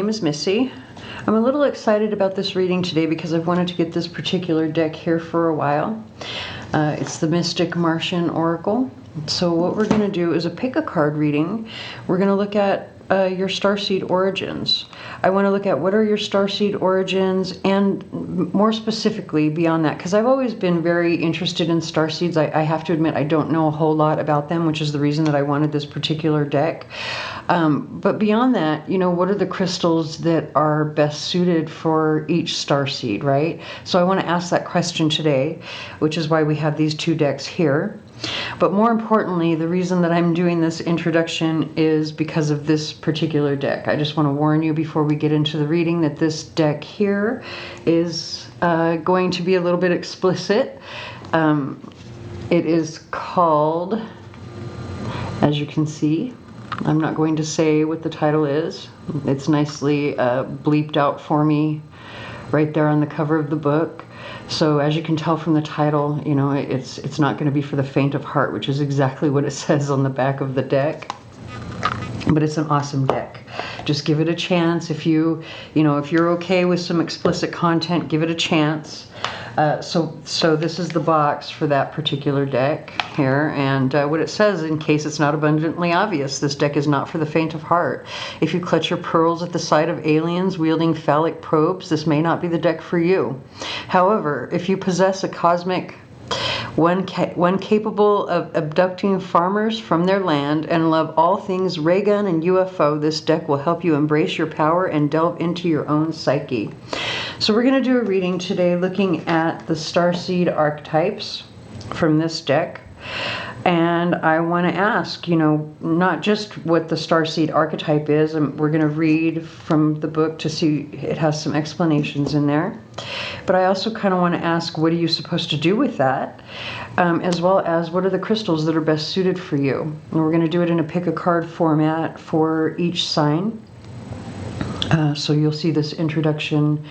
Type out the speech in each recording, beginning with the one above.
name is Missy. I'm a little excited about this reading today because I've wanted to get this particular deck here for a while. It's the Mystic Martian Oracle. So what we're going to do is a pick a card reading. We're going to look at your starseed origins. I want to look at what are your starseed origins, and more specifically beyond that, because I've always been very interested in starseeds. I have to admit I don't know a whole lot about them, which is the reason that I wanted this particular deck. But beyond that, you know, what are the crystals that are best suited for each starseed, right? So I want to ask that question today, which is why we have these two decks here. But more importantly, the reason that I'm doing this introduction is because of this particular deck. I just want to warn you before we get into the reading that this deck here is going to be a little bit explicit. It is called, as you can see, I'm not going to say what the title is. It's nicely bleeped out for me right there on the cover of the book. So as you can tell from the title, you know, it's not going to be for the faint of heart, which is exactly what it says on the back of the deck. But it's an awesome deck. Just give it a chance. If you're okay with some explicit content, give it a chance. So this is the box for that particular deck here, and what it says, in case it's not abundantly obvious, this deck is not for the faint of heart. If you clutch your pearls at the sight of aliens wielding phallic probes, this may not be the deck for you. However, if you possess a cosmic one capable of abducting farmers from their land and love all things ray gun and UFO, this deck will help you embrace your power and delve into your own psyche. So we're going to do a reading today looking at the starseed archetypes from this deck. And I want to ask, you know, not just what the starseed archetype is, and we're going to read from the book to see, it has some explanations in there. But I also kind of want to ask, what are you supposed to do with that? As well as, what are the crystals that are best suited for you? And we're going to do it in a pick a card format for each sign. So you'll see this introduction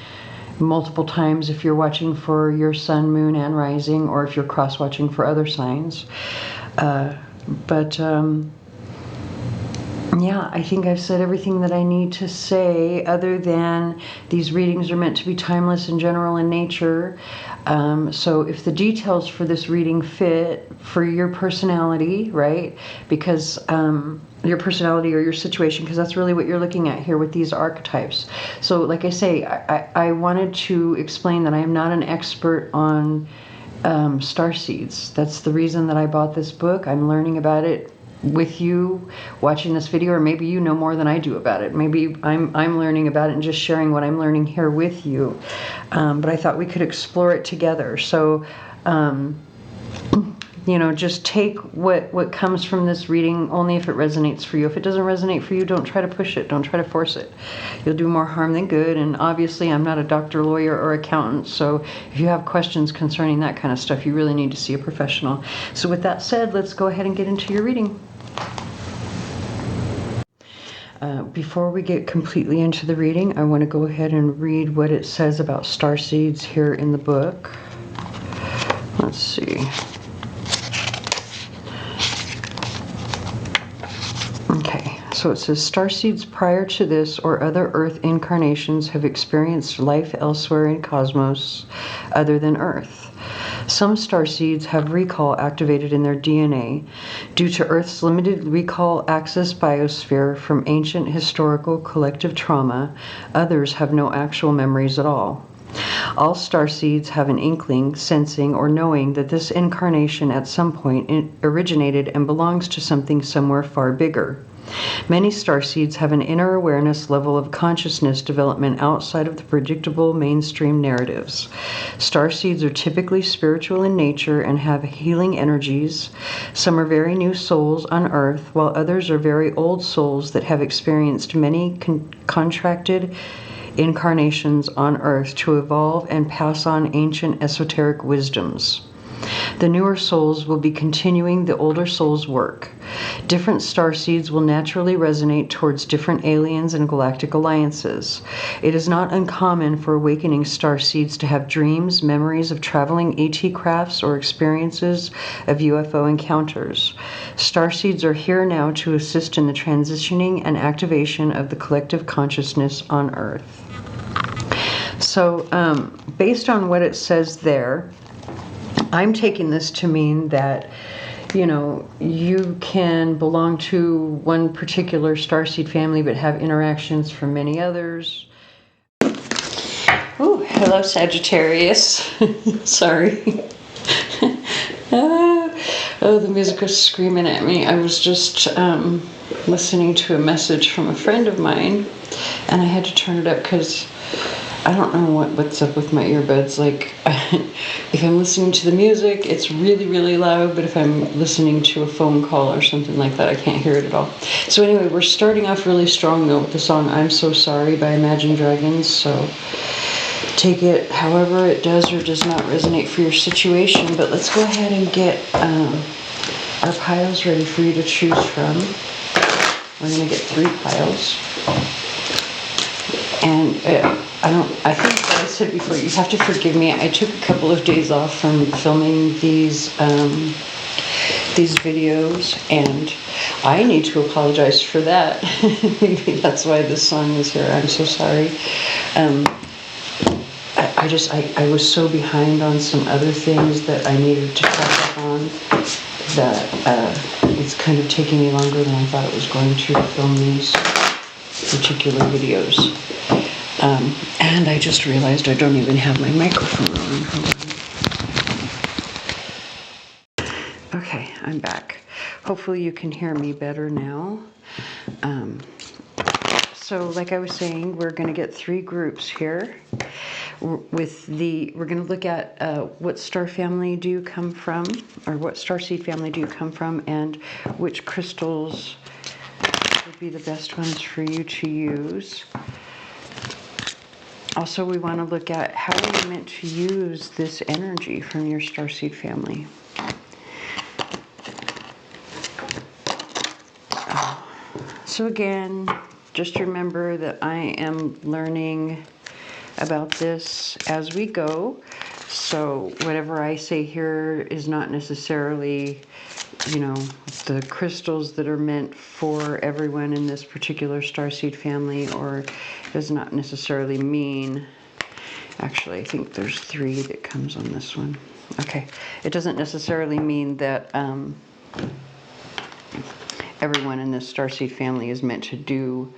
multiple times if you're watching for your sun, moon, and rising, or if you're cross-watching for other signs. Yeah, I think I've said everything that I need to say, other than these readings are meant to be timeless and general in nature. So if the details for this reading fit for your personality, right? Because your personality or your situation, because that's really what you're looking at here with these archetypes. So like I say, I wanted to explain that I am not an expert on starseeds. That's the reason that I bought this book. I'm learning about it with you watching this video, or maybe you know more than I do about it. Maybe I'm learning about it and just sharing what I'm learning here with you. But I thought we could explore it together. So you know, just take what comes from this reading only if it resonates for you. If it doesn't resonate for you, don't try to push it. Don't try to force it. You'll do more harm than good. And obviously, I'm not a doctor, lawyer, or accountant. So if you have questions concerning that kind of stuff, you really need to see a professional. So with that said, let's go ahead and get into your reading. Before we get completely into the reading, I want to go ahead and read what it says about starseeds here in the book. Let's see. Okay, so it says, starseeds prior to this or other Earth incarnations have experienced life elsewhere in cosmos other than Earth. Some starseeds have recall activated in their DNA due to Earth's limited recall access biosphere from ancient historical collective trauma. Others have no actual memories at all. All starseeds have an inkling, sensing, or knowing that this incarnation at some point originated and belongs to something somewhere far bigger. Many starseeds have an inner awareness level of consciousness development outside of the predictable mainstream narratives. Starseeds are typically spiritual in nature and have healing energies. Some are very new souls on Earth, while others are very old souls that have experienced many contracted incarnations on Earth to evolve and pass on ancient esoteric wisdoms. The newer souls will be continuing the older souls' work. Different starseeds will naturally resonate towards different aliens and galactic alliances. It is not uncommon for awakening starseeds to have dreams, memories of traveling AT crafts, or experiences of UFO encounters. Starseeds are here now to assist in the transitioning and activation of the collective consciousness on Earth. So, based on what it says there, I'm taking this to mean that, you know, you can belong to one particular starseed family but have interactions from many others. Oh, hello, Sagittarius. Sorry. Oh, the music was screaming at me. I was just listening to a message from a friend of mine, and I had to turn it up because I don't know what's up with my earbuds. Like, if I'm listening to the music, it's really, really loud, but if I'm listening to a phone call or something like that, I can't hear it at all. So anyway, we're starting off really strong, though, with the song I'm So Sorry by Imagine Dragons, so take it however it does or does not resonate for your situation. But let's go ahead and get our piles ready for you to choose from. We're going to get 3 piles. And I think what I said before, you have to forgive me. I took a couple of days off from filming these videos, and I need to apologize for that. Maybe that's why this song is here. I'm so sorry. I was so behind on some other things that I needed to catch up on that it's kind of taking me longer than I thought it was going to film these particular videos. And I just realized I don't even have my microphone on. Hold on. Okay, I'm back. Hopefully you can hear me better now. So like I was saying, we're going to get 3 groups here. We're going to look at what star family do you come from, or what starseed family do you come from, and which crystals would be the best ones for you to use. Also, we want to look at how are you meant to use this energy from your starseed family. So again, just remember that I am learning about this as we go. So whatever I say here is not necessarily, you know, the crystals that are meant for everyone in this particular starseed family, or does not necessarily mean, actually I think there's 3 that comes on this one. Okay, it doesn't necessarily mean that everyone in this starseed family is meant to do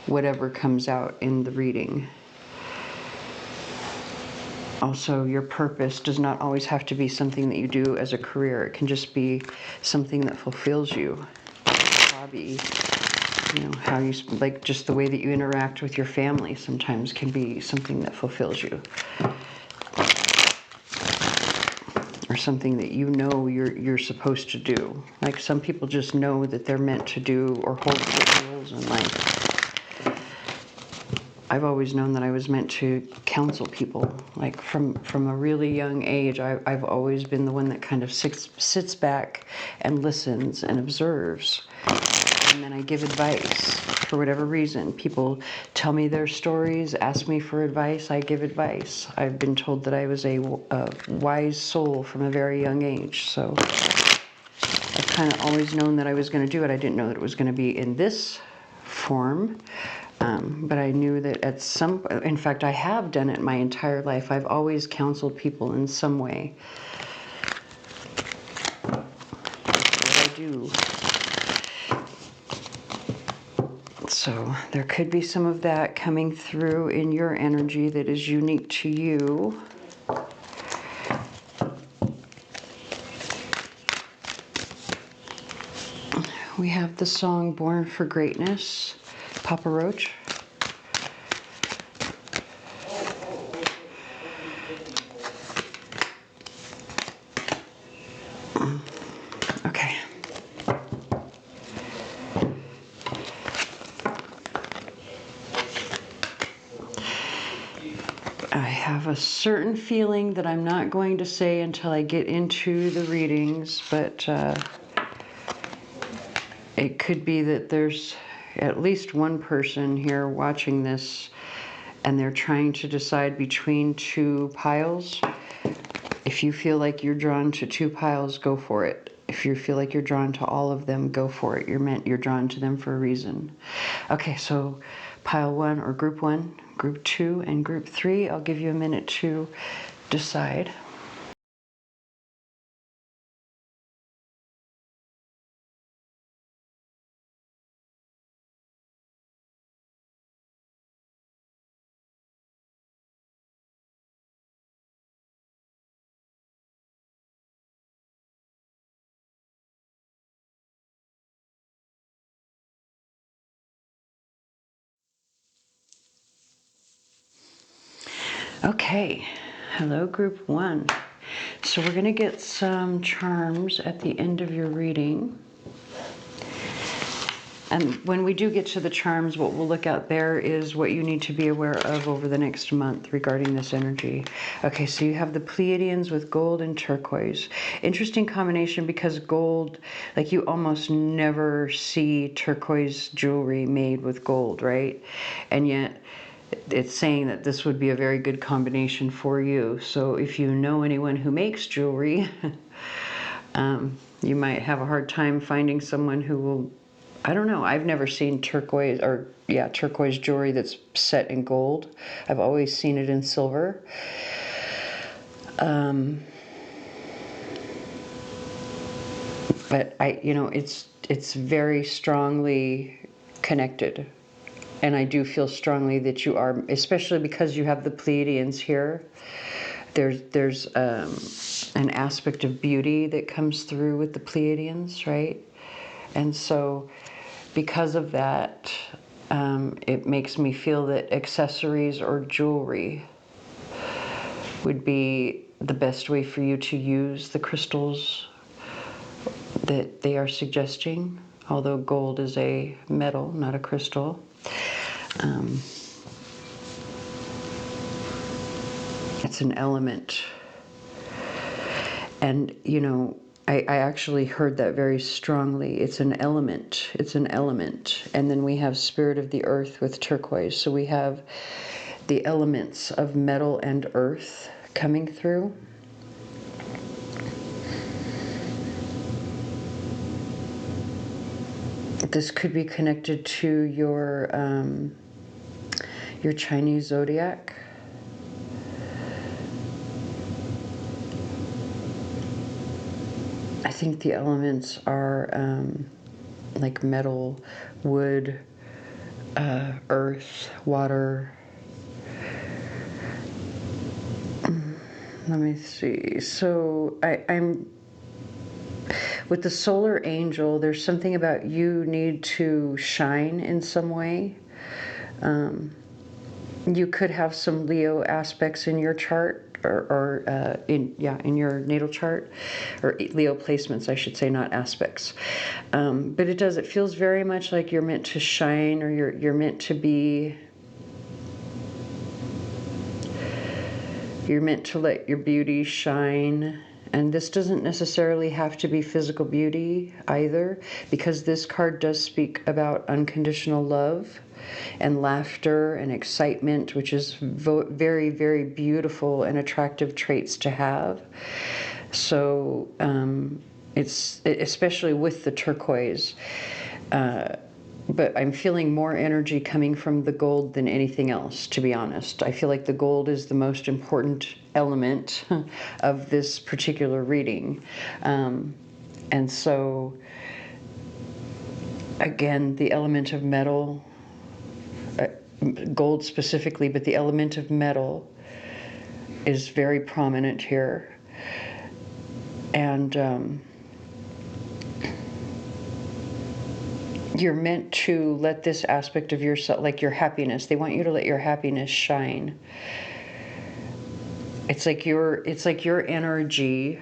whatever comes out in the reading. Also, your purpose does not always have to be something that you do as a career. It can just be something that fulfills you. Hobby, you know, how you, like, just the way that you interact with your family sometimes can be something that fulfills you. Or something that you know you're supposed to do. Like, some people just know that they're meant to do or hold certain roles in life. I've always known that I was meant to counsel people. Like, from a really young age, I've always been the one that kind of sits back and listens and observes. And then I give advice for whatever reason. People tell me their stories, ask me for advice, I give advice. I've been told that I was a wise soul from a very young age. So I've kind of always known that I was going to do it. I didn't know that it was going to be in this form. But I knew that at some, in fact, I have done it my entire life. I've always counseled people in some way. That's what I do. So there could be some of that coming through in your energy that is unique to you. We have the song Born for Greatness, Papa Roach. Okay. I have a certain feeling that I'm not going to say until I get into the readings, but it could be that there's at least one person here watching this and they're trying to decide between two piles. If you feel like you're drawn to two piles, go for it. If you feel like you're drawn to all of them, go for it. You're drawn to them for a reason. Okay, so pile 1 or group 1, group 2, and group 3. I'll give you a minute to decide. Okay, hello group 1. So we're going to get some charms at the end of your reading. And when we do get to the charms, what we'll look at there is what you need to be aware of over the next month regarding this energy. Okay, so you have the Pleiadians with gold and turquoise. Interesting combination because gold, like you almost never see turquoise jewelry made with gold, right? And yet it's saying that this would be a very good combination for you. So if you know anyone who makes jewelry, you might have a hard time finding someone who will, I don't know, I've never seen turquoise jewelry that's set in gold. I've always seen it in silver. But it's very strongly connected. And I do feel strongly that you are, especially because you have the Pleiadians here. There's an aspect of beauty that comes through with the Pleiadians, right? And so because of that, it makes me feel that accessories or jewelry would be the best way for you to use the crystals that they are suggesting, although gold is a metal, not a crystal. It's an element. And, I actually heard that very strongly. It's an element. It's an element. And then we have Spirit of the Earth with turquoise. So we have the elements of metal and earth coming through. This could be connected to your Chinese zodiac. I think the elements are like metal, wood, earth, water. Let me see. So I'm with the solar angel, there's something about you need to shine in some way. You could have some Leo aspects in your chart, or in your natal chart, or Leo placements, I should say, not aspects. But it feels very much like you're meant to shine, or you're meant to be. You're meant to let your beauty shine. And this doesn't necessarily have to be physical beauty either, because this card does speak about unconditional love and laughter and excitement, which is very, very beautiful and attractive traits to have. So it's especially with the turquoise. But I'm feeling more energy coming from the gold than anything else, to be honest. I feel like the gold is the most important element of this particular reading. And so, again, the element of metal, gold specifically, but the element of metal is very prominent here. And you're meant to let this aspect of yourself, like your happiness, they want you to let your happiness shine. It's like your energy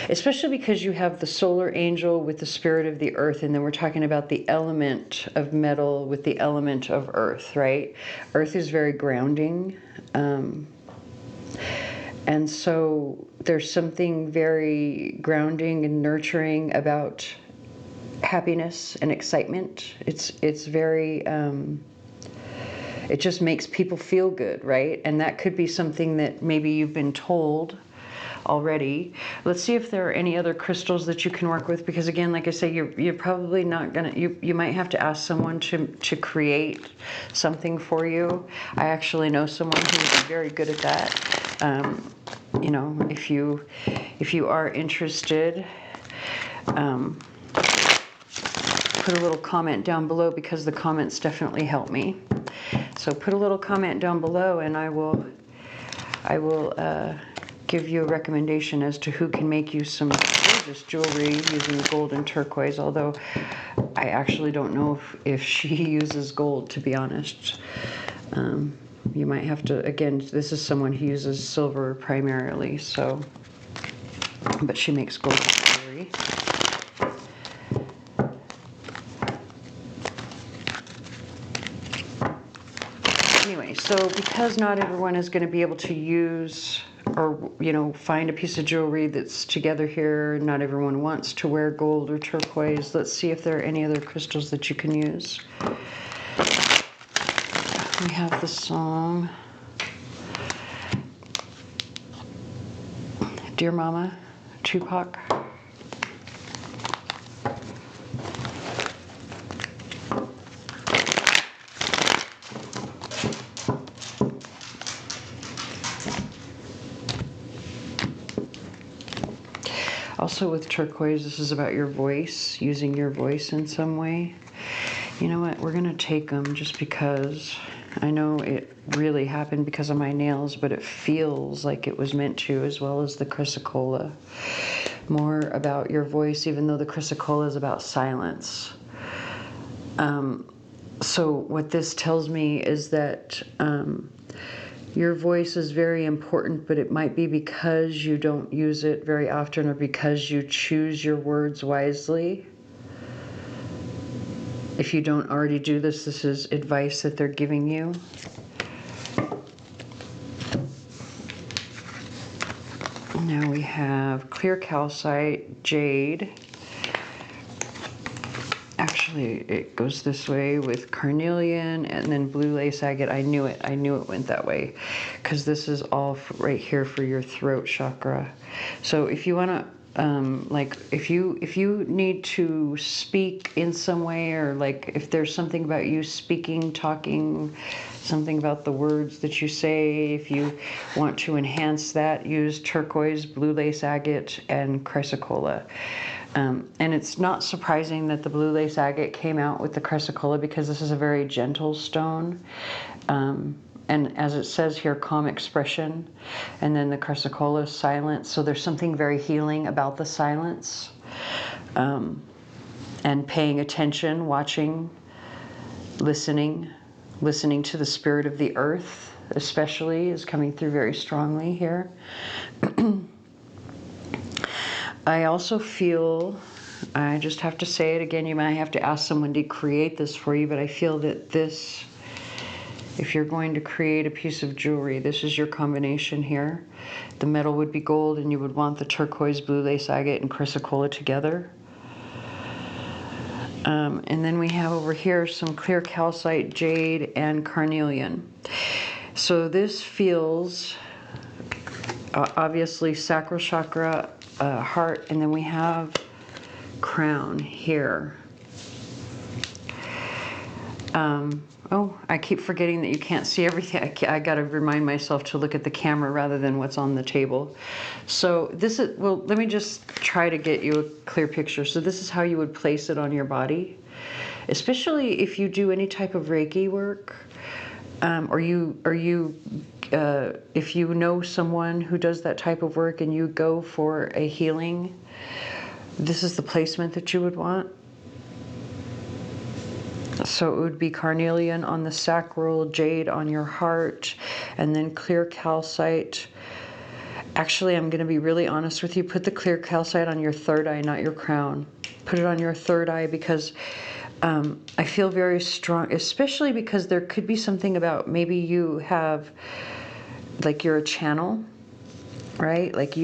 especially because you have the solar angel with the spirit of the earth, and then we're talking about the element of metal with the element of earth, right? Earth is very grounding. And so there's something very grounding and nurturing about happiness and excitement. It's very, it just makes people feel good, right? And that could be something that maybe you've been told already. Let's see if there are any other crystals that you can work with, because again, like I say, you're probably not gonna, you might have to ask someone to create something for you. I actually know someone who's very good at that. You know, if you are interested, put a little comment down below, because the comments definitely help me. So put a little comment down below, and I will give you a recommendation as to who can make you some gorgeous jewelry using gold and turquoise, although I actually don't know if she uses gold, to be honest. You might have to, again, this is someone who uses silver primarily, so, but she makes gold jewelry. Anyway, so because not everyone is going to be able to use or, you know, find a piece of jewelry that's together here, not everyone wants to wear gold or turquoise. Let's see if there are any other crystals that you can use. We have the song Dear Mama, Tupac. Also with turquoise, this is about your voice, using your voice in some way. You know what, we're gonna take them just because I know it really happened because of my nails, but it feels like it was meant to, as well as the chrysocolla. More about your voice, even though the chrysocolla is about silence. So what this tells me is that your voice is very important, but it might be because you don't use it very often, or because you choose your words wisely. If you don't already do this, this is advice that they're giving you. Now we have clear calcite, jade. Actually, it goes this way with carnelian and then blue lace agate. I knew it went that way, because this is all right here for your throat chakra. So if you want to, like, if you need to speak in some way, or like if there's something about you speaking, talking, something about the words that you say, if you want to enhance that, use turquoise, blue lace agate, and chrysocolla. And it's not surprising that the blue lace agate came out with the chrysocolla, because this is a very gentle stone. And as it says here, calm expression. And then the chrysocolla is silence. So there's something very healing about the silence. And paying attention, watching, listening to the spirit of the earth, especially, is coming through very strongly here. I also feel, I just have to say it again, you might have to ask someone to create this for you, but I feel that this, if you're going to create a piece of jewelry, this is your combination here. The metal would be gold, and you would want the turquoise, blue lace agate, and chrysocolla together. And then we have over here some clear calcite, jade, and carnelian. So this feels, obviously, sacral chakra, heart, and then we have crown here. Oh, I keep forgetting that you can't see everything. I got to remind myself to look at the camera rather than what's on the table. So this is, well, let me just try to get you a clear picture. So this is how you would place it on your body, especially if you do any type of Reiki work, or if you know someone who does that type of work and you go for a healing, this is the placement that you would want. So it would be carnelian on the sacral, jade on your heart, and then clear calcite Actually, I'm going to be really honest with you. Put the clear calcite on your third eye, not your crown. Put it on your third eye because I feel very strong, especially because there could be something about maybe you have, like you're a channel, right? Like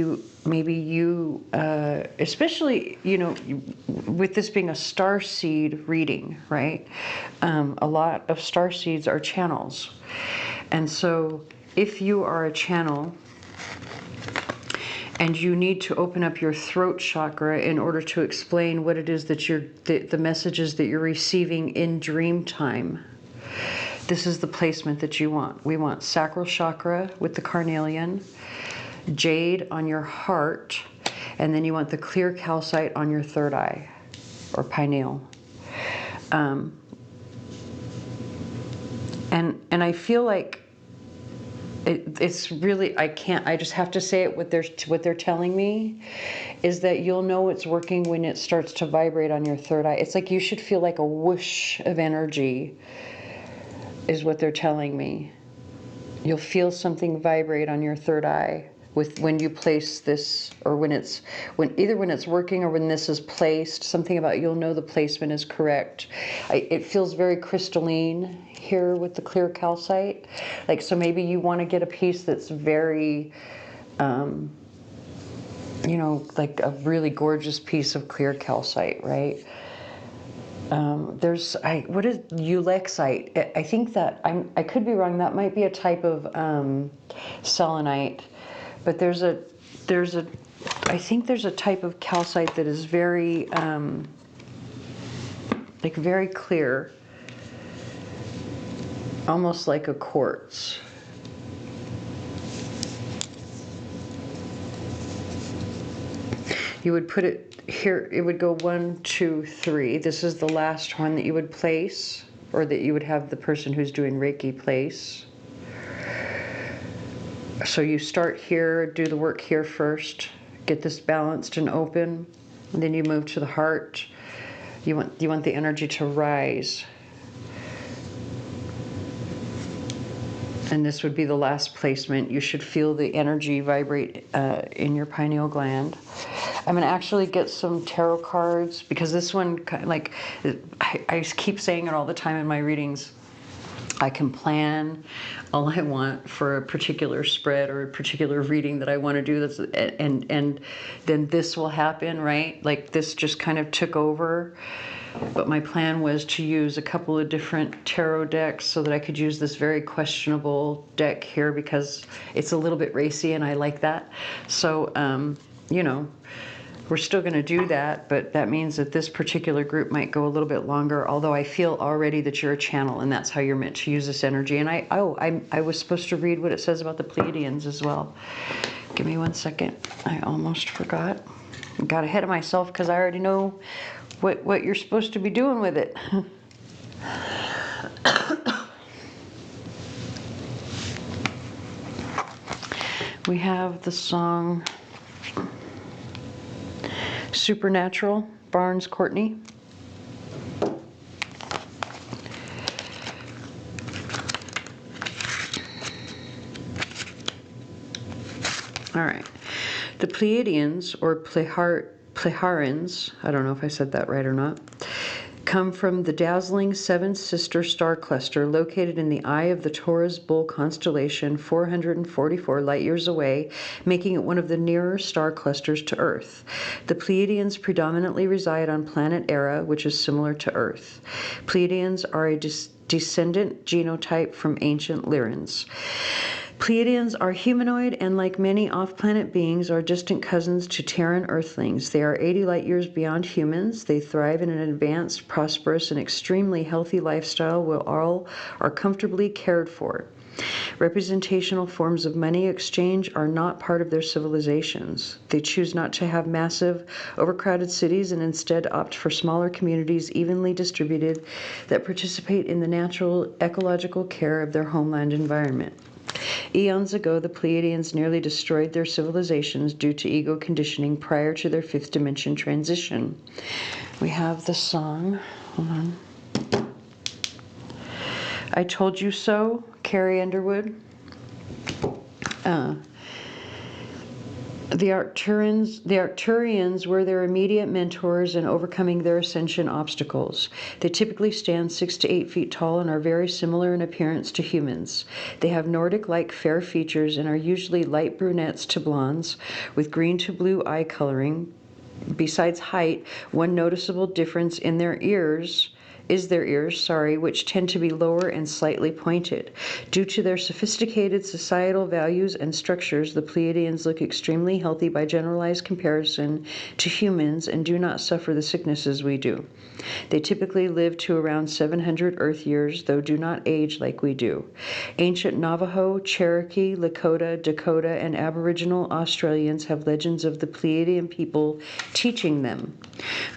maybe you, especially, you know, with this being a starseed reading, right? A lot of starseeds are channels. And so if you are a channel, and you need to open up your throat chakra in order to explain what it is that the messages that you're receiving in dream time. This is the placement that you want. We want sacral chakra with the carnelian, jade on your heart, and then you want the clear calcite on your third eye or pineal. And I feel like it's really, I just have to say it, what they're telling me is that you'll know it's working when it starts to vibrate on your third eye. It's like you should feel like a whoosh of energy is what they're telling me. You'll feel something vibrate on your third eye when you place this, or when it's working or when this is placed. Something about, you'll know the placement is correct. It feels very crystalline here with the clear calcite. Like, so maybe you want to get a piece that's very, you know, like a really gorgeous piece of clear calcite, right? What is ulexite? I think that I could be wrong. That might be a type of selenite, but I think there's a type of calcite that is very like very clear, almost like a quartz. You would put it here, it would go 1, 2, 3. This is the last one that you would place, or that you would have the person who's doing Reiki place. So you start here, do the work here first, get this balanced and open, and then you move to the heart. You want the energy to rise. And this would be the last placement. You should feel the energy vibrate in your pineal gland. I'm going to actually get some tarot cards, because this one, like, I keep saying it all the time in my readings. I can plan all I want for a particular spread or a particular reading that I want to do. And then this will happen, right? Like, this just kind of took over. But my plan was to use a couple of different tarot decks so that I could use this very questionable deck here, because it's a little bit racy and I like that. So, you know, we're still going to do that, but that means that this particular group might go a little bit longer, although I feel already that you're a channel and that's how you're meant to use this energy. And I was supposed to read what it says about the Pleiadians as well. Give me 1 second. I almost forgot. Got ahead of myself because I already know what you're supposed to be doing with it. We have the song Supernatural, Barnes Courtney. All right. The Pleiadians, or Pleiadians, I don't know if I said that right or not, come from the dazzling Seven Sister star cluster located in the eye of the Taurus Bull constellation 444 light-years away, making it one of the nearer star clusters to Earth. The Pleiadians predominantly reside on planet Era, which is similar to Earth. Pleiadians are a descendant genotype from ancient Lyrans. Pleiadians are humanoid and, like many off-planet beings, are distant cousins to Terran Earthlings. They are 80 light-years beyond humans. They thrive in an advanced, prosperous, and extremely healthy lifestyle where all are comfortably cared for. Representational forms of money exchange are not part of their civilizations. They choose not to have massive, overcrowded cities and instead opt for smaller communities evenly distributed that participate in the natural ecological care of their homeland environment. Eons ago, the Pleiadians nearly destroyed their civilizations due to ego conditioning prior to their fifth dimension transition. We have the song, hold on. I Told You So, Carrie Underwood. The Arcturians were their immediate mentors in overcoming their ascension obstacles. They typically stand 6 to 8 feet tall and are very similar in appearance to humans. They have Nordic-like fair features and are usually light brunettes to blondes with green to blue eye coloring. Besides height, one noticeable difference in their ears, which tend to be lower and slightly pointed. Due to their sophisticated societal values and structures, the Pleiadians look extremely healthy by generalized comparison to humans and do not suffer the sicknesses we do. They typically live to around 700 Earth years, though do not age like we do. Ancient Navajo, Cherokee, Lakota, Dakota, and Aboriginal Australians have legends of the Pleiadian people teaching them.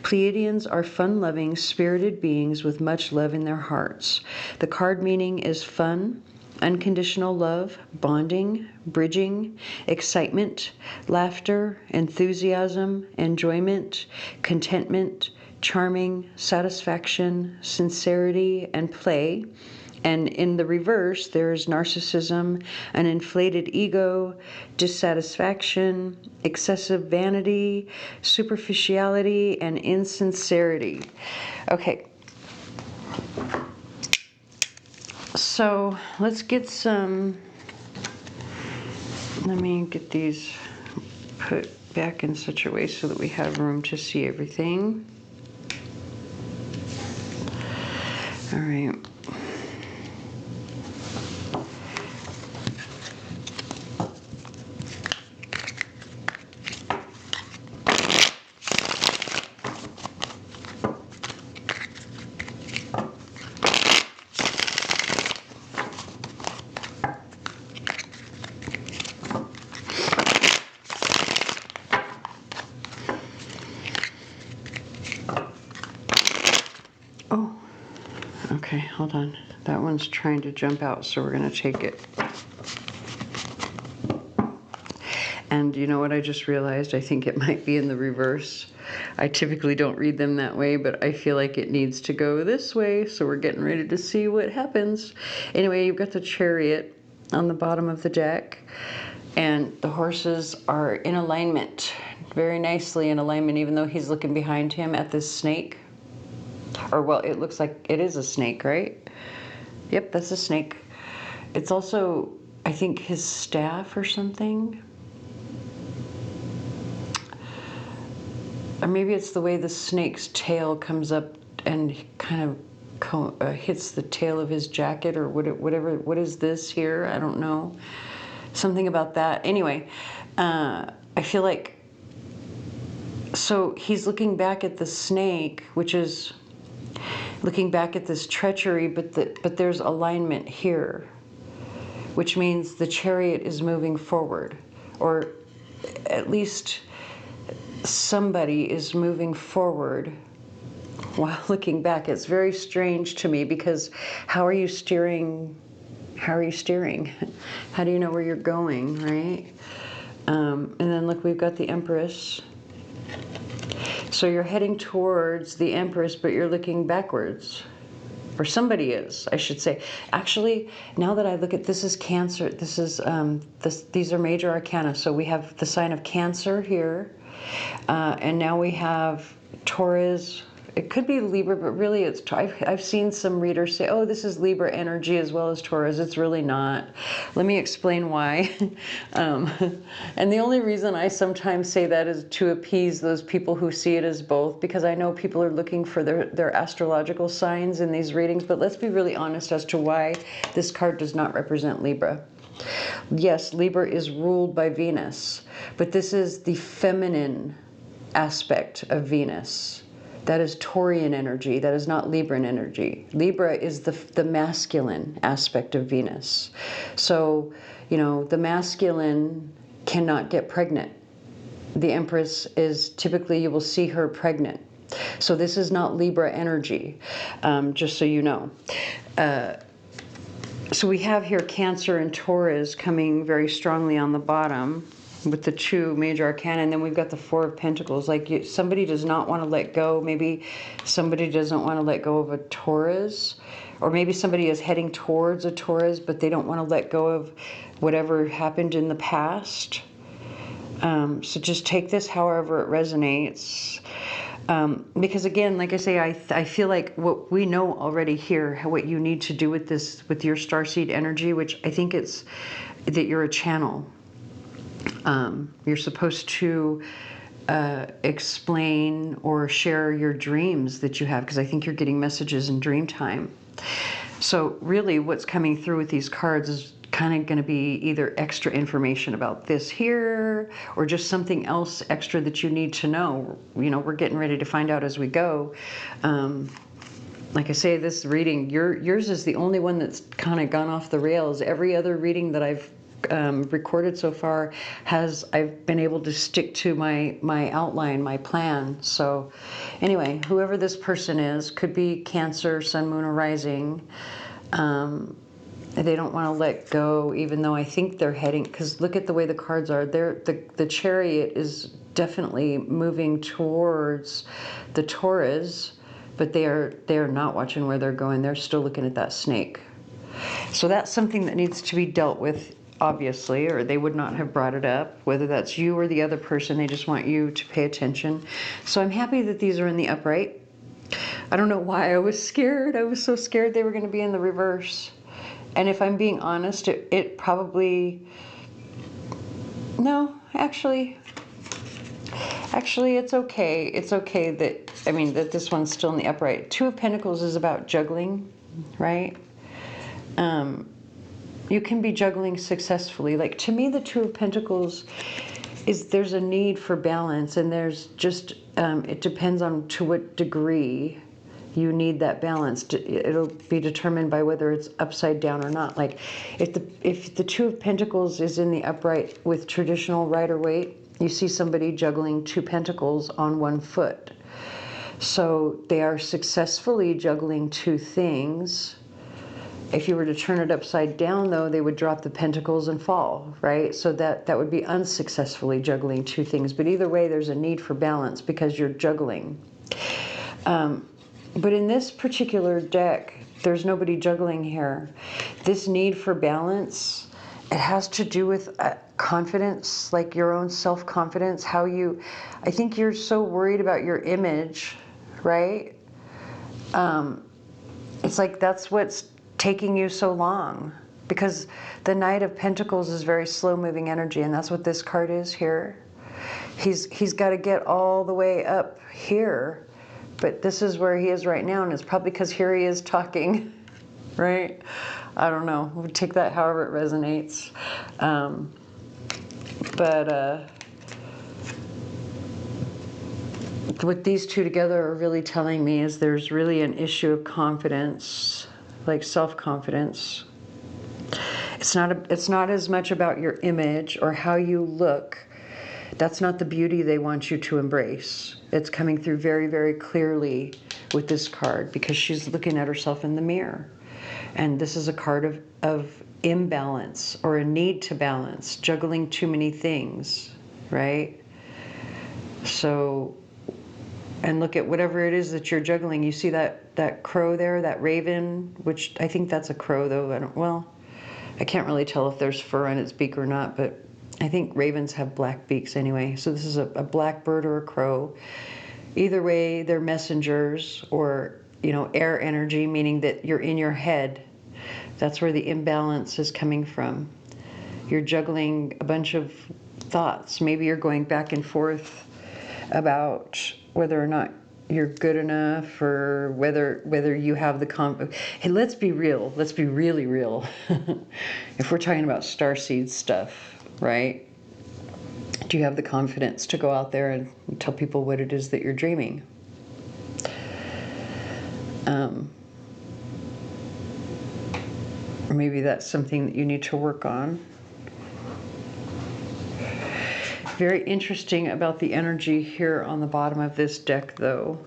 Pleiadians are fun-loving, spirited beings with much love in their hearts. The card meaning is fun, unconditional love, bonding, bridging, excitement, laughter, enthusiasm, enjoyment, contentment, charming, satisfaction, sincerity, and play. And in the reverse, there's narcissism, an inflated ego, dissatisfaction, excessive vanity, superficiality, and insincerity. Okay. So let's get some, let me get these put back in such a way so that we have room to see everything. All right. Okay, hold on. That one's trying to jump out, so we're going to take it. And you know what I just realized? I think it might be in the reverse. I typically don't read them that way, but I feel like it needs to go this way, so we're getting ready to see what happens. Anyway, you've got the Chariot on the bottom of the deck, and the horses are in alignment, very nicely in alignment, even though he's looking behind him at this snake. Or, well, it looks like it is a snake, right? Yep, that's a snake. It's also, I think, his staff or something. Or maybe it's the way the snake's tail comes up and kind of hits the tail of his jacket or whatever. What is this here? I don't know. Something about that. Anyway, I feel like, so he's looking back at the snake, which is looking back at this treachery, but there's alignment here, which means the Chariot is moving forward, or at least somebody is moving forward while looking back. It's very strange to me because how are you steering? How are you steering? How do you know where you're going, right? And then look, we've got the Empress. So you're heading towards the Empress, but you're looking backwards. Or somebody is, I should say. Actually, now that I look at this is Cancer. This is these are major arcana. So we have the sign of Cancer here, and now we have Taurus. It could be Libra, but really it's, I've seen some readers say, oh, this is Libra energy as well as Taurus. It's really not. Let me explain why. And the only reason I sometimes say that is to appease those people who see it as both, because I know people are looking for their astrological signs in these readings, but let's be really honest as to why this card does not represent Libra. Yes, Libra is ruled by Venus, but this is the feminine aspect of Venus. That is Taurian energy. That is not Libran energy. Libra is the masculine aspect of Venus. So, you know, the masculine cannot get pregnant. The Empress is typically, you will see her pregnant. So this is not Libra energy, just so you know. So we have here Cancer and Taurus coming very strongly on the bottom with the two major arcana, and then we've got the Four of Pentacles. Like somebody does not want to let go. Maybe somebody doesn't want to let go of a Taurus, or maybe somebody is heading towards a Taurus, but they don't want to let go of whatever happened in the past. So just take this however it resonates. Because again, like I say, I feel like what we know already here, what you need to do with this, with your starseed energy, which I think it's that you're a channel. You're supposed to explain or share your dreams that you have, because I think you're getting messages in dream time. So really what's coming through with these cards is kind of going to be either extra information about this here, or just something else extra that you need to know. You know, we're getting ready to find out as we go. Like I say, this reading, yours is the only one that's kind of gone off the rails. Every other reading that I've recorded so far I've been able to stick to my outline, my plan. So anyway, whoever this person is, could be Cancer, Sun, Moon, or Rising. They don't want to let go, even though I think they're heading, because look at the way the cards are. The Chariot is definitely moving towards the Taurus, but they are not watching where they're going. They're still looking at that snake. So that's something that needs to be dealt with, obviously, or they would not have brought it up. Whether that's you or the other person, they just want you to pay attention. So I'm happy that these are in the upright. I don't know why I was scared. I was so scared they were going to be in the reverse. And if I'm being honest, it probably... No, actually, it's okay. It's okay that, I mean, that this one's still in the upright. Two of Pentacles is about juggling, right? You can be juggling successfully. Like, to me, the Two of Pentacles is, there's a need for balance, and there's just, it depends on to what degree you need that balance. It'll be determined by whether it's upside down or not. Like, if the Two of Pentacles is in the upright with traditional Rider-Waite, you see somebody juggling two pentacles on one foot. So they are successfully juggling two things. If you were to turn it upside down, though, they would drop the pentacles and fall, right? So that would be unsuccessfully juggling two things. But either way, there's a need for balance because you're juggling. But in this particular deck, there's nobody juggling here. This need for balance, it has to do with confidence, like your own self-confidence, how you... I think you're so worried about your image, right? It's like that's what's taking you so long, because the Knight of Pentacles is very slow-moving energy, and that's what this card is here. He's got to get all the way up here, but this is where he is right now, and it's probably because here he is talking, right? I don't know. We'll take that however it resonates. What these two together are really telling me is there's really an issue of confidence, like self-confidence. It's not as much about your image or how you look. That's not the beauty they want you to embrace. It's coming through very, very clearly with this card, because she's looking at herself in the mirror. And this is a card of imbalance, or a need to balance, juggling too many things, right? So, and look at whatever it is that you're juggling. You see that crow there, that raven, which I think that's a crow, though. I can't really tell if there's fur on its beak or not, but I think ravens have black beaks anyway. So this is a blackbird or a crow. Either way, they're messengers, or, you know, air energy, meaning that you're in your head. That's where the imbalance is coming from. You're juggling a bunch of thoughts. Maybe you're going back and forth about whether or not you're good enough, or whether you have the Hey, let's be real. Let's be really real. If we're talking about starseed stuff, right? Do you have the confidence to go out there and tell people what it is that you're dreaming? Or maybe that's something that you need to work on. Very interesting about the energy here on the bottom of this deck, though.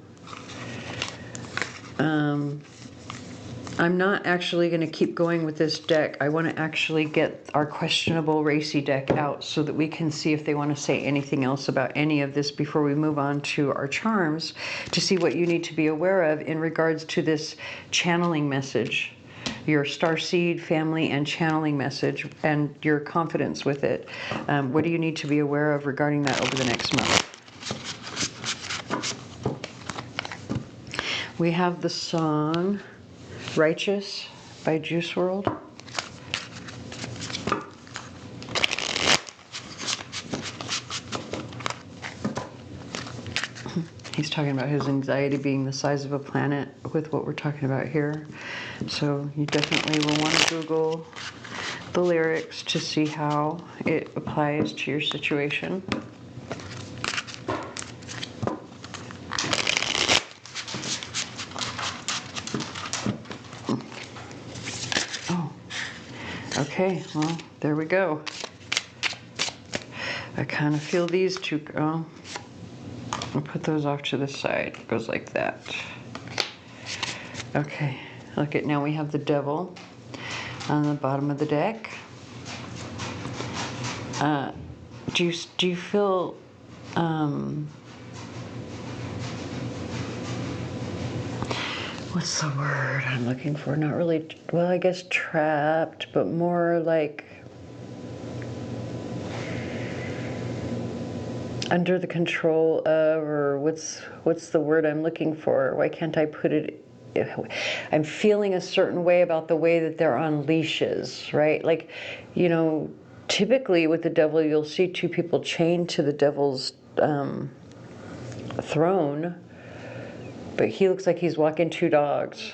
I'm not actually going to keep going with this deck. I want to actually get our questionable racy deck out so that we can see if they want to say anything else about any of this before we move on to our charms, to see what you need to be aware of in regards to this channeling message your Starseed family and channeling message and your confidence with it. What do you need to be aware of regarding that over the next month? We have the song Righteous by Juice WRLD. He's talking about his anxiety being the size of a planet with what we're talking about here. So you definitely will want to Google the lyrics to see how it applies to your situation. Oh, okay, well, there we go. I kind of feel these two, I'll put those off to the side. It goes like that. Okay, look at, now we have the Devil on the bottom of the deck. Do you feel what's the word I'm looking for? Not really, well, I guess trapped, but more like under the control of, or what's the word I'm looking for? Why can't I put it? I'm feeling a certain way about the way that they're on leashes, right? Like, you know, typically with the Devil, you'll see two people chained to the Devil's throne, but he looks like he's walking two dogs,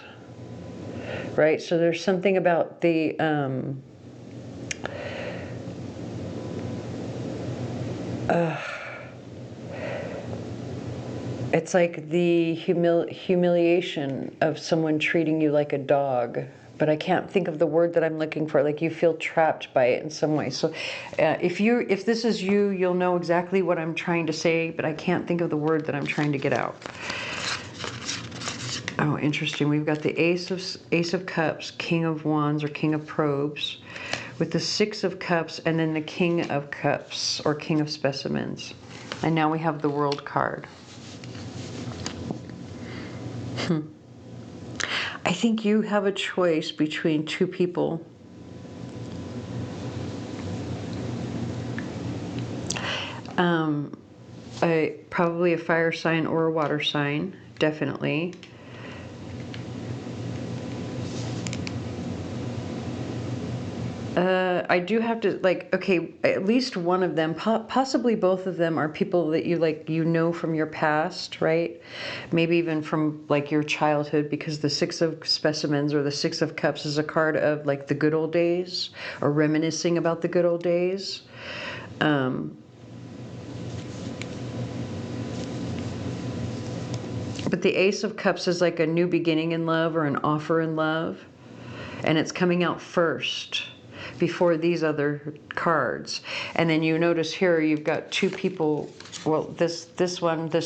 right? So there's something about the it's like the humiliation of someone treating you like a dog, but I can't think of the word that I'm looking for. Like you feel trapped by it in some way. So if this is you, you'll know exactly what I'm trying to say, but I can't think of the word that I'm trying to get out. Oh, interesting. We've got the Ace of Cups, King of Wands or King of Probes, with the Six of Cups, and then the King of Cups or King of Specimens. And now we have the World card. I think you have a choice between two people. Probably a fire sign or a water sign, definitely. I do have to, like, okay, at least one of them, possibly both of them are people that you know from your past, right? Maybe even from like your childhood, because the Six of Specimens or the Six of Cups is a card of like the good old days or reminiscing about the good old days. But the Ace of Cups is like a new beginning in love or an offer in love, and it's coming out first before these other cards. And then you notice here you've got two people. Well, this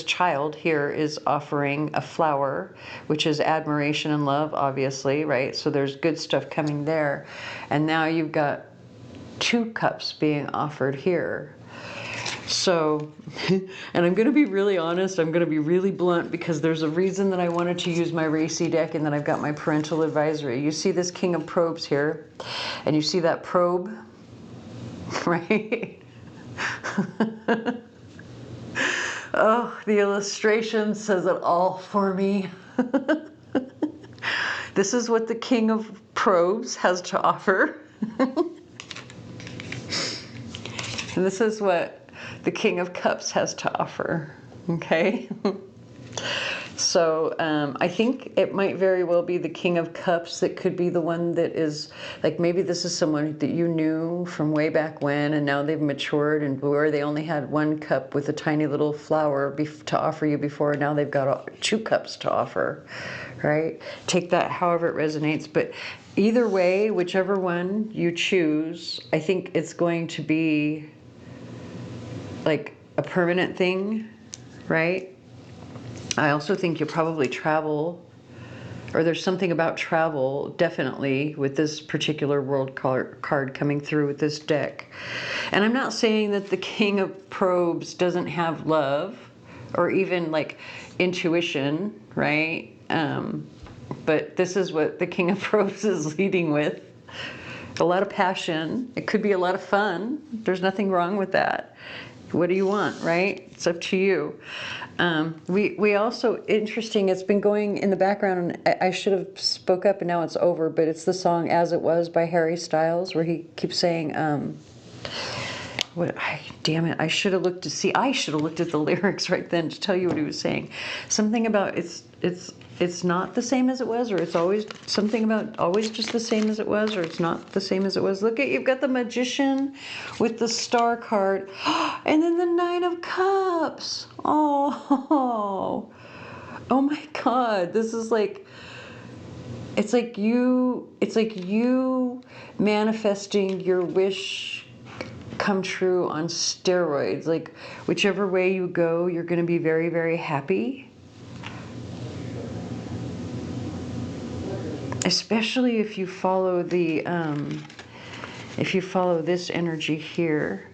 child here is offering a flower, which is admiration and love, obviously, right? So there's good stuff coming there. And now you've got two cups being offered here. So, and I'm going to be really honest, I'm going to be really blunt, because there's a reason that I wanted to use my Racy deck, and then I've got my parental advisory. You see this King of Probes here, and you see that probe, right? Oh, the illustration says it all for me. This is what the King of Probes has to offer. And this is what the King of Cups has to offer, okay? So I think it might very well be the King of Cups that could be the one that is, like, maybe this is someone that you knew from way back when, and now they've matured, and where they only had one cup with a tiny little flower to offer you before, now they've got two cups to offer, right? Take that however it resonates, but either way, whichever one you choose, I think it's going to be like a permanent thing, right? I also think you'll probably travel, or there's something about travel, definitely, with this particular world card coming through with this deck. And I'm not saying that the King of Probes doesn't have love, or even like intuition, right? But this is what the King of Roses is leading with. A lot of passion. It could be a lot of fun. There's nothing wrong with that. What do you want, right? It's up to you. We also, interesting, it's been going in the background, and I should have spoke up and now it's over, but it's the song As It Was by Harry Styles, where he keeps saying, damn it, I should have looked at the lyrics right then to tell you what he was saying. Something about it's not the same as it was, or it's always something about always just the same as it was, or it's not the same as it was. Look at, you've got the Magician with the Star card, and then the Nine of Cups. Oh my God, this is like, it's like you manifesting your wish come true on steroids. Like, whichever way you go, you're going to be very, very happy. Especially if you follow the this energy here.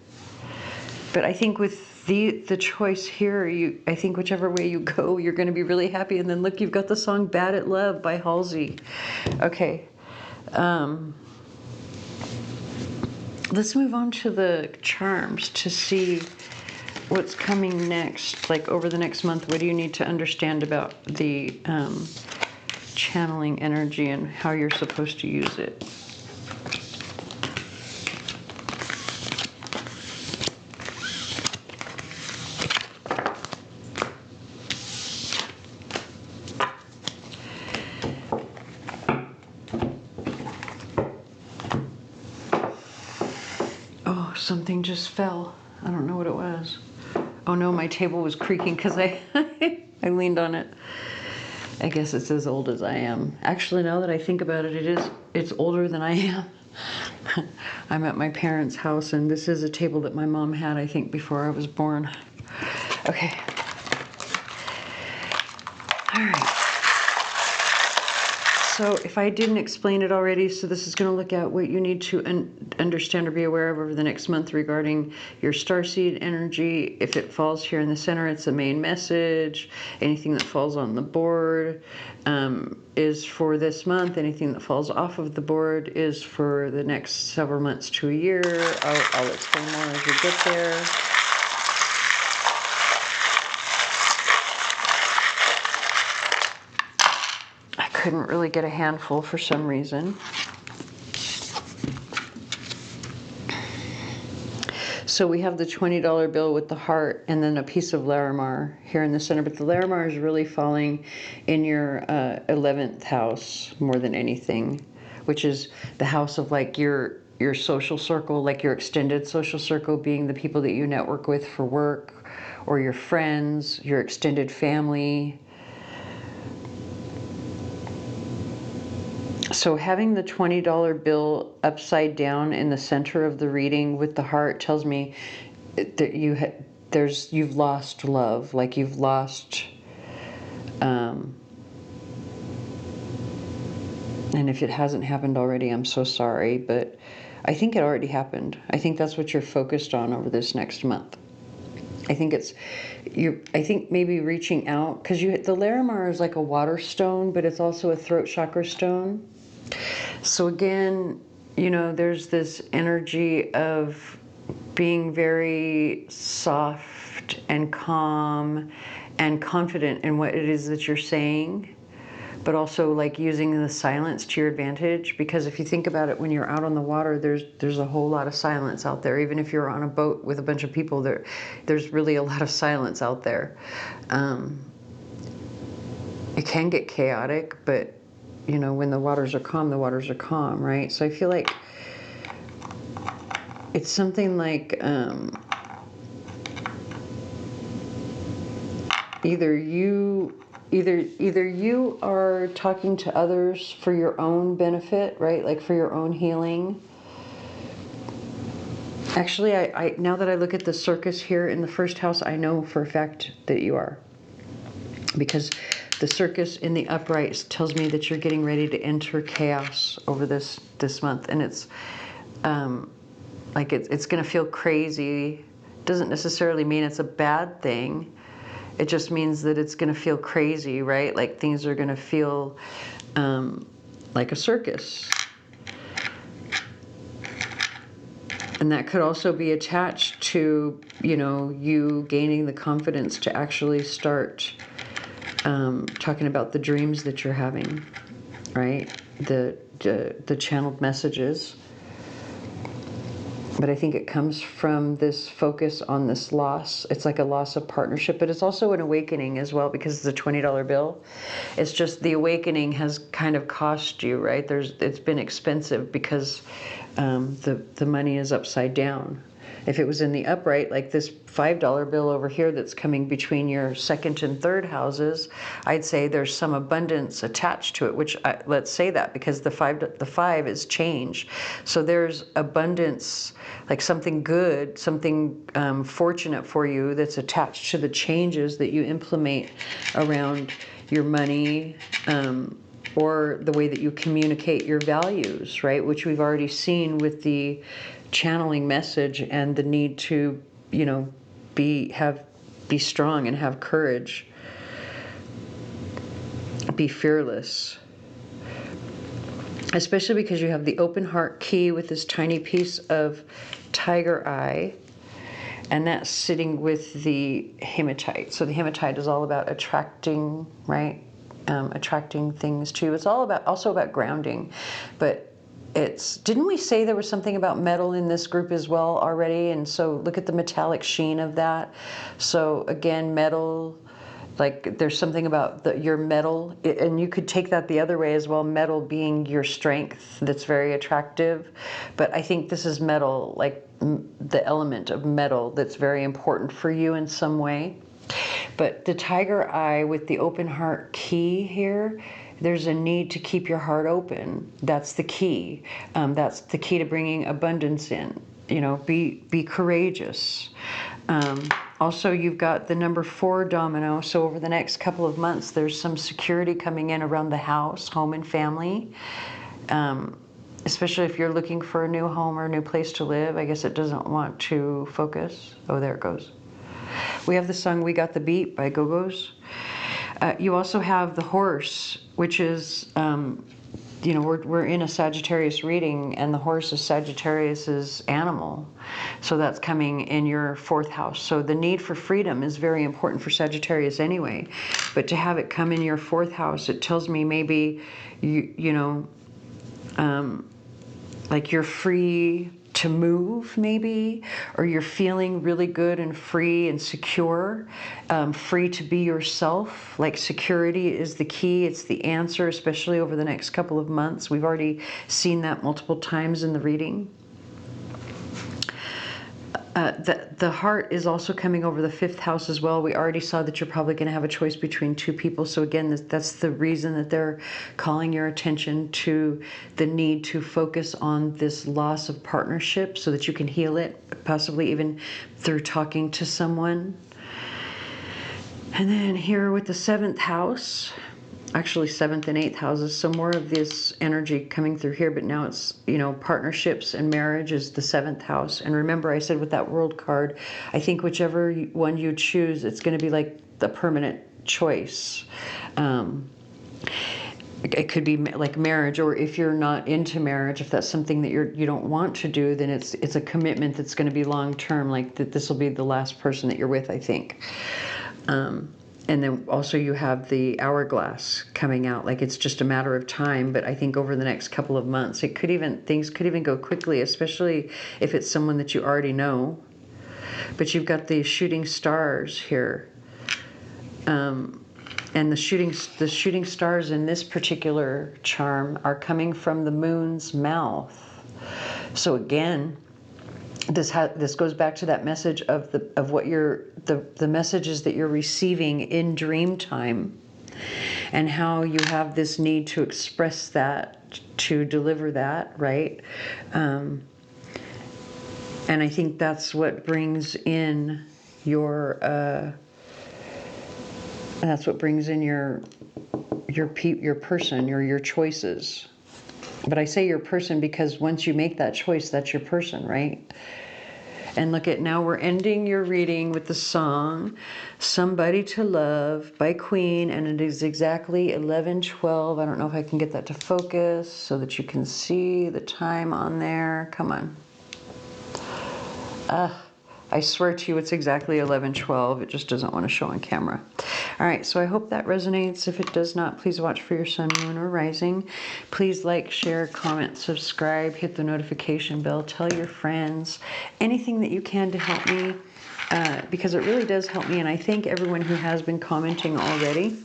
But I think with the choice here, I think whichever way you go, you're going to be really happy. And then look, you've got the song "Bad at Love" by Halsey. Okay, let's move on to the charms to see what's coming next. Like over the next month, what do you need to understand about the channeling energy and how you're supposed to use it? Oh, something just fell. I don't know what it was. Oh no, my table was creaking because I I leaned on it. I guess it's as old as I am. Actually, now that I think about it, it's older than I am. I'm at my parents' house, and this is a table that my mom had, I think, before I was born. Okay. All right. So if I didn't explain it already, so this is going to look at what you need to understand or be aware of over the next month regarding your starseed energy. If it falls here in the center, it's the main message. Anything that falls on the board is for this month. Anything that falls off of the board is for the next several months to a year. I'll explain more as we get there. Couldn't really get a handful for some reason. So we have the $20 bill with the heart and then a piece of Lenormand here in the center. But the Lenormand is really falling in your 11th house more than anything, which is the house of like your social circle, like your extended social circle being the people that you network with for work, or your friends, your extended family. So having the $20 bill upside down in the center of the reading with the heart tells me that you've lost love, like you've lost, and if it hasn't happened already, I'm so sorry, but I think it already happened. I think that's what you're focused on over this next month. I think I think maybe reaching out, because the Lenormand is like a water stone, but it's also a throat chakra stone. So again, there's this energy of being very soft and calm and confident in what it is that you're saying, but also like using the silence to your advantage. Because if you think about it, when you're out on the water, there's a whole lot of silence out there. Even if you're on a boat with a bunch of people, there's really a lot of silence out there. It can get chaotic, but when the waters are calm, right? So I feel like it's something like either you are talking to others for your own benefit, right? Like for your own healing. Actually, I now that I look at the circus here in the first house, I know for a fact that you are. Because the circus in the upright tells me that you're getting ready to enter chaos over this month. And it's like it's going to feel crazy. Doesn't necessarily mean it's a bad thing. It just means that it's going to feel crazy, right? Like things are going to feel like a circus. And that could also be attached to, you know, you gaining the confidence to actually start talking about the dreams that you're having, right? The channeled messages. But I think it comes from this focus on this loss. It's like a loss of partnership, but it's also an awakening as well, because it's a $20 bill. It's just the awakening has kind of cost you, right? It's been expensive because the money is upside down. If it was in the upright, like this $5 bill over here that's coming between your second and third houses, I'd say there's some abundance attached to it, which let's say that, because the five is change. So there's abundance, like something good, something fortunate for you that's attached to the changes that you implement around your money, or the way that you communicate your values, right? Which we've already seen with the channeling message and the need to, you know, be strong and have courage, be fearless. Especially because you have the open heart key with this tiny piece of tiger eye, and that's sitting with the hematite. So the hematite is all about attracting, right? Attracting things to you. It's all about, also about grounding. But didn't we say there was something about metal in this group as well already? And so look at the metallic sheen of that. So again, metal, like there's something about your metal, and you could take that the other way as well, metal being your strength, that's very attractive. But I think this is metal, like the element of metal that's very important for you in some way. But the tiger eye with the open heart key here, there's a need to keep your heart open. That's the key. That's the key to bringing abundance in. You know, be courageous. Also, you've got the number 4 domino. So over the next couple of months, there's some security coming in around the house, home and family. Especially if you're looking for a new home or a new place to live. I guess it doesn't want to focus. Oh, there it goes. We have the song We Got the Beat by Go-Go's. You also have the horse, which is, you know, we're in a Sagittarius reading, and the horse is Sagittarius's animal. So that's coming in your 4th house. So the need for freedom is very important for Sagittarius anyway. But to have it come in your 4th house, it tells me maybe, you know, like you're free to move maybe, or you're feeling really good and free and secure, free to be yourself. Like security is the key. It's the answer, especially over the next couple of months. We've already seen that multiple times in the reading. The heart is also coming over the 5th house as well. We already saw that you're probably going to have a choice between 2 people. So again, that's the reason that they're calling your attention to the need to focus on this loss of partnership so that you can heal it, possibly even through talking to someone. And then here with the 7th house, actually 7th and 8th houses, so more of this energy coming through here, but now it's, you know, partnerships and marriage is the 7th house. And remember, I said with that world card, I think whichever one you choose, it's going to be like the permanent choice. It could be like marriage, or if you're not into marriage, if that's something that you don't want to do, then it's a commitment that's going to be long term, like that this will be the last person that you're with, I think. And then also you have the hourglass coming out, like it's just a matter of time. But I think over the next couple of months, things could even go quickly, especially if it's someone that you already know. But you've got the shooting stars here, and the shooting stars in this particular charm are coming from the moon's mouth. So again, this goes back to that message of what the messages that you're receiving in dream time, and how you have this need to express that, to deliver that, right? And I think that's what brings in your person, or your choices. But I say your person because once you make that choice, that's your person, right? And look at, now we're ending your reading with the song Somebody to Love by Queen, and it is exactly 11:12. I don't know if I can get that to focus so that you can see the time on there. Come on. I swear to you it's exactly 11:12. It just doesn't want to show on camera. All right, so I hope that resonates. If it does not, please watch for your sun, moon, or rising. Please like, share, comment, subscribe, hit the notification bell, tell your friends, anything that you can to help me, because it really does help me. And I thank everyone who has been commenting already.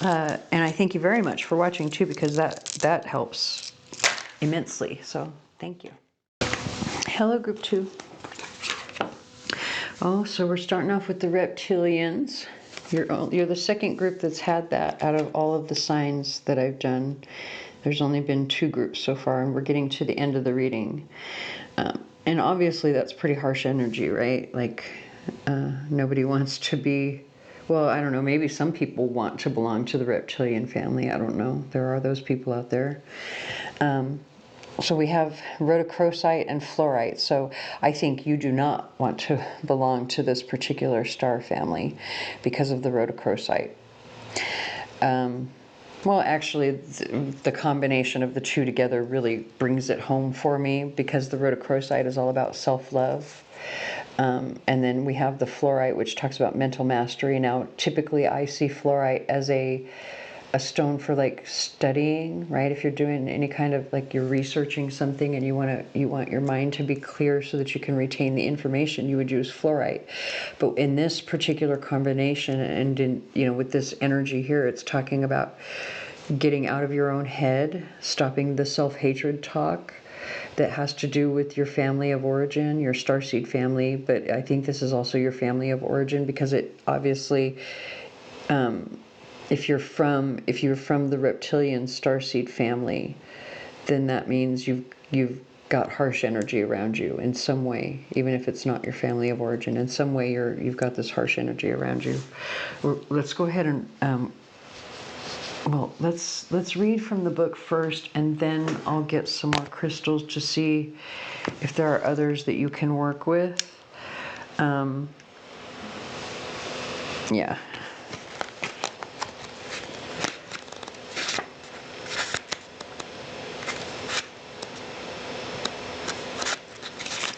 And I thank you very much for watching too, because that helps immensely. So thank you. Hello, group 2. Oh, so we're starting off with the reptilians. You're the second group that's had that out of all of the signs that I've done. There's only been 2 groups so far, and we're getting to the end of the reading. And obviously that's pretty harsh energy, right? Like, nobody wants to be, well, I don't know, maybe some people want to belong to the reptilian family. I don't know. There are those people out there. So we have rhodochrosite and fluorite. So I think you do not want to belong to this particular star family because of the rhodochrosite. Well, actually, the combination of the 2 together really brings it home for me, because the rhodochrosite is all about self-love. And then we have the fluorite, which talks about mental mastery. Now, typically I see fluorite as a stone for like studying, right? If you're doing any kind of, like, you're researching something and you want your mind to be clear so that you can retain the information, you would use fluorite. But in this particular combination, and in, you know, with this energy here, it's talking about getting out of your own head, stopping the self-hatred talk that has to do with your family of origin, your starseed family. But I think this is also your family of origin, because it obviously, if you're from the reptilian starseed family, then that means you've got harsh energy around you in some way, even if it's not your family of origin. In some way, you've got this harsh energy around you. Let's go ahead and well, let's read from the book first, and then I'll get some more crystals to see if there are others that you can work with. Yeah.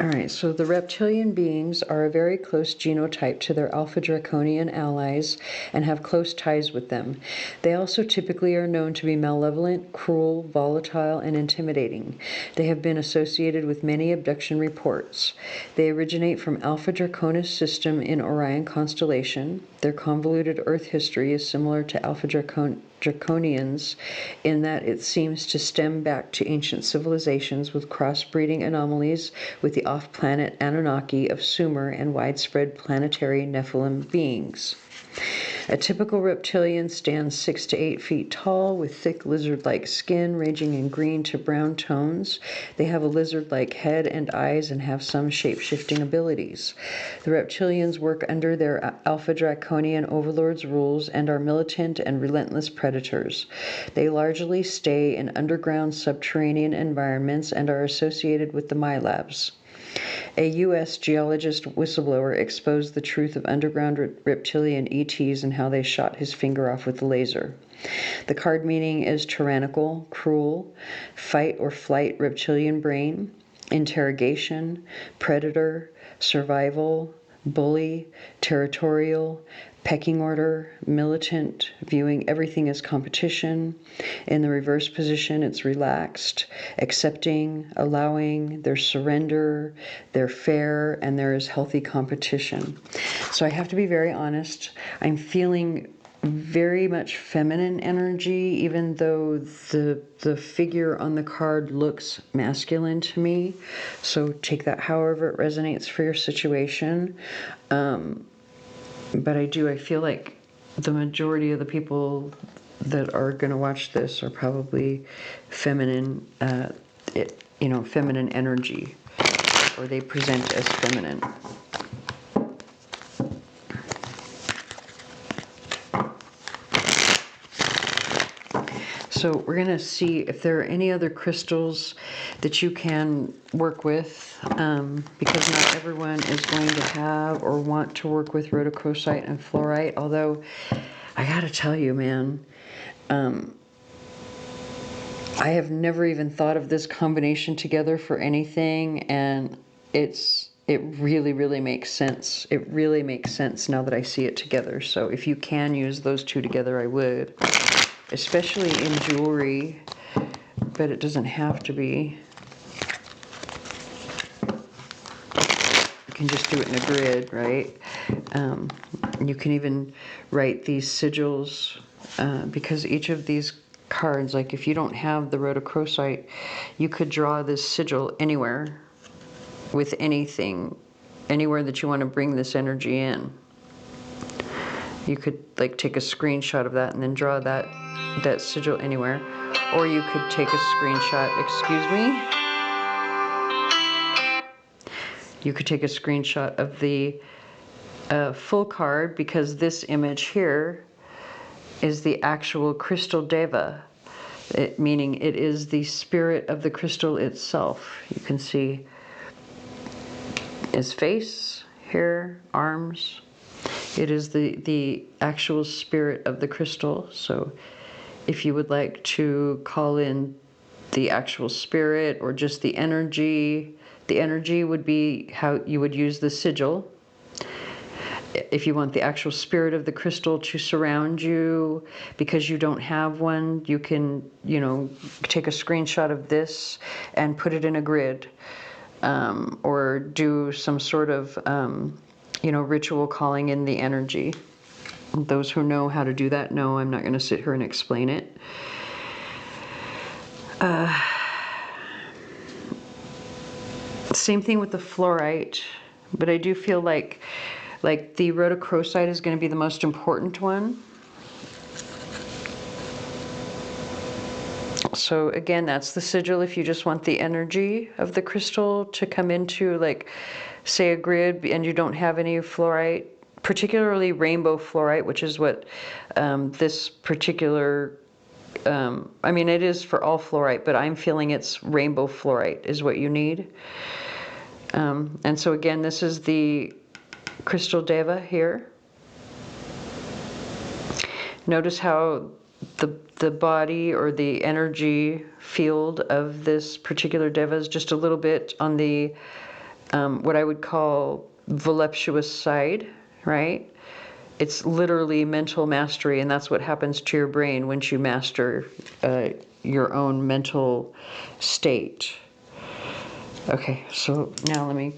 All right, so the reptilian beings are a very close genotype to their Alpha Draconian allies and have close ties with them. They also typically are known to be malevolent, cruel, volatile, and intimidating. They have been associated with many abduction reports. They originate from Alpha Draconis system in Orion constellation. Their convoluted Earth history is similar to Alpha Draconians in that it seems to stem back to ancient civilizations with crossbreeding anomalies with the off-planet Anunnaki of Sumer and widespread planetary Nephilim beings. A typical reptilian stands 6 to 8 feet tall with thick lizard-like skin ranging in green to brown tones. They have a lizard-like head and eyes and have some shape-shifting abilities. The reptilians work under their Alpha Draconian overlords' rules and are militant and relentless predators. They largely stay in underground subterranean environments and are associated with the MyLabs. A U.S. geologist whistleblower exposed the truth of underground reptilian ETs and how they shot his finger off with a laser. The card meaning is tyrannical, cruel, fight or flight reptilian brain, interrogation, predator, survival, bully, territorial, pecking order, militant, viewing everything as competition. In the reverse position, it's relaxed, accepting, allowing, there's surrender, they're fair, and there is healthy competition. So I have to be very honest. I'm feeling very much feminine energy, even though the figure on the card looks masculine to me. So take that however it resonates for your situation. But I feel like the majority of the people that are going to watch this are probably feminine, feminine energy, or they present as feminine. So we're going to see if there are any other crystals that you can work with, because not everyone is going to have or want to work with rhodochrosite and fluorite. Although, I got to tell you, man, I have never even thought of this combination together for anything, and it really, really makes sense. It really makes sense now that I see it together. So if you can use those two together, I would. Especially in jewelry, but it doesn't have to be. You can just do it in a grid, right? You can even write these sigils, because each of these cards, like if you don't have the rhodochrosite, you could draw this sigil anywhere with anything, anywhere that you want to bring this energy in. You could like take a screenshot of that and then draw that sigil anywhere. Or you could take a screenshot, excuse me. You could take a screenshot of the full card, because this image here is the actual crystal deva, meaning it is the spirit of the crystal itself. You can see his face, hair, arms. It is the actual spirit of the crystal. So if you would like to call in the actual spirit or just the energy would be how you would use the sigil. If you want the actual spirit of the crystal to surround you because you don't have one, you can, take a screenshot of this and put it in a grid, or do some sort of, ritual calling in the energy. Those who know how to do that know. I'm not going to sit here and explain it. Same thing with the fluorite, but I do feel like the rhodochrosite is going to be the most important one. So again, that's the sigil if you just want the energy of the crystal to come into, like, say a grid and you don't have any fluorite, particularly rainbow fluorite, which is what this particular, it is for all fluorite, but I'm feeling it's rainbow fluorite is what you need. And so again, this is the crystal deva here. Notice how the body or the energy field of this particular deva is just a little bit on the what I would call voluptuous side, right? It's literally mental mastery, and that's what happens to your brain once you master your own mental state. Okay, so now let me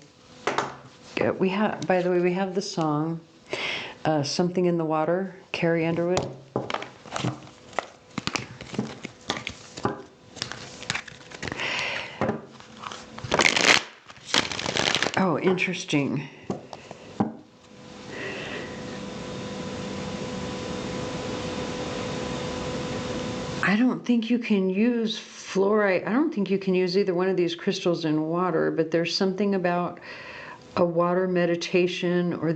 get, by the way, we have the song Something in the Water, Carrie Underwood. Oh, interesting. I don't think you can use fluorite. I don't think you can use either one of these crystals in water, but there's something about a water meditation, or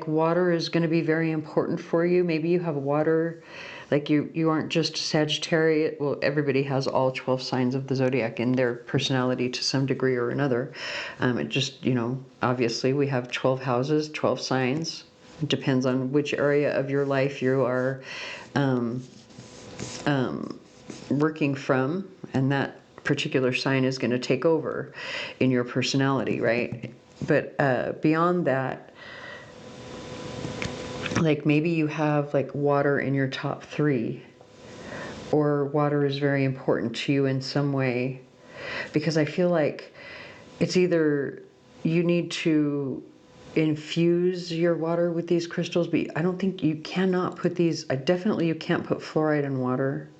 water is going to be very important for you. Maybe you have water, like you aren't just Sagittarius. Well, everybody has all 12 signs of the zodiac in their personality to some degree or another. It just, obviously we have 12 houses, 12 signs. It depends on which area of your life you are working from, and that particular sign is going to take over in your personality, right? But beyond that, like maybe you have like water in your top 3, or water is very important to you in some way, because I feel like it's either you need to infuse your water with these crystals, but I don't think you cannot put these, definitely you can't put fluoride in water,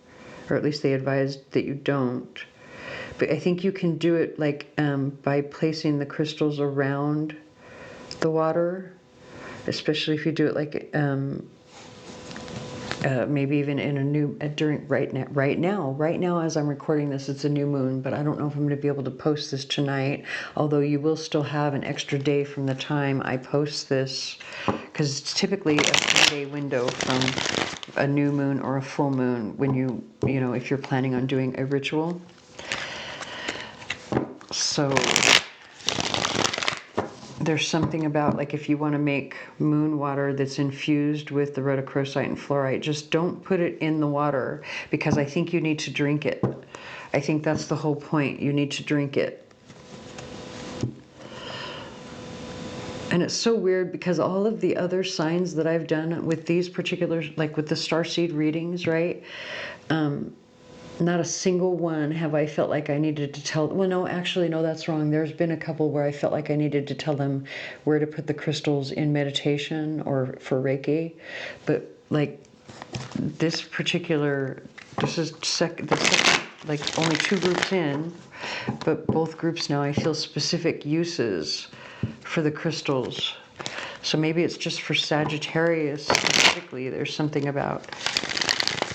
or at least they advised that you don't. But I think you can do it like by placing the crystals around the water, especially if you do it like maybe even in a new right now as I'm recording this, it's a new moon, but I don't know if I'm going to be able to post this tonight, although you will still have an extra day from the time I post this, because it's typically a 3-day window a new moon or a full moon when you know, if you're planning on doing a ritual. So there's something about, like, if you want to make moon water that's infused with the rhodochrosite and fluorite, just don't put it in the water, because I think you need to drink it. I think that's the whole point. You need to drink it. And it's so weird because all of the other signs that I've done with these particular, like with the starseed readings, right? Not a single one have I felt like I needed to tell. Well, no, actually, no, that's wrong. There's been a couple where I felt like I needed to tell them where to put the crystals in meditation or for Reiki. But like this particular, this is the second, like only 2 groups in, but both groups now I feel specific uses for the crystals. So maybe it's just for Sagittarius specifically. There's something about.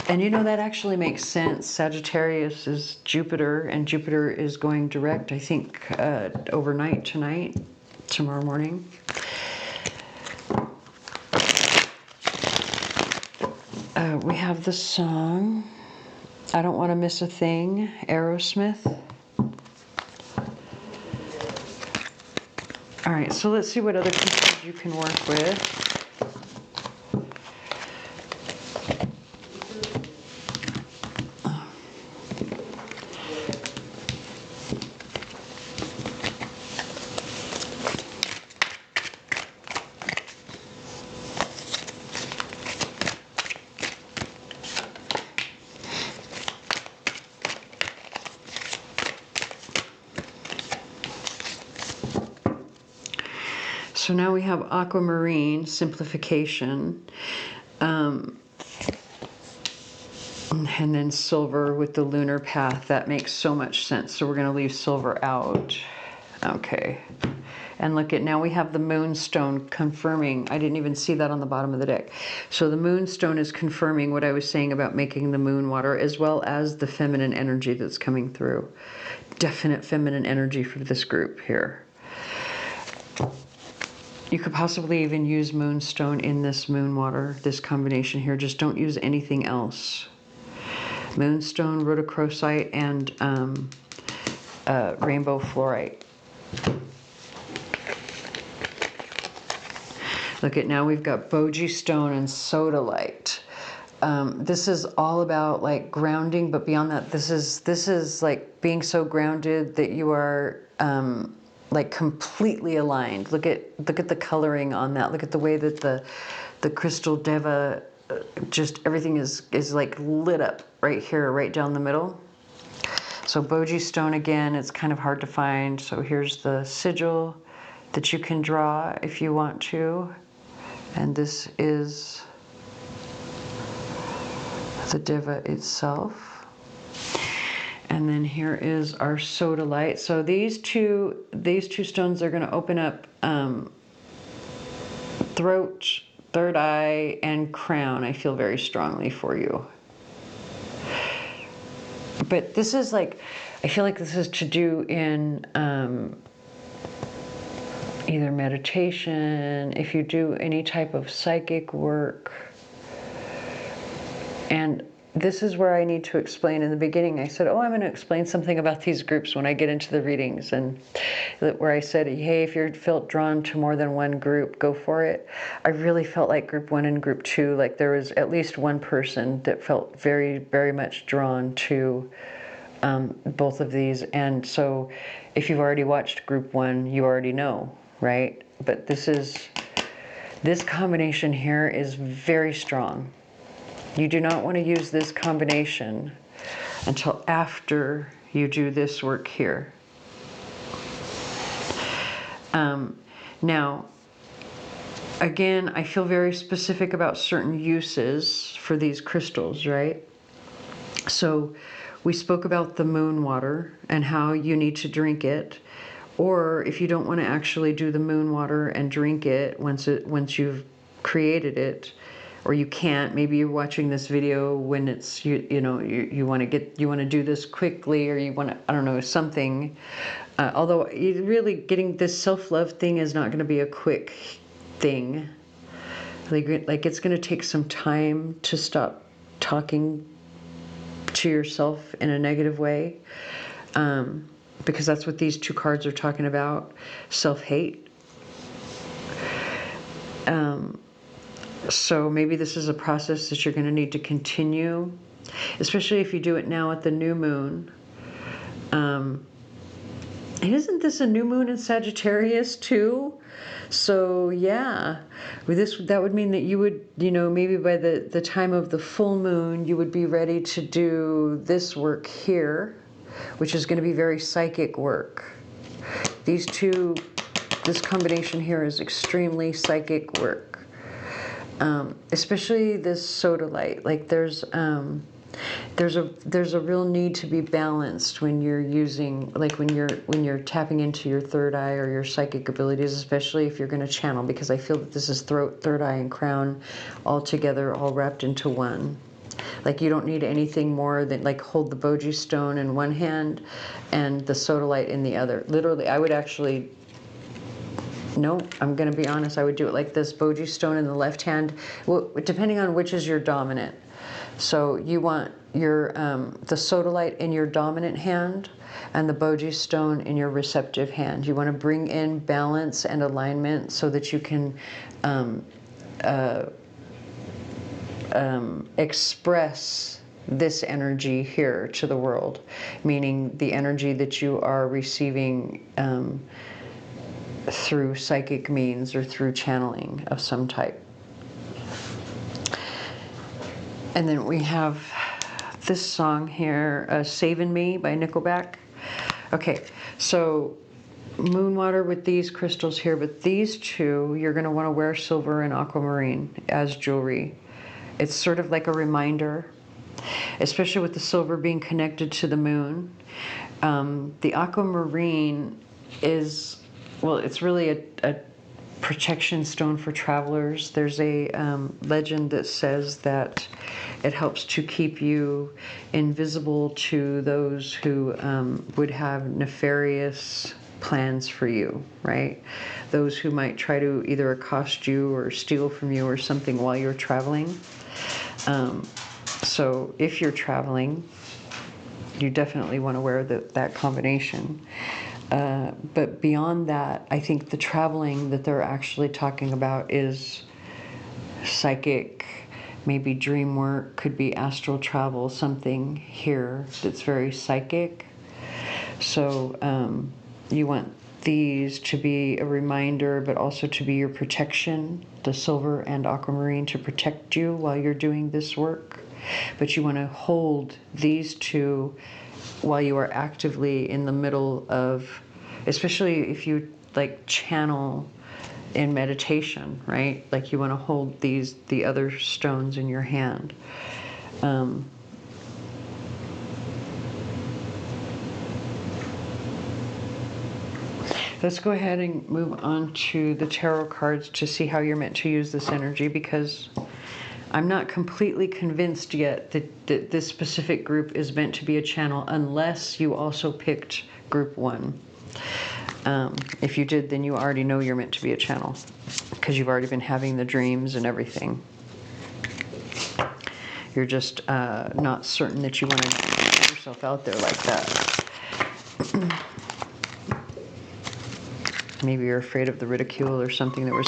And you know, that actually makes sense. Sagittarius is Jupiter, and Jupiter is going direct, I think, overnight tonight, tomorrow morning. We have the song, I Don't Want to Miss a Thing, Aerosmith. All right, so let's see what other pieces you can work with. So now we have aquamarine, simplification, and then silver with the lunar path. That makes so much sense. So we're going to leave silver out. Okay. And look at, now we have the moonstone confirming. I didn't even see that on the bottom of the deck. So the moonstone is confirming what I was saying about making the moon water, as well as the feminine energy that's coming through. Definite feminine energy for this group here. You could possibly even use moonstone in this moon water, this combination here. Just don't use anything else. Moonstone, rhodochrosite, and rainbow fluorite. Look at, now we've got bogie stone and sodalite. This is all about like grounding, but beyond that, this is like being so grounded that you are like completely aligned. Look at the coloring on that. Look at the way that the crystal deva, just everything is like lit up right here, right down the middle. So bogie stone, again, it's kind of hard to find. So here's the sigil that you can draw if you want to. And this is the deva itself. And then here is our sodalite. So these two stones are going to open up throat, third eye, and crown. I feel very strongly for you. But this is like, I feel like this is to do in either meditation, if you do any type of psychic work. And this is where I need to explain. In the beginning, I said, oh, I'm going to explain something about these groups when I get into the readings. And where I said, hey, if you felt drawn to more than one group, go for it. I really felt like group 1 and group 2, like there was at least one person that felt very, very much drawn to both of these. And so if you've already watched group 1, you already know, right? But this combination here is very strong. You do not want to use this combination until after you do this work here. Now, again, I feel very specific about certain uses for these crystals, right? So we spoke about the moon water and how you need to drink it. Or if you don't want to actually do the moon water and drink it once you've created it, or you can't, maybe you're watching this video when it's, you want to do this quickly, or you want to, I don't know, something. Although really getting this self-love thing is not going to be a quick thing. Like it's going to take some time to stop talking to yourself in a negative way, because that's what these two cards are talking about, self-hate. So maybe this is a process that you're going to need to continue, especially if you do it now at the new moon. And isn't this a new moon in Sagittarius too? So yeah, that would mean that you would, maybe by the time of the full moon, you would be ready to do this work here, which is going to be very psychic work. This combination here is extremely psychic work. Especially this sodalite. Like there's a real need to be balanced when you're using, like when you're tapping into your third eye or your psychic abilities, especially if you're going to channel, because I feel that this is throat, third eye, and crown all together, all wrapped into one. Like you don't need anything more than like hold the boji stone in one hand and the sodalite in the other. Literally, I would actually, no, I'm going to be honest, I would do it like this, boji stone in the left hand, depending on which is your dominant. So you want your the sodalite in your dominant hand and the boji stone in your receptive hand. You want to bring in balance and alignment so that you can express this energy here to the world, meaning the energy that you are receiving through psychic means or through channeling of some type. And then we have this song here, Savin' Me by Nickelback. Okay, so moon water with these crystals here, but these two, you're going to want to wear silver and aquamarine as jewelry. It's sort of like a reminder, especially with the silver being connected to the moon. The aquamarine is, well, it's really a protection stone for travelers. There's a legend that says that it helps to keep you invisible to those who would have nefarious plans for you, right? Those who might try to either accost you or steal from you or something while you're traveling. So if you're traveling, you definitely want to wear that combination. But beyond that, I think the traveling that they're actually talking about is psychic, maybe dream work, could be astral travel, something here that's very psychic. So you want these to be a reminder, but also to be your protection, the silver and aquamarine to protect you while you're doing this work. But you want to hold these two while you are actively in the middle of, especially if you like channel in meditation, right? Like you want to hold the other stones in your hand. Let's go ahead and move on to the tarot cards to see how you're meant to use this energy, because I'm not completely convinced yet that this specific group is meant to be a channel unless you also picked group 1. If you did, then you already know you're meant to be a channel because you've already been having the dreams and everything. You're just not certain that you want to put yourself out there like that. Maybe you're afraid of the ridicule or something. There was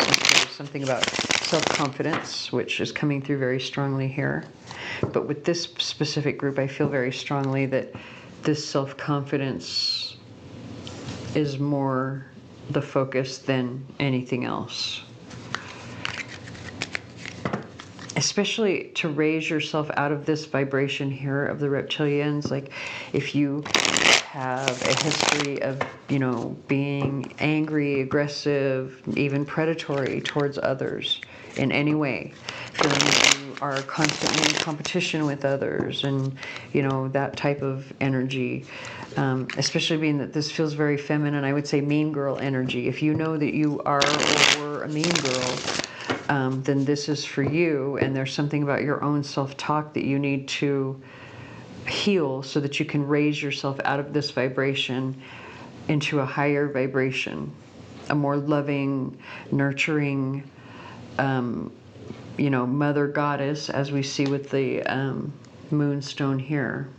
something about self-confidence, which is coming through very strongly here. But with this specific group, I feel very strongly that this self-confidence is more the focus than anything else. Especially to raise yourself out of this vibration here of the reptilians. Like if you have a history of, being angry, aggressive, even predatory towards others in any way, feeling that you are constantly in competition with others and, that type of energy, especially being that this feels very feminine, I would say mean girl energy. If you know that you are or were a mean girl, then this is for you, and there's something about your own self-talk that you need to heal so that you can raise yourself out of this vibration into a higher vibration, a more loving, nurturing, you know, mother goddess, as we see with the moonstone here,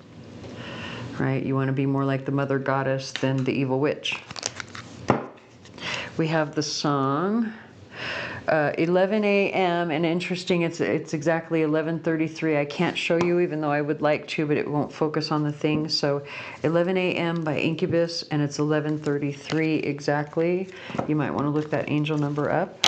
right? You want to be more like the mother goddess than the evil witch. We have the song 11 a.m. and interesting, it's exactly 11:33. I can't show you even though I would like to, but it won't focus on the thing. So 11 a.m. by Incubus, and it's 11:33 exactly. You might want to look that angel number up.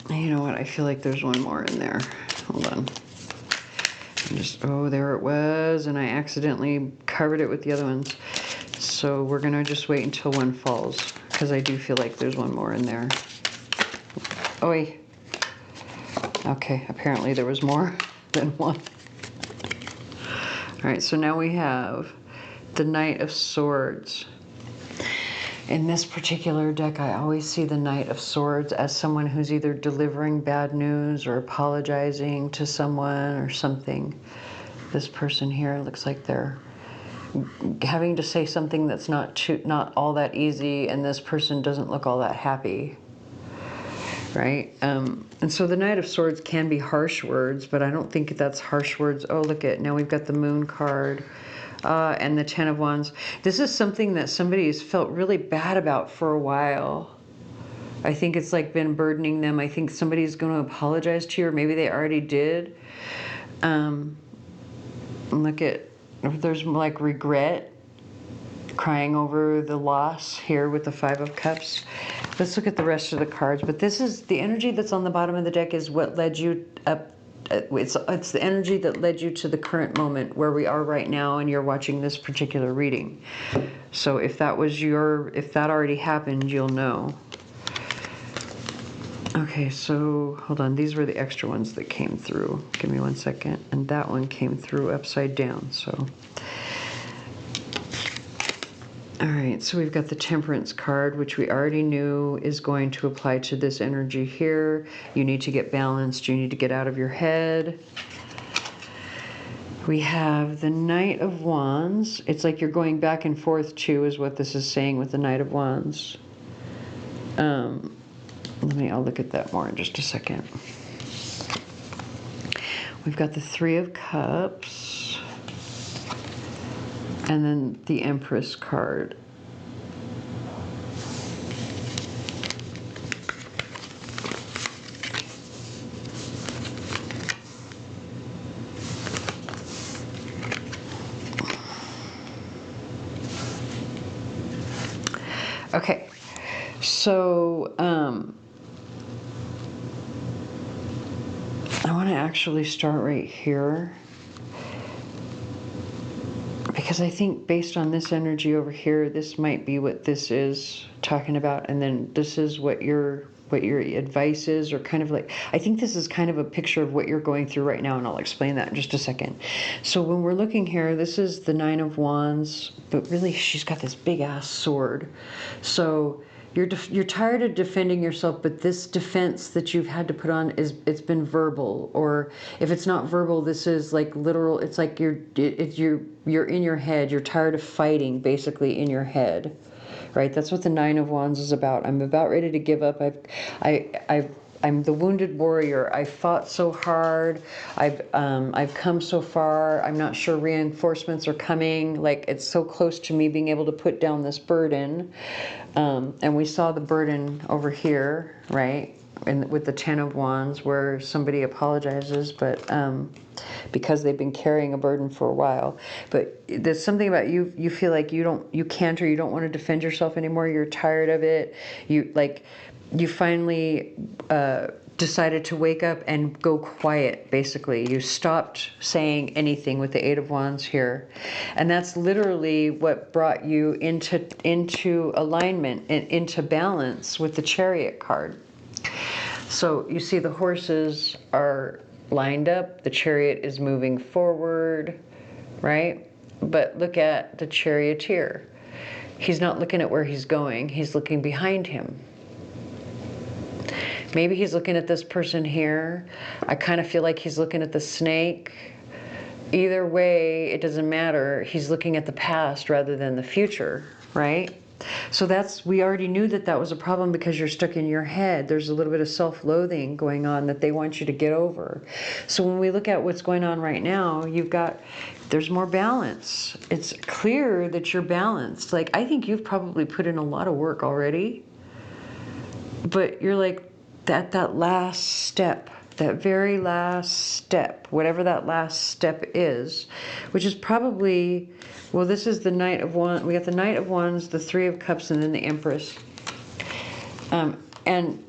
You know what? I feel like there's one more in there. Hold on. Oh, there it was, and I accidentally covered it with the other ones. So we're gonna just wait until one falls, because I do feel like there's one more in there. Oi. Okay, apparently there was more than one. All right, so now we have the Knight of Swords. In this particular deck, I always see the Knight of Swords as someone who's either delivering bad news or apologizing to someone or something. This person here looks like they're having to say something that's not all that easy, and this person doesn't look all that happy, right? And so the Knight of Swords can be harsh words, but I don't think that's harsh words. Oh, look at, now we've got the Moon card. And the Ten of Wands. This is something that somebody has felt really bad about for a while. I think it's like been burdening them. I think somebody's going to apologize to you, or maybe they already did. Look at, there's like regret, crying over the loss here with the Five of Cups. Let's look at the rest of the cards. But this is the energy that's on the bottom of the deck is what led you up. It's the energy that led you to the current moment where we are right now, and you're watching this particular reading. So if that was if that already happened, you'll know. Okay, so hold on. These were the extra ones that came through. Give me 1 second. And that one came through upside down, so. All right, so we've got the Temperance card, which we already knew is going to apply to this energy here. You need to get balanced. You need to get out of your head. We have the Knight of Wands. It's like you're going back and forth too, is what this is saying with the Knight of Wands. I'll look at that more in just a second. We've got the Three of Cups. And then the Empress card. Okay, so I want to actually start right here, because I think based on this energy over here, this might be what this is talking about, and then this is what your advice is, or kind of like, I think this is kind of a picture of what you're going through right now, and I'll explain that in just a second. So when we're looking here, this is the Nine of Wands, but really she's got this big ass sword. So you're tired of defending yourself, but this defense that you've had to put on it's been verbal, or if it's not verbal, this is like literal. It's like you're in your head. You're tired of fighting, basically, in your head. Right, that's what the Nine of Wands is about. I'm about ready to give up. I'm the wounded warrior. I fought so hard. I've come so far. I'm not sure reinforcements are coming. Like, it's so close to me being able to put down this burden. And we saw the burden over here, right? And with the Ten of Wands, where somebody apologizes, but because they've been carrying a burden for a while. But there's something about you feel like you can't, or you don't want to defend yourself anymore. You're tired of it. You finally decided to wake up and go quiet, basically. You stopped saying anything with the Eight of Wands here. And that's literally what brought you into alignment and into balance with the Chariot card. So you see the horses are lined up, the Chariot is moving forward, right? But look at the Charioteer. He's not looking at where he's going, he's looking behind him. Maybe he's looking at this person here. I kind of feel like he's looking at the snake. Either way, it doesn't matter. He's looking at the past rather than the future, right? So we already knew that that was a problem because you're stuck in your head. There's a little bit of self-loathing going on that they want you to get over. So when we look at what's going on right now, there's more balance. It's clear that you're balanced. Like, I think you've probably put in a lot of work already, but you're like, that last step, that very last step, whatever that last step is, which is probably, well, this is the Knight of Wands. We got the Knight of Wands, the Three of Cups, and then the Empress. And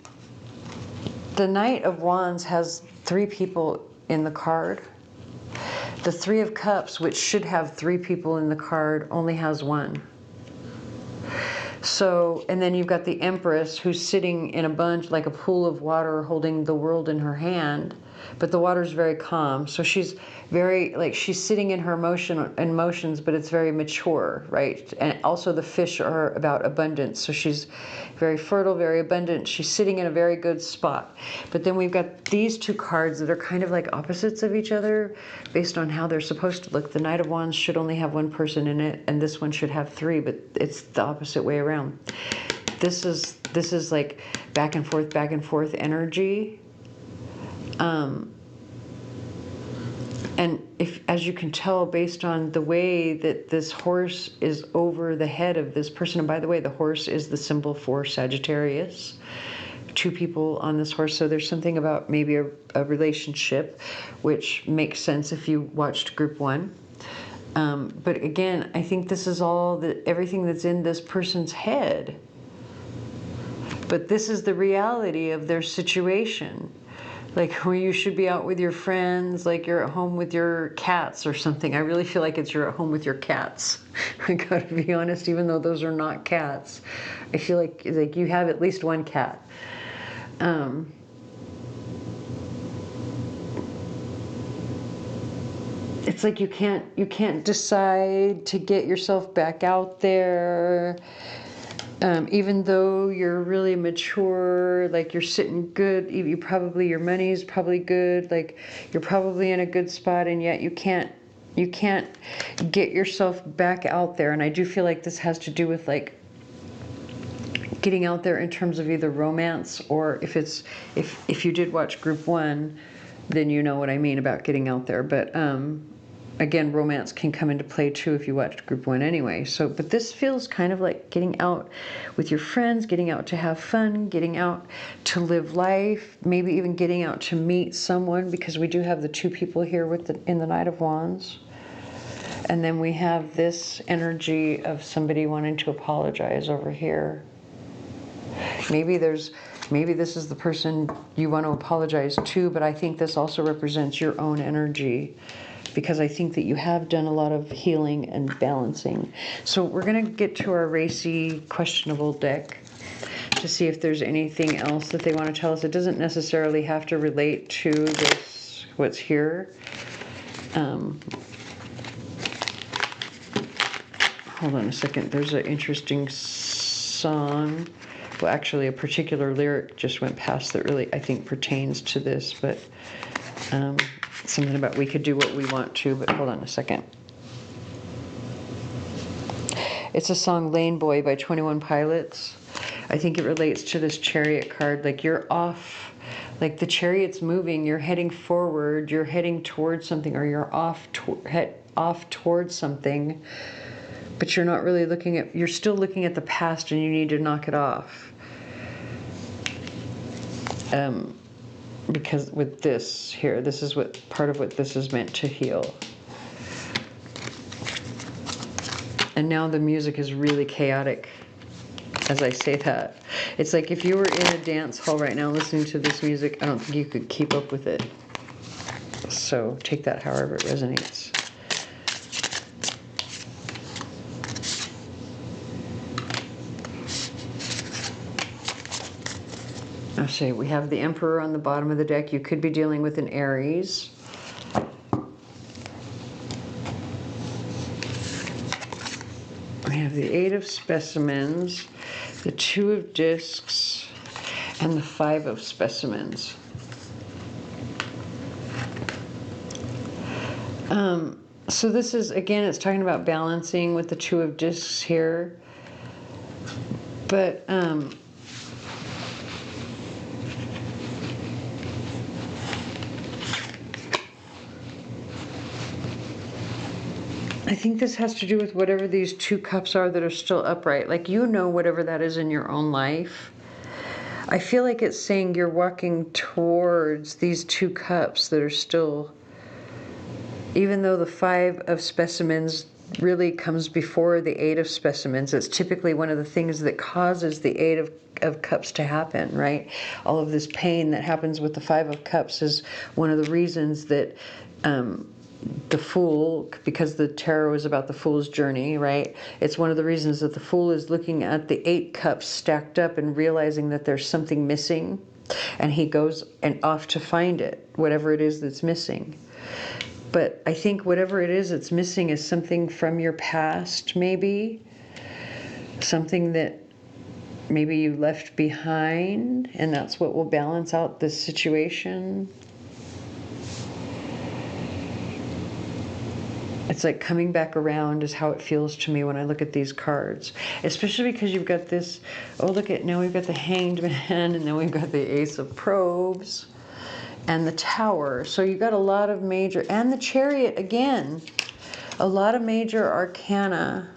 the Knight of Wands has 3 people in the card. The Three of Cups, which should have 3 people in the card, only has 1. So, and then you've got the Empress who's sitting in a bunch, like a pool of water, holding the world in her hand, but the water's very calm. So she's very, like, she's sitting in her emotions, but it's very mature, right? And also the fish are about abundance. So she's very fertile, very abundant. She's sitting in a very good spot. But then we've got these 2 cards that are kind of like opposites of each other based on how they're supposed to look. The Knight of Wands should only have 1 person in it, and this one should have 3, but it's the opposite way around. This is like back and forth energy. And as you can tell, based on the way that this horse is over the head of this person, and by the way, the horse is the symbol for Sagittarius, 2 people on this horse. So there's something about maybe a relationship, which makes sense if you watched Group 1. But again, I think this is everything that's in this person's head. But this is the reality of their situation. Like, where you should be out with your friends, like you're at home with your cats or something. I really feel like you're at home with your cats. I gotta be honest, even though those are not cats. I feel like you have at least 1 cat. It's like you can't decide to get yourself back out there. Even though you're really mature, like you're sitting good, your money's probably good, like you're probably in a good spot, and yet you can't get yourself back out there. And I do feel like this has to do with like getting out there in terms of either romance, or if you did watch Group 1, then you know what I mean about getting out there. But again, romance can come into play too if you watched Group 1 anyway. So, but this feels kind of like getting out with your friends, getting out to have fun, getting out to live life, maybe even getting out to meet someone, because we do have the 2 people here in the Knight of Wands. And then we have this energy of somebody wanting to apologize over here. Maybe this is the person you want to apologize to, but I think this also represents your own energy, because I think that you have done a lot of healing and balancing. So we're going to get to our racy, questionable deck to see if there's anything else that they want to tell us. It doesn't necessarily have to relate to this, what's here. Hold on a second. There's an interesting song. Well, actually, a particular lyric just went past that really, I think, pertains to this, but something about we could do what we want to, but hold on a second. It's a song, Lane Boy by 21 Pilots. I think it relates to this Chariot card. Like, you're off, like the Chariot's moving, you're heading forward, you're heading towards something, or you're off towards something, but you're not really you're still looking at the past, and you need to knock it off. Because with this here, this is part of what this is meant to heal. And now the music is really chaotic. as I say that. It's like if you were in a dance hall right now listening to this music, I don't think you could keep up with it. So take that however it resonates. I'll say we have the Emperor on the bottom of the deck. You could be dealing with an Aries. We have the 8 of Specimens, the 2 of Discs, and the 5 of Specimens. So this is, again, it's talking about balancing with the 2 of Discs here. But I think this has to do with whatever these 2 cups are that are still upright. Like, you know, whatever that is in your own life. I feel like it's saying you're walking towards these 2 cups that are still, even though the 5 of Specimens really comes before the 8 of Specimens. It's typically one of the things that causes the 8 of Cups to happen, right? All of this pain that happens with the 5 of Cups is one of the reasons that the Fool, because the tarot is about the Fool's journey, right? It's one of the reasons that the Fool is looking at the 8 cups stacked up and realizing that there's something missing, and he goes and off to find it, whatever it is that's missing. But I think whatever it is that's missing is something from your past, maybe. Something that maybe you left behind, and that's what will balance out this situation. It's like coming back around is how it feels to me when I look at these cards. Especially because you've got this, oh look at, now we've got the Hanged Man, and then we've got the Ace of Probes. And the Tower. So you got a lot of major, and the Chariot again, a lot of major arcana.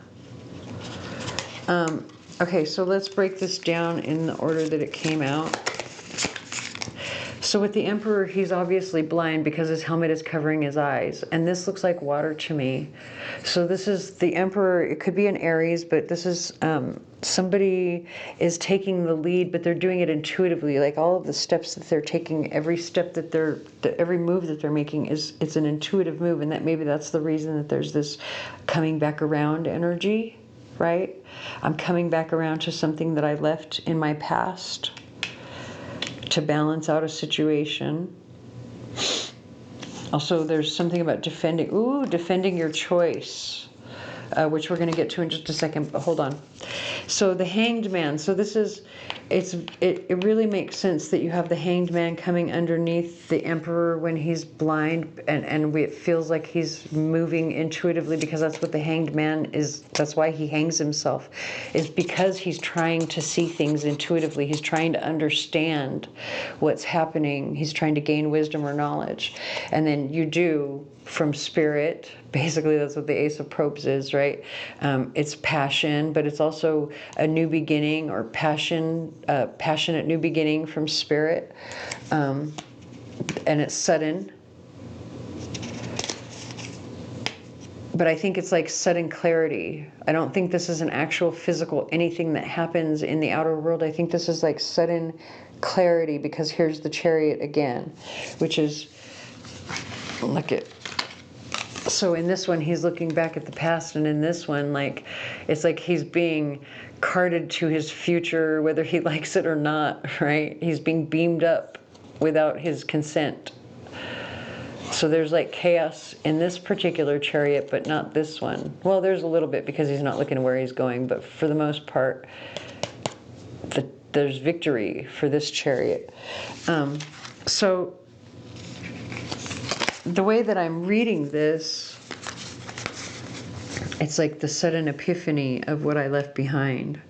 Okay, so let's break this down in the order that it came out. So with the Emperor, he's obviously blind because his helmet is covering his eyes. And this looks like water to me. So this is the Emperor. It could be an Aries, but this is somebody is taking the lead, but they're doing it intuitively. Like all of the steps that they're taking, every step that every move that they're making it's an intuitive move. And that maybe that's the reason that there's this coming back around energy, right? I'm coming back around to something that I left in my past to balance out a situation. Also, there's something about defending your choice, which we're going to get to in just a second, but hold on. So the Hanged Man, so this is, it really makes sense that you have the Hanged Man coming underneath the Emperor when he's blind, and it feels like he's moving intuitively, because that's what the Hanged Man is. That's why he hangs himself, is because he's trying to see things intuitively. He's trying to understand what's happening. He's trying to gain wisdom or knowledge. And then you do, from spirit, basically that's what the Ace of Probes is, right? It's passion, but it's also a new beginning, or passionate new beginning from spirit. And it's sudden. But I think it's like sudden clarity. I don't think this is an actual physical anything that happens in the outer world. I think this is like sudden clarity, because here's the Chariot again, which is, look at, so in this one he's looking back at the past, and in this one, like, it's like he's being carted to his future whether he likes it or not, right? He's being beamed up without his consent. So there's like chaos in this particular Chariot, but not this one. Well, there's a little bit because he's not looking where he's going, but for the most part there's victory for this Chariot. So the way that I'm reading this, it's like the sudden epiphany of what I left behind,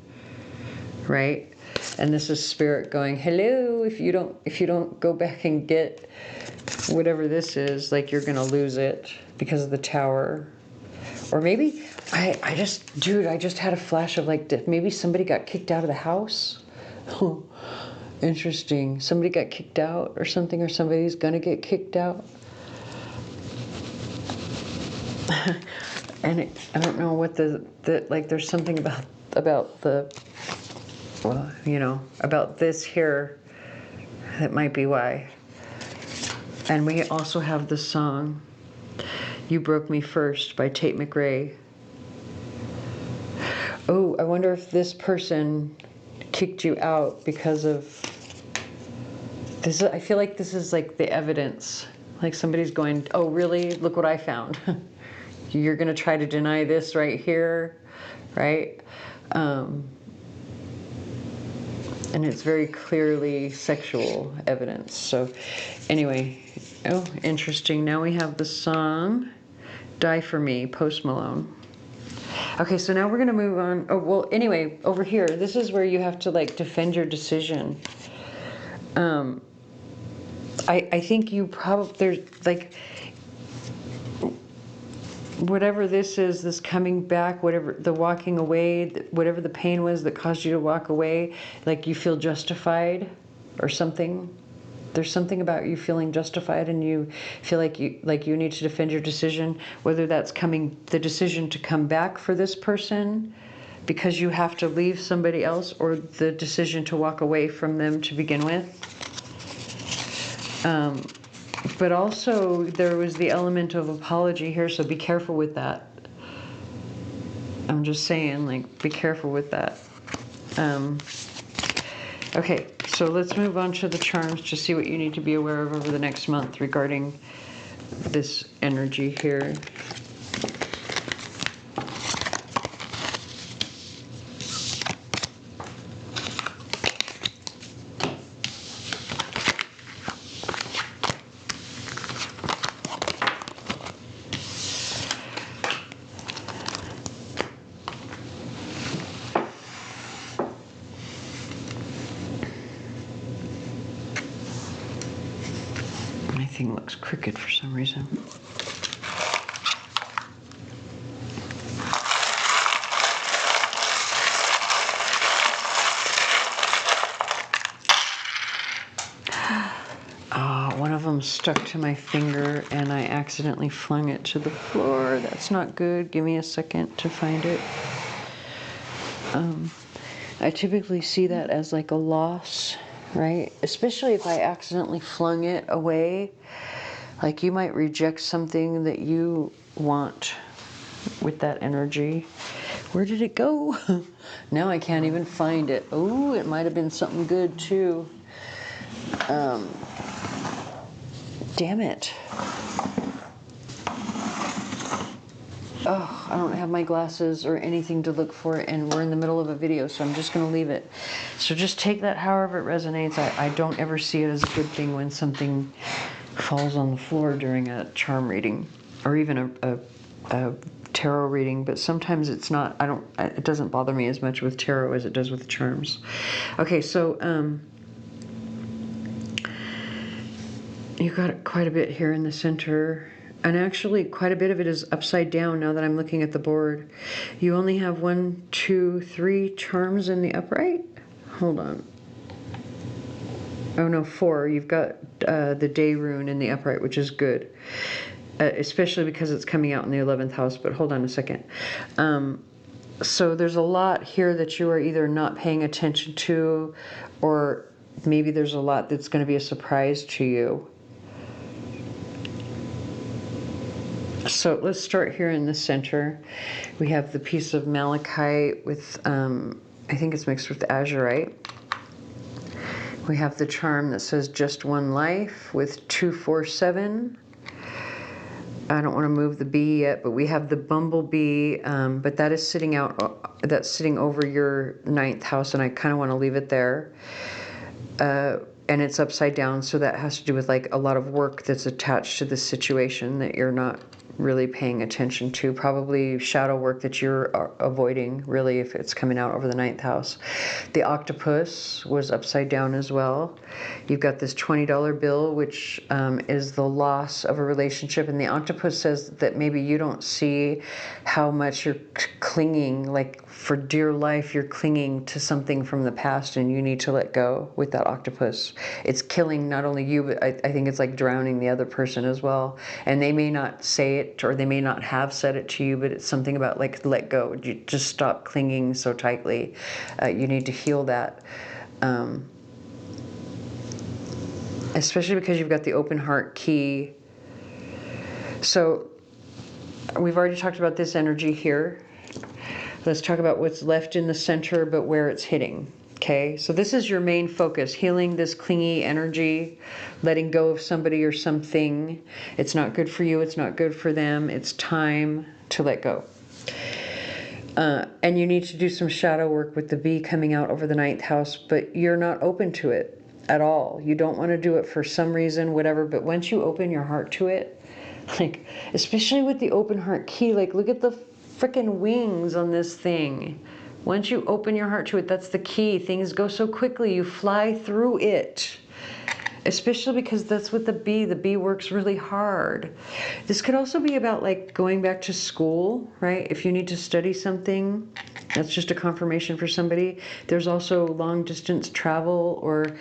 right? And this is spirit going, hello, if you don't go back and get whatever this is, like, you're gonna lose it because of the Tower. Or maybe I just had a flash of like, maybe somebody got kicked out of the house. Interesting. Somebody got kicked out or something, or somebody's gonna get kicked out. And I don't know what like, there's something about the well, you know, about this here. That might be why. And we also have the song You Broke Me First by Tate McRae. Oh, I wonder if this person kicked you out because of this. I feel like this is like the evidence. Like somebody's going, oh really? Look what I found. You're going to try to deny this right here, right? And it's very clearly sexual evidence. So anyway, oh, interesting. Now we have the song Die For Me, Post Malone. Okay, so now we're going to move on. Oh, well, anyway, over here, this is where you have to like defend your decision. I think you probably, there's like, whatever this is, this coming back, whatever the walking away, whatever the pain was that caused you to walk away, like you feel justified or something. There's something about you feeling justified and you feel like you need to defend your decision, whether that's the decision to come back for this person because you have to leave somebody else, or the decision to walk away from them to begin with. But also there was the element of apology here, so be careful with that. I'm just saying, like, be careful with that. Okay, so let's move on to the charms to see what you need to be aware of over the next month regarding this energy here. My thing looks crooked for some reason. One of them stuck to my finger and I accidentally flung it to the floor. That's not good. Give me a second to find it. I typically see that as like a loss, right? Especially if I accidentally flung it away. Like you might reject something that you want with that energy. Where did it go? Now I can't even find it. Oh, it might have been something good too. Damn it. Oh, I don't have my glasses or anything to look for, and we're in the middle of a video, so I'm just going to leave it. So just take that however it resonates. I don't ever see it as a good thing when something falls on the floor during a charm reading or even a tarot reading, but sometimes it's not. It doesn't bother me as much with tarot as it does with charms. Okay, so you got quite a bit here in the center, and actually quite a bit of it is upside down now that I'm looking at the board. You only have 1, 2, 3 charms in the upright. Hold on. Oh no, 4. You've got the day rune in the upright, which is good, especially because it's coming out in the 11th house. But hold on a second. So there's a lot here that you are either not paying attention to, or maybe there's a lot that's going to be a surprise to you. So let's start here in the center. We have the piece of malachite with, I think it's mixed with azurite. We have the charm that says just one life with 247. I don't want to move the bee yet, but we have the bumblebee, but that is sitting out, that's sitting over your 9th house, and I kind of want to leave it there. And it's upside down, so that has to do with like a lot of work that's attached to this situation that you're not really paying attention to, probably shadow work that you're avoiding, really, if it's coming out over the 9th house. The octopus was upside down as well. You've got this $20 bill, which is the loss of a relationship, and the octopus says that maybe you don't see how much you're clinging, like for dear life you're clinging to something from the past and you need to let go with that octopus. It's killing not only you, but I think it's like drowning the other person as well. And they may not say it, or they may not have said it to you, but it's something about like, let go. You just stop clinging so tightly. You need to heal that. Especially because you've got the open heart key. So we've already talked about this energy here. Let's talk about what's left in the center, but where it's hitting. Okay, so this is your main focus, healing this clingy energy, letting go of somebody or something. It's not good for you, it's not good for them. It's time to let go. And you need to do some shadow work with the bee coming out over the 9th house, but you're not open to it at all. You don't want to do it for some reason, whatever, but once you open your heart to it, like, especially with the open heart key, like, look at the freaking wings on this thing. Once you open your heart to it, that's the key. Things go so quickly, you fly through it. Especially because that's what the bee works really hard. This could also be about like going back to school, right? If you need to study something, that's just a confirmation for somebody. There's also long distance travel, or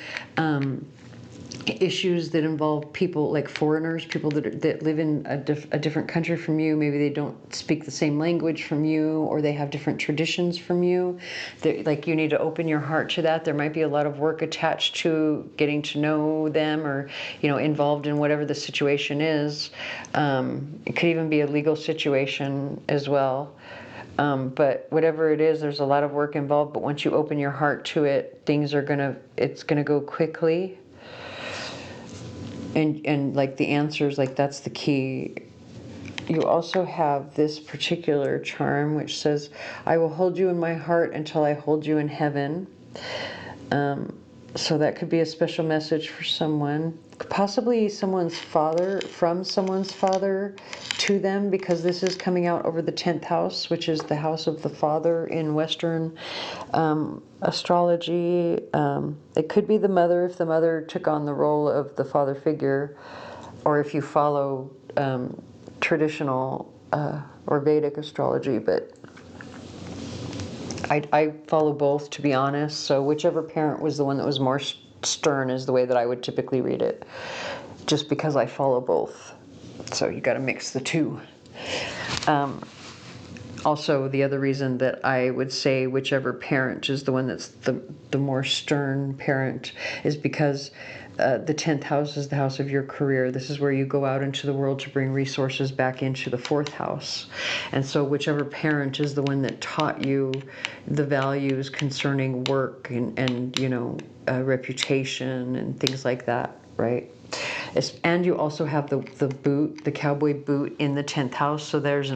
issues that involve people like foreigners, people that live in a different country from you. Maybe they don't speak the same language from you, or they have different traditions from you. Like, you need to open your heart to that. There might be a lot of work attached to getting to know them, or, you know, involved in whatever the situation is. It could even be a legal situation as well. But whatever it is, there's a lot of work involved. But once you open your heart to it, it's gonna go quickly. And like the answers, like that's the key. You also have this particular charm which says, I will hold you in my heart until I hold you in heaven. So that could be a special message for someone, possibly someone's father, from someone's father to them, because this is coming out over the 10th house, which is the house of the father in Western astrology. It could be the mother, if the mother took on the role of the father figure, or if you follow traditional or Vedic astrology, but I follow both, to be honest. So whichever parent was the one that was more stern is the way that I would typically read it, just because I follow both. So you got to mix the two. Also, the other reason that I would say whichever parent is the one that's the more stern parent is because the 10th house is the house of your career. This is where you go out into the world to bring resources back into the 4th house. And so whichever parent is the one that taught you the values concerning work and you know, reputation and things like that, right? And you also have the boot, the cowboy boot in the 10th house. So there's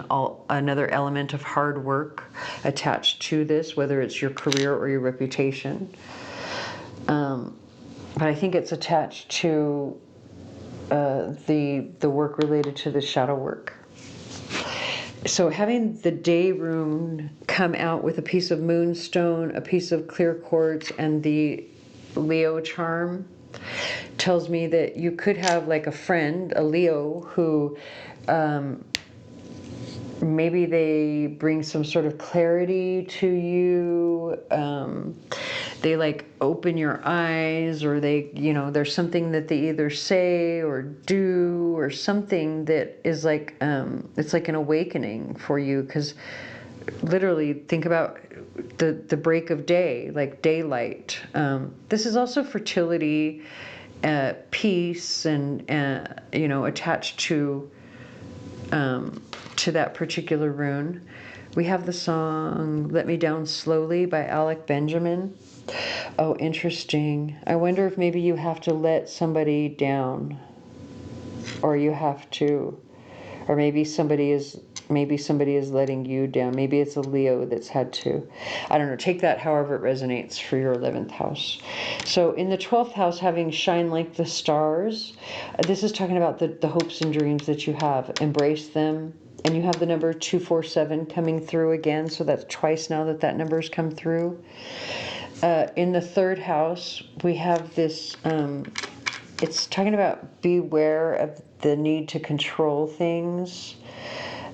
another element of hard work attached to this, whether it's your career or your reputation. But I think it's attached to the work related to the shadow work. So having the day rune come out with a piece of moonstone, a piece of clear quartz, and the Leo charm tells me that you could have like a friend, a Leo, who maybe they bring some sort of clarity to you. They like open your eyes, or they, you know, there's something that they either say or do, or something that is like, it's like an awakening for you. Because literally think about the break of day, like daylight. This is also fertility, peace, and you know, attached to that particular rune. We have the song Let Me Down Slowly by Alec Benjamin. Oh, interesting. I wonder if maybe you have to let somebody down, or you have to, or maybe somebody is letting you down. Maybe it's a Leo that's had to. I don't know. Take that however it resonates for your 11th house. So in the 12th house, having shine like the stars, this is talking about the hopes and dreams that you have. Embrace them. And you have the number 247 coming through again. So that's twice now that number's come through. In the 3rd house, we have this, it's talking about beware of the need to control things.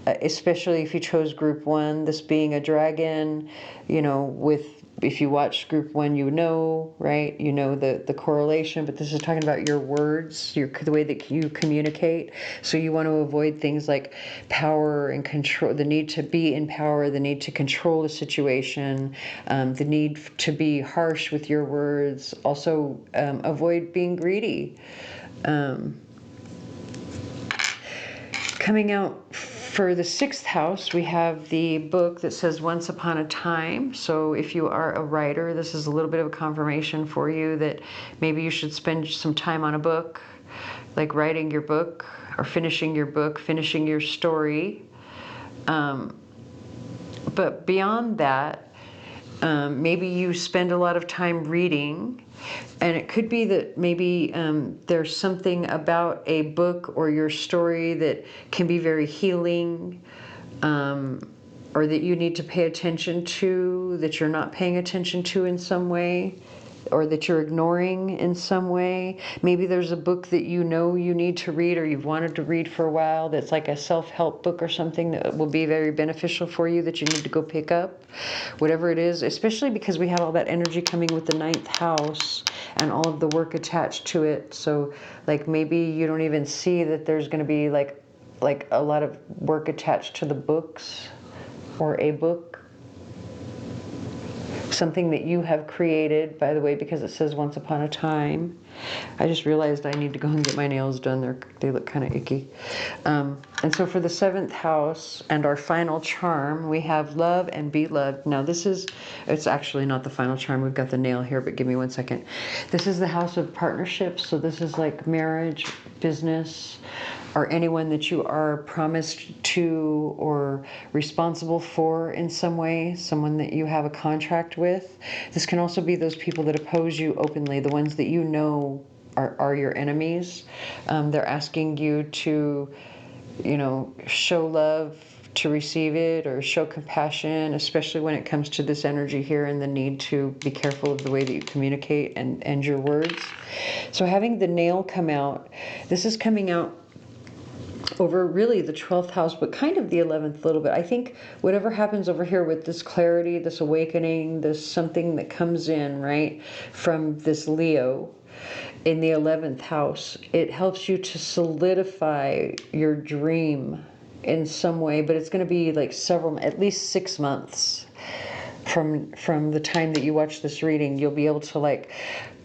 especially if you chose group 1, this being a dragon, you know, if you watch group 1, you know, right? You know the correlation, but this is talking about your words, the way that you communicate. So you want to avoid things like power and control, the need to be in power, the need to control the situation, the need to be harsh with your words. Also, avoid being greedy. Coming out for the 6th house, we have the book that says Once Upon a Time. So if you are a writer, this is a little bit of a confirmation for you that maybe you should spend some time on a book, like writing your book or finishing your book, finishing your story. But beyond that, maybe you spend a lot of time reading, and it could be that maybe there's something about a book or your story that can be very healing, or that you need to pay attention to, that you're not paying attention to in some way, or that you're ignoring in some way. Maybe there's a book that you know you need to read or you've wanted to read for a while that's like a self-help book or something that will be very beneficial for you that you need to go pick up. Whatever it is, especially because we have all that energy coming with the 9th house and all of the work attached to it. So like maybe you don't even see that there's going to be like a lot of work attached to the books or a book. Something that you have created, by the way, because it says Once Upon a Time. I just realized I need to go and get my nails done. They look kind of icky. And so for the 7th house and our final charm, we have love and be loved. Now it's actually not the final charm. We've got the nail here, but give me 1 second. This is the house of partnerships. So this is like marriage, business, or anyone that you are promised to or responsible for in some way, someone that you have a contract with. This can also be those people that oppose you openly, the ones that you know are your enemies. They're asking you to, you know, show love to receive it, or show compassion, especially when it comes to this energy here and the need to be careful of the way that you communicate and your words. So having the nail come out, this is coming out over really the 12th house, but kind of the 11th a little bit. I think whatever happens over here with this clarity, this awakening, this something that comes in, right, from this Leo in the 11th house, it helps you to solidify your dream in some way, but it's going to be like at least 6 months from the time that you watch this reading. You'll be able to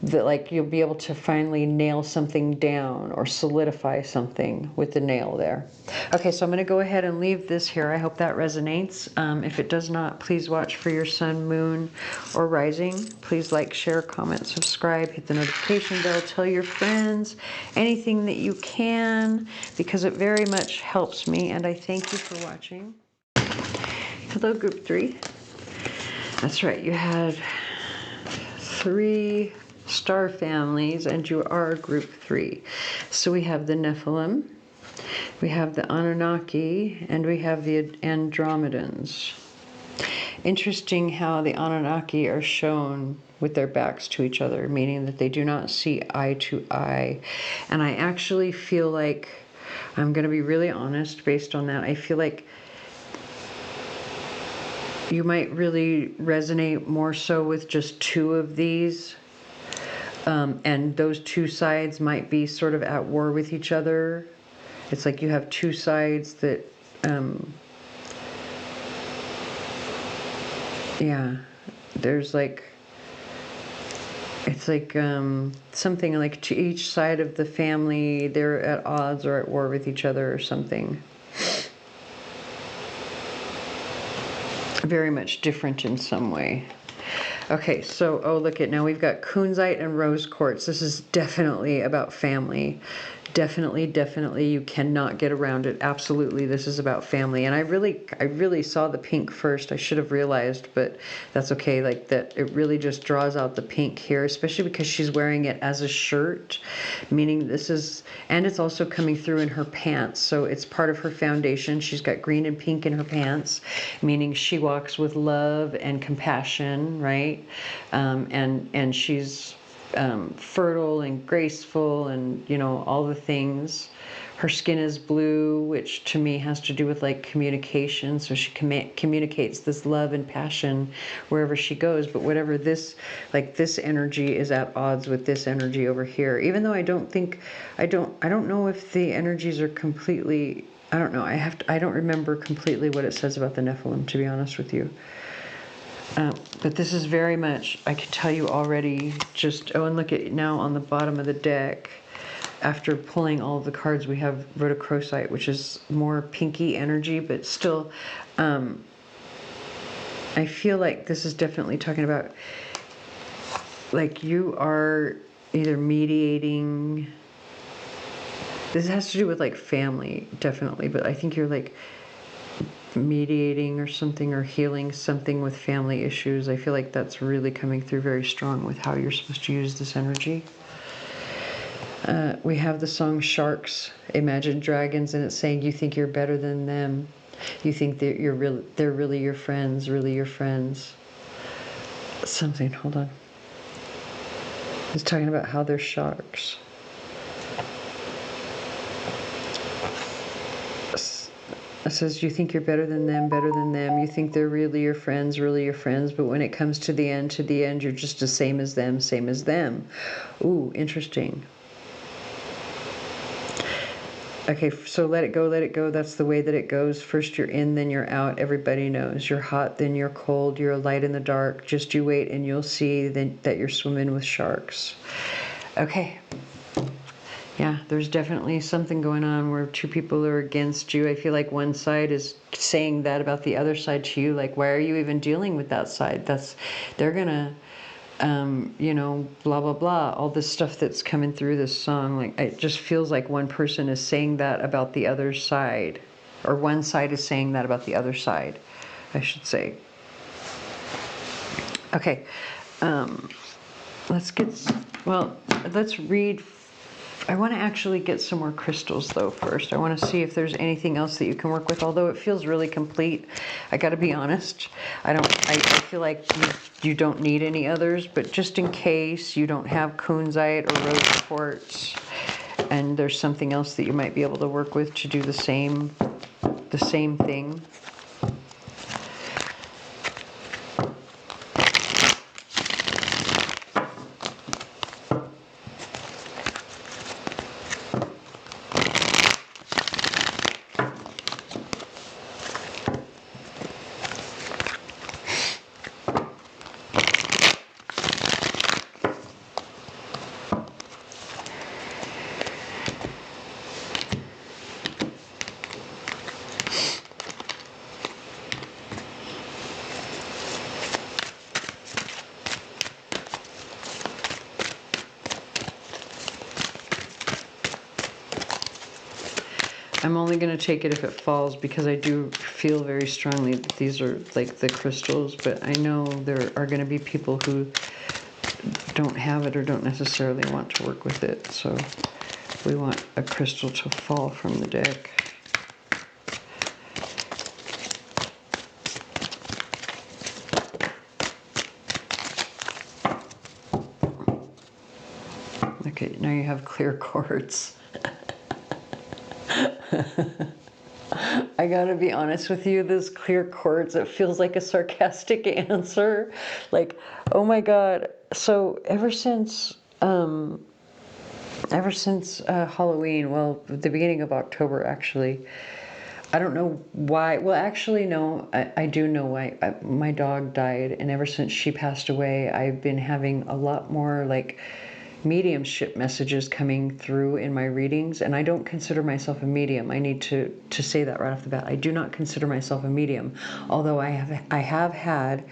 you'll be able to finally nail something down or solidify something with the nail there. Okay, so I'm going to go ahead and leave this here. I hope that resonates. If it does not, please watch for your sun, moon, or rising. Please like, share, comment, subscribe, hit the notification bell, tell your friends, anything that you can, because it very much helps me, and I thank you for watching. Hello, group 3. That's right, you had 3 star families, and you are group 3. So we have the Nephilim, we have the Anunnaki, and we have the Andromedans. Interesting how the Anunnaki are shown with their backs to each other, meaning that they do not see eye to eye. And I actually feel like, I'm going to be really honest based on that, I feel like you might really resonate more so with just 2 of these. And those 2 sides might be sort of at war with each other. It's like you have 2 sides that, yeah, there's like, it's like something like to each side of the family, they're at odds or at war with each other or something. Very much different in some way. Okay, so, oh, look at, now we've got kunzite and rose quartz. This is definitely about family. Definitely, you cannot get around it. Absolutely, this is about family. And I really saw the pink first. I should have realized, but that's okay. Like that, it really just draws out the pink here, especially because she's wearing it as a shirt, meaning this is, and it's also coming through in her pants. So it's part of her foundation. She's got green and pink in her pants, meaning she walks with love and compassion, right? And she's fertile and graceful and, you know, all the things. Her skin is blue, which to me has to do with like communication. So she communicates this love and passion wherever she goes. But whatever this, like this energy is at odds with this energy over here. Even though I don't know if the energies are completely, I don't know. I don't remember completely what it says about the Nephilim, to be honest with you. But this is very much, I can tell you already, just, oh, and look at now on the bottom of the deck, after pulling all of the cards, we have rhodochrosite, which is more pinky energy, but still, I feel like this is definitely talking about, like, you are either mediating, this has to do with, like, family, definitely, but I think you're, like, mediating or something, or healing something with family issues. I feel like that's really coming through very strong with how you're supposed to use this energy. We have the song Sharks, Imagine Dragons, and it's saying you think you're better than them. You think that they're really your friends, really your friends. Something, hold on. It's talking about how they're sharks. It says you think you're better than them, better than them. You think they're really your friends, but when it comes to the end, you're just the same as them, same as them. Ooh, interesting. Okay, so let it go, let it go. That's the way that it goes. First you're in, then you're out. Everybody knows. You're hot, then you're cold. You're a light in the dark. Just you wait and you'll see that you're swimming with sharks. Okay. Yeah, there's definitely something going on where two people are against you. I feel like one side is saying that about the other side to you. Like, why are you even dealing with that side? They're gonna... you know, blah, blah, blah, all this stuff that's coming through this song. Like, it just feels like one person is saying that about the other side, or one side is saying that about the other side, I should say. Okay, let's read. I want to actually get some more crystals though first. I want to see if there's anything else that you can work with, although it feels really complete. I got to be honest. I feel like you don't need any others, but just in case you don't have kunzite or rose quartz and there's something else that you might be able to work with to do the same thing. I'm only going to take it if it falls, because I do feel very strongly that these are like the crystals, but I know there are going to be people who don't have it or don't necessarily want to work with it, so we want a crystal to fall from the deck. Okay, now you have clear quartz. I gotta be honest with you, this clear quartz, it feels like a sarcastic answer. Like, oh my God. So ever since Halloween, well, the beginning of October, actually, I don't know why. Well, actually, no, I do know why. My dog died, and ever since she passed away, I've been having a lot more, like, mediumship messages coming through in my readings, and I don't consider myself a medium. I need to say that right off the bat. I do not consider myself a medium, although I have had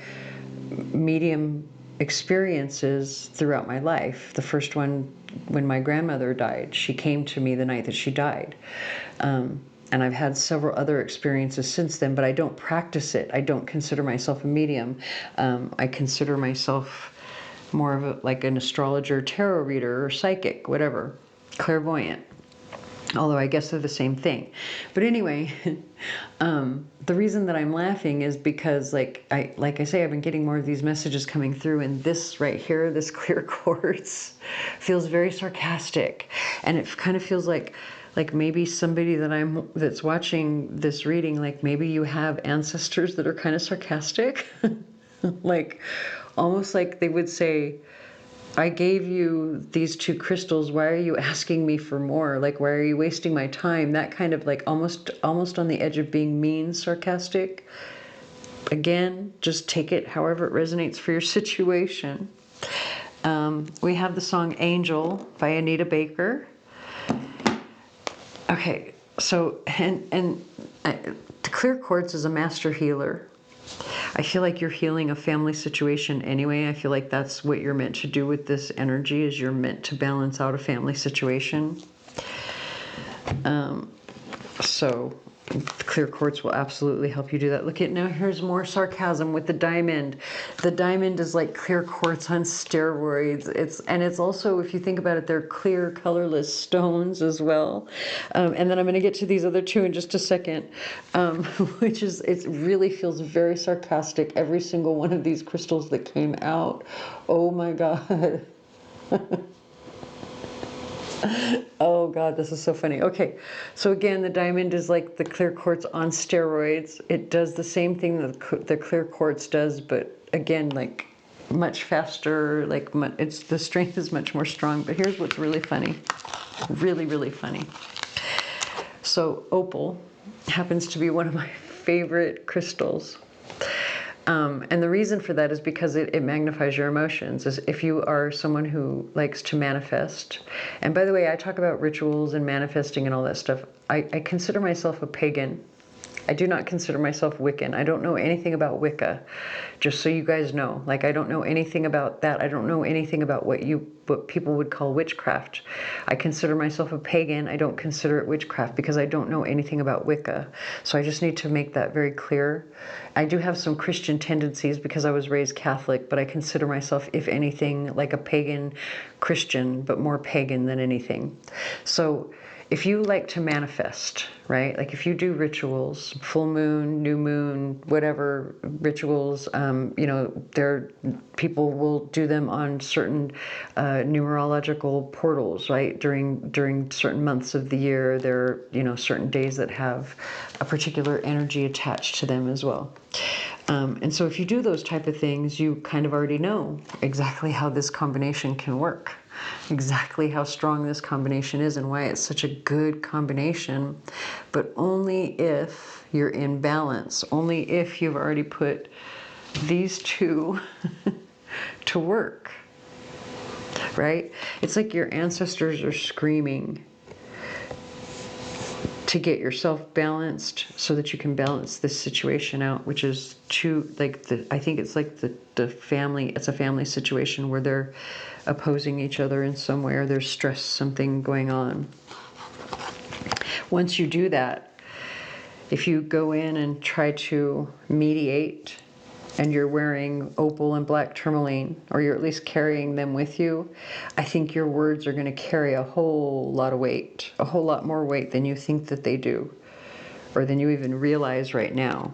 medium experiences throughout my life. The first one, when my grandmother died, she came to me the night that she died. And I've had several other experiences since then, but I don't practice it. I don't consider myself a medium. I consider myself more of like an astrologer, tarot reader, or psychic, whatever, clairvoyant. Although I guess they're the same thing. But anyway, the reason that I'm laughing is because like I say, I've been getting more of these messages coming through, and this right here, this clear quartz, feels very sarcastic. And it kind of feels like maybe somebody that's watching this reading, like maybe you have ancestors that are kind of sarcastic. Like almost like they would say, I gave you these 2 crystals. Why are you asking me for more? Like, why are you wasting my time? That kind of like almost on the edge of being mean, sarcastic. Again, just take it however it resonates for your situation. We have the song Angel by Anita Baker. Okay, so, the clear quartz is a master healer. I feel like you're healing a family situation anyway. I feel like that's what you're meant to do with this energy, is you're meant to balance out a family situation. So clear quartz will absolutely help you do that. Look at, now here's more sarcasm with the diamond. The diamond is like clear quartz on steroids. It's also, if you think about it, they're clear, colorless stones as well. And then I'm going to get to these other 2 in just a second, which is, it really feels very sarcastic. Every single one of these crystals that came out. Oh my God. Oh God, this is so funny. Okay, so again, the diamond is like the clear quartz on steroids. It does the same thing that the clear quartz does, but again, like much faster. Like the strength is much more strong. But here's what's really funny, really, really funny. So opal happens to be one of my favorite crystals. And the reason for that is because it magnifies your emotions. As if you are someone who likes to manifest. And by the way, I talk about rituals and manifesting and all that stuff. I consider myself a pagan. I do not consider myself Wiccan. I don't know anything about Wicca, just so you guys know. Like, I don't know anything about that. I don't know anything about what people would call witchcraft. I consider myself a pagan. I don't consider it witchcraft because I don't know anything about Wicca. So I just need to make that very clear. I do have some Christian tendencies because I was raised Catholic, but I consider myself, if anything, like a pagan Christian, but more pagan than anything. So if you like to manifest, right? Like if you do rituals, full moon, new moon, whatever rituals, people will do them on certain numerological portals, right? During certain months of the year, there are, certain days that have a particular energy attached to them as well. And so if you do those type of things, you kind of already know exactly how this combination can work. Exactly how strong this combination is and why it's such a good combination, but only if you're in balance, only if you've already put these 2 to work, right? It's like your ancestors are screaming to get yourself balanced so that you can balance this situation out, which is I think it's like the family, it's a family situation where they're opposing each other in some way, or there's stress, something going on. Once you do that, if you go in and try to mediate, and you're wearing opal and black tourmaline, or you're at least carrying them with you, I think your words are going to carry a whole lot of weight, a whole lot more weight than you think that they do, or than you even realize right now.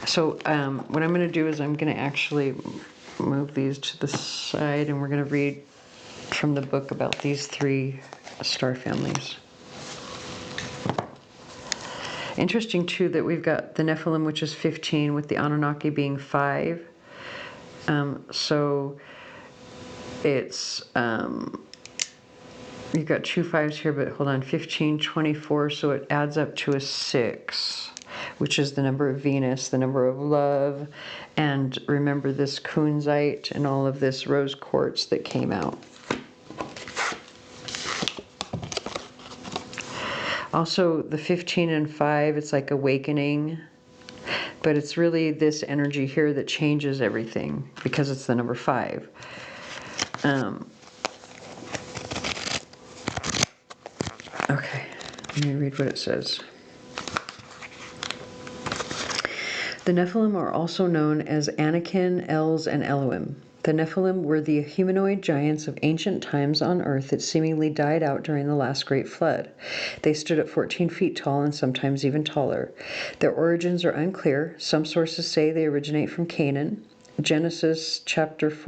So what I'm going to do is I'm going to actually move these to the side, and we're going to read from the book about these 3 star families. Interesting too that we've got the Nephilim, which is 15, with the Anunnaki being 5. So it's you've got 2 5s here, but hold on, 15, 24, so it adds up to a 6, which is the number of Venus, the number of love. And remember this kunzite and all of this rose quartz that came out. Also, the 15 and 5, it's like awakening, but it's really this energy here that changes everything because it's the number 5. Okay, let me read what it says. The Nephilim are also known as Anakin, Els, and Elohim. The Nephilim were the humanoid giants of ancient times on Earth that seemingly died out during the last great flood. They stood at 14 feet tall and sometimes even taller. Their origins are unclear. Some sources say they originate from Canaan. Genesis chapter 6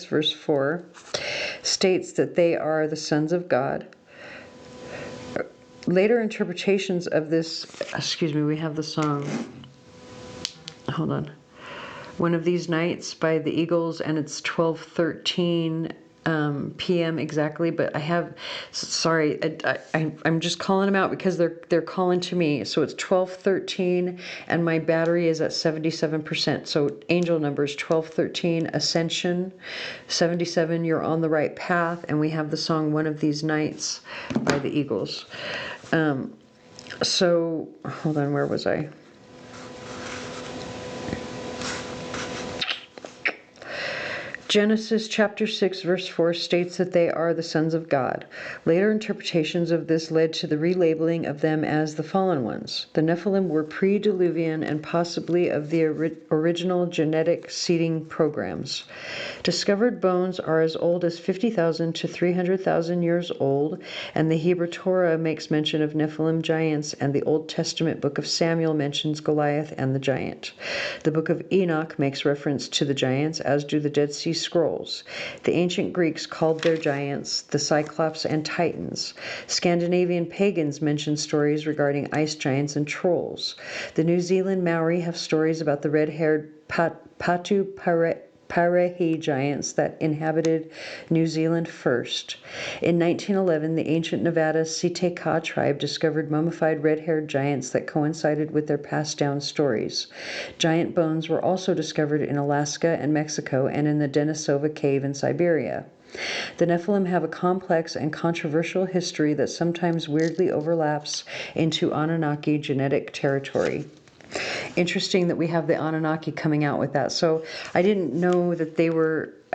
verse 4 states that they are the sons of God. Later interpretations of this, we have the song. Hold on. One of These Nights by the Eagles, and it's 12:13 p.m. exactly. But I'm just calling them out because they're calling to me. So it's 12:13, and my battery is at 77%. So angel numbers 12:13, Ascension, 77. You're on the right path, and we have the song "One of These Nights" by the Eagles. So hold on, where was I? Genesis chapter 6 verse 4 states that they are the sons of God. Later interpretations of this led to the relabeling of them as the fallen ones. The Nephilim were pre-Diluvian and possibly of the original genetic seeding programs. Discovered bones are as old as 50,000 to 300,000 years old, and the Hebrew Torah makes mention of Nephilim giants, and the Old Testament book of Samuel mentions Goliath and the giant. The book of Enoch makes reference to the giants, as do the Dead Sea Scrolls. The ancient Greeks called their giants the Cyclops and Titans. Scandinavian pagans mention stories regarding ice giants and trolls. The New Zealand Maori have stories about the red-haired Patu Parehi giants that inhabited New Zealand first. In 1911, the ancient Nevada Siteka tribe discovered mummified red-haired giants that coincided with their passed-down stories. Giant bones were also discovered in Alaska and Mexico and in the Denisova Cave in Siberia. The Nephilim have a complex and controversial history that sometimes weirdly overlaps into Anunnaki genetic territory. Interesting that we have the Anunnaki coming out with that. So I didn't know that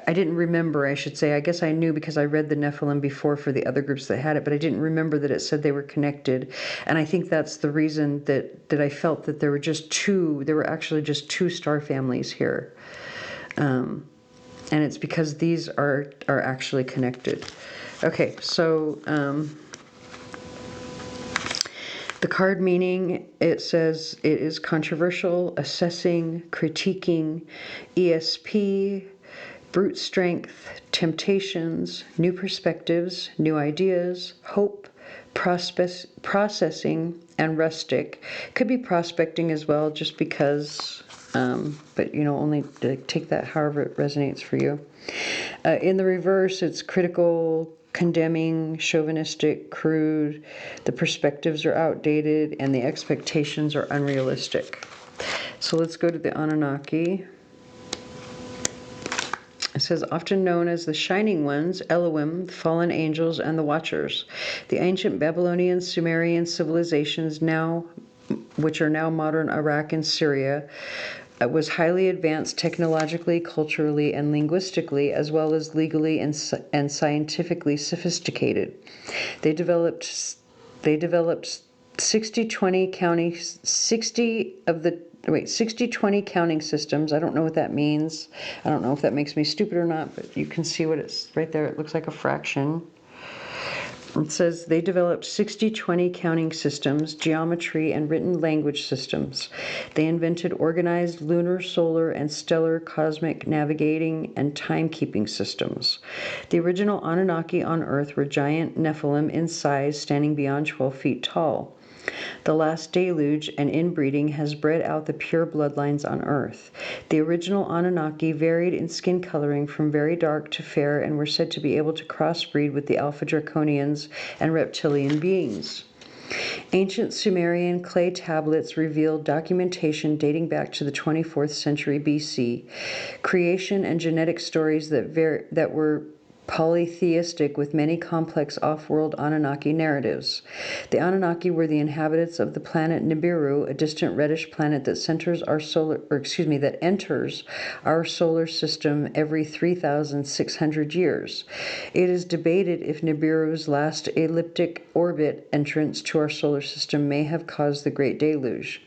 I didn't remember, I should say. I guess I knew because I read the Nephilim before for the other groups that had it, but I didn't remember that it said they were connected. And I think that's the reason that I felt that there were actually just two star families here. And it's because these are actually connected. Okay, so the card meaning, it says it is controversial, assessing, critiquing, ESP, brute strength, temptations, new perspectives, new ideas, hope, processing, and rustic. Could be prospecting as well, just because, but only take that however it resonates for you. In the reverse, it's critical, condemning, chauvinistic, crude. The perspectives are outdated and the expectations are unrealistic. So let's go to the Anunnaki. It says, often known as the Shining Ones, Elohim, fallen angels, and the Watchers. The ancient Babylonian Sumerian civilizations which are now modern Iraq and Syria, was highly advanced technologically, culturally, and linguistically, as well as legally and scientifically sophisticated. They developed 60-20 counting systems. I don't know what that means. I don't know if that makes me stupid or not, but you can see what it's right there. It looks like a fraction. It says they developed 60-20 counting systems, geometry, and written language systems. They invented organized lunar, solar, and stellar cosmic navigating and timekeeping systems. The original Anunnaki on Earth were giant Nephilim in size, standing beyond 12 feet tall. The last deluge and inbreeding has bred out the pure bloodlines on Earth. The original Anunnaki varied in skin coloring from very dark to fair and were said to be able to crossbreed with the Alpha Draconians and reptilian beings. Ancient Sumerian clay tablets revealed documentation dating back to the 24th century BC, creation and genetic stories that were polytheistic with many complex off-world Anunnaki narratives. The Anunnaki were the inhabitants of the planet Nibiru, a distant reddish planet that enters our solar system every 3,600 years. It is debated if Nibiru's last elliptic orbit entrance to our solar system may have caused the Great Deluge.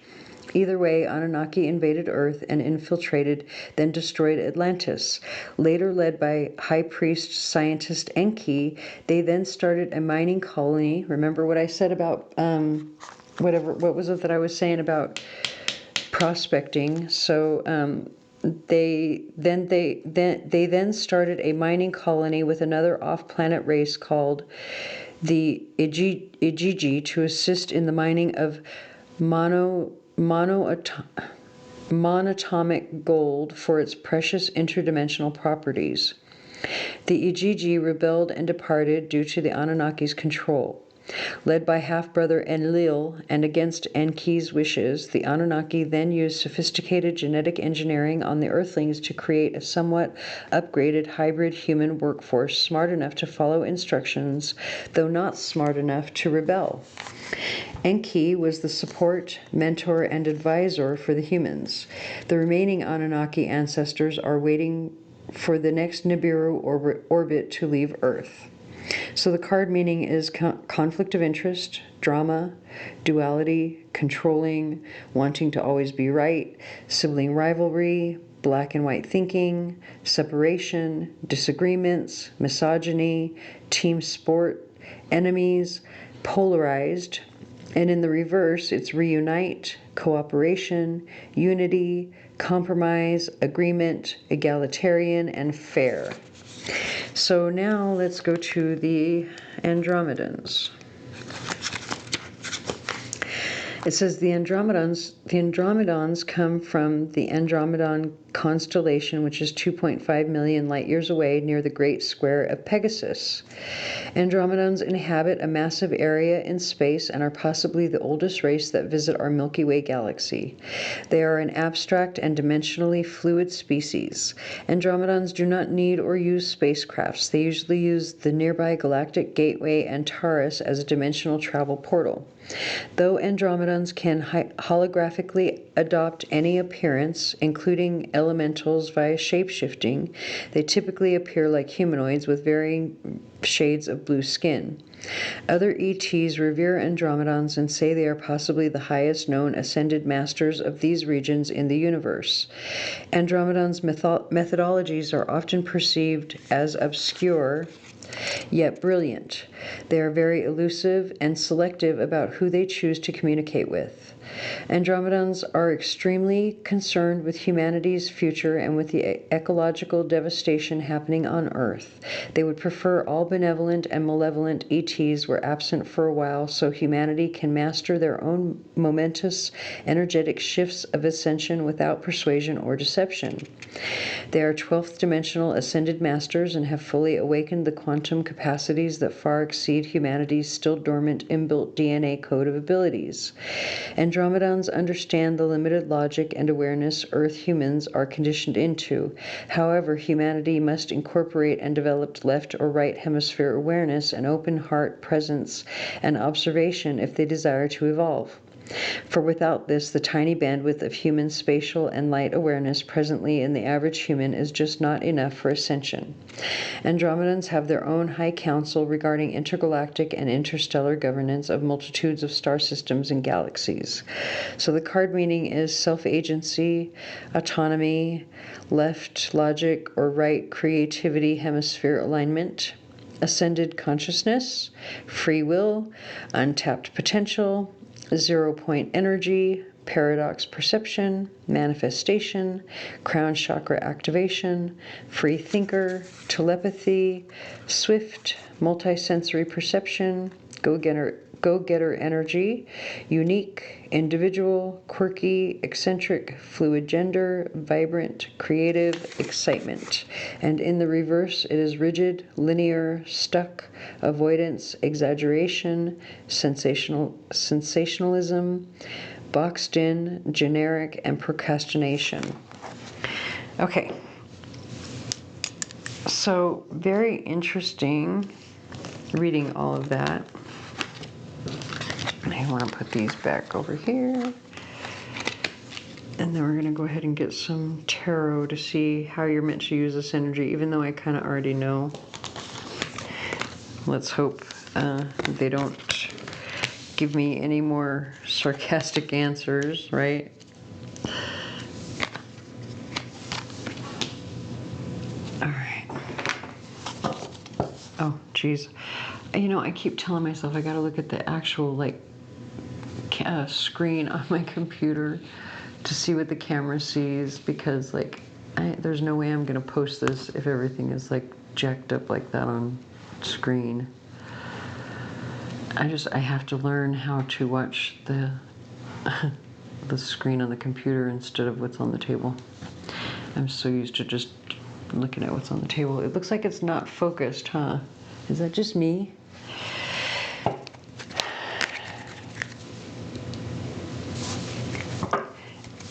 Either way, Anunnaki invaded Earth and infiltrated, then destroyed Atlantis. Later led by High Priest scientist Enki, they then started a mining colony. Remember what I said about what was it that I was saying about prospecting? So they then started a mining colony with another off-planet race called the Igigi to assist in the mining of monatomic gold for its precious interdimensional properties. The Igigi rebelled and departed due to the Anunnaki's control. Led by half-brother Enlil and against Enki's wishes, the Anunnaki then used sophisticated genetic engineering on the Earthlings to create a somewhat upgraded hybrid human workforce smart enough to follow instructions, though not smart enough to rebel. Enki was the support, mentor, and advisor for the humans. The remaining Anunnaki ancestors are waiting for the next Nibiru orbit to leave Earth. So the card meaning is conflict of interest, drama, duality, controlling, wanting to always be right, sibling rivalry, black and white thinking, separation, disagreements, misogyny, team sport, enemies, polarized, and in the reverse, it's reunite, cooperation, unity, compromise, agreement, egalitarian, and fair. So now let's go to the Andromedans. It says the Andromedans come from the Andromedan constellation, which is 2.5 million light years away near the Great Square of Pegasus. Andromedans inhabit a massive area in space and are possibly the oldest race that visit our Milky Way galaxy. They are an abstract and dimensionally fluid species. Andromedans do not need or use spacecrafts. They usually use the nearby galactic gateway Antares as a dimensional travel portal. Though Andromedans can holographically adopt any appearance, including elementals via shape-shifting, they typically appear like humanoids with varying shades of blue skin. Other ETs revere Andromedans and say they are possibly the highest known ascended masters of these regions in the universe. Andromedans' methodologies are often perceived as obscure, yet brilliant. They are very elusive and selective about who they choose to communicate with. Andromedans are extremely concerned with humanity's future and with the ecological devastation happening on Earth. They would prefer all benevolent and malevolent ETs were absent for a while so humanity can master their own momentous, energetic shifts of ascension without persuasion or deception. They are 12th dimensional ascended masters and have fully awakened the quantum capacities that far exceed humanity's still dormant inbuilt DNA code of abilities. Andromedans understand the limited logic and awareness Earth humans are conditioned into. However, humanity must incorporate and develop left or right hemisphere awareness and open heart presence and observation if they desire to evolve. For without this, the tiny bandwidth of human spatial and light awareness presently in the average human is just not enough for ascension. Andromedans have their own high council regarding intergalactic and interstellar governance of multitudes of star systems and galaxies. So the card meaning is self-agency, autonomy, left logic or right creativity hemisphere alignment, ascended consciousness, free will, untapped potential, 0-point energy, paradox perception, manifestation, crown chakra activation, free thinker, telepathy, swift, multisensory perception, go-getter energy, unique, individual, quirky, eccentric, fluid gender, vibrant, creative, excitement. And in the reverse, it is rigid, linear, stuck, avoidance, exaggeration, sensationalism, boxed in, generic, and procrastination. Okay. So, very interesting reading all of that. I want to put these back over here. And then we're going to go ahead and get some tarot to see how you're meant to use this energy, even though I kind of already know. Let's hope they don't give me any more sarcastic answers, right? Oh, geez. You know, I keep telling myself I gotta look at the actual, like, screen on my computer to see what the camera sees, because, like, there's no way I'm gonna post this if everything is, like, jacked up like that on screen. I have to learn how to watch the the screen on the computer instead of what's on the table. I'm so used to just looking at what's on the table. It looks like it's not focused, huh? Is that just me?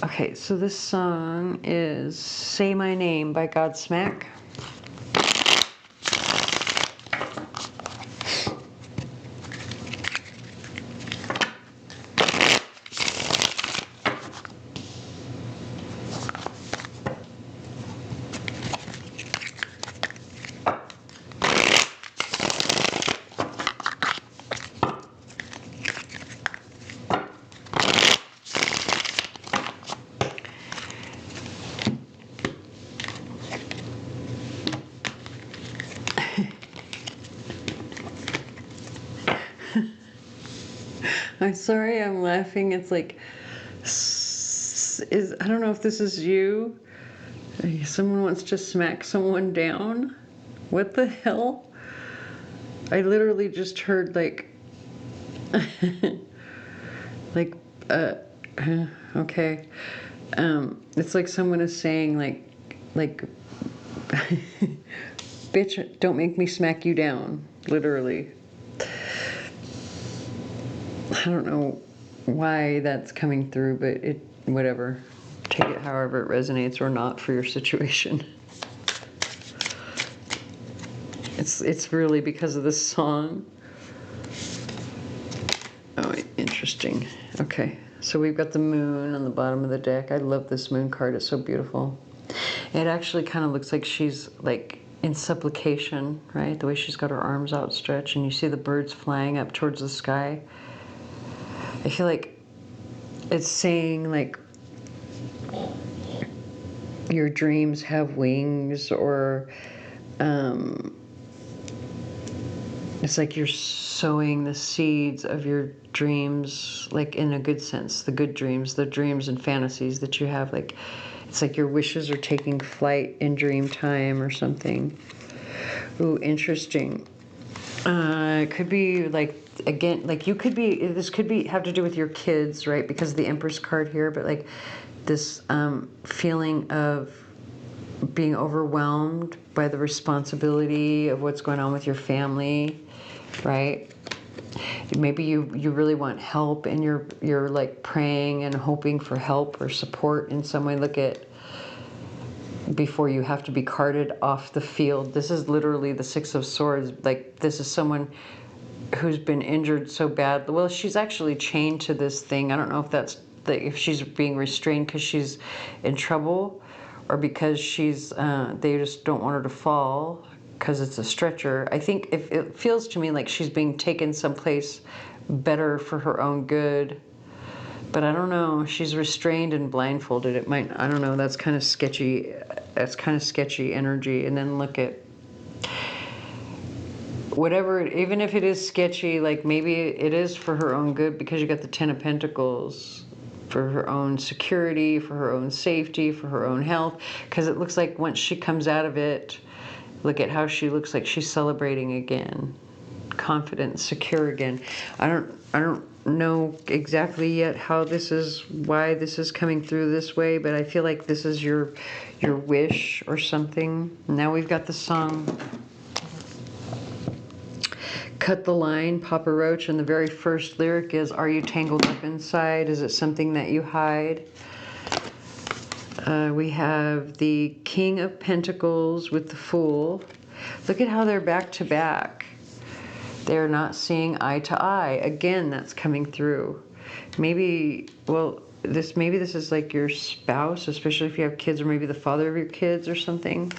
Okay, so this song is Say My Name by Godsmack. I'm sorry I'm laughing. It's like, I don't know if this is you. Someone wants to smack someone down. What the hell? I literally just heard like, like, okay. It's like someone is saying like, bitch, don't make me smack you down. Literally. I don't know why that's coming through, but whatever. Take it however it resonates or not for your situation. It's really because of this song. Oh, interesting. Okay, so we've got the moon on the bottom of the deck. I love this moon card. It's so beautiful. It actually kind of looks like she's like in supplication, right? The way she's got her arms outstretched, and you see the birds flying up towards the sky. I feel like it's saying like your dreams have wings, or it's like you're sowing the seeds of your dreams, like in a good sense, the good dreams, the dreams and fantasies that you have. Like, it's like your wishes are taking flight in dream time or something. Ooh, interesting. It could be like, again, like this could be have to do with your kids, right? Because of the Empress card here, but like this feeling of being overwhelmed by the responsibility of what's going on with your family, right? Maybe you really want help, and you're like praying and hoping for help or support in some way. Look at, before you have to be carted off the field. This is literally the Six of Swords. Like, this is someone who's been injured so bad. Well, she's actually chained to this thing. I don't know if that's if she's being restrained because she's in trouble, or because she's they just don't want her to fall because it's a stretcher. I think if it feels to me like she's being taken someplace better for her own good. But I don't know. She's restrained and blindfolded. It might, I don't know. That's kind of sketchy. That's kind of sketchy energy. And then look at whatever, even if it is sketchy, like maybe it is for her own good, because you got the Ten of Pentacles, for her own security, for her own safety, for her own health. Because it looks like once she comes out of it, look at how she looks like she's celebrating again, confident, secure again. I don't know exactly yet how this is, why this is coming through this way, but I feel like this is your wish or something. Now we've got the song Cut the Line, Papa Roach, and the very first lyric is, are you tangled up inside? Is it something that you hide? We have the King of Pentacles with the Fool. Look at how they're back to back. They're not seeing eye to eye. Again, that's coming through. Maybe, well, maybe this is like your spouse, especially if you have kids, or maybe the father of your kids or something.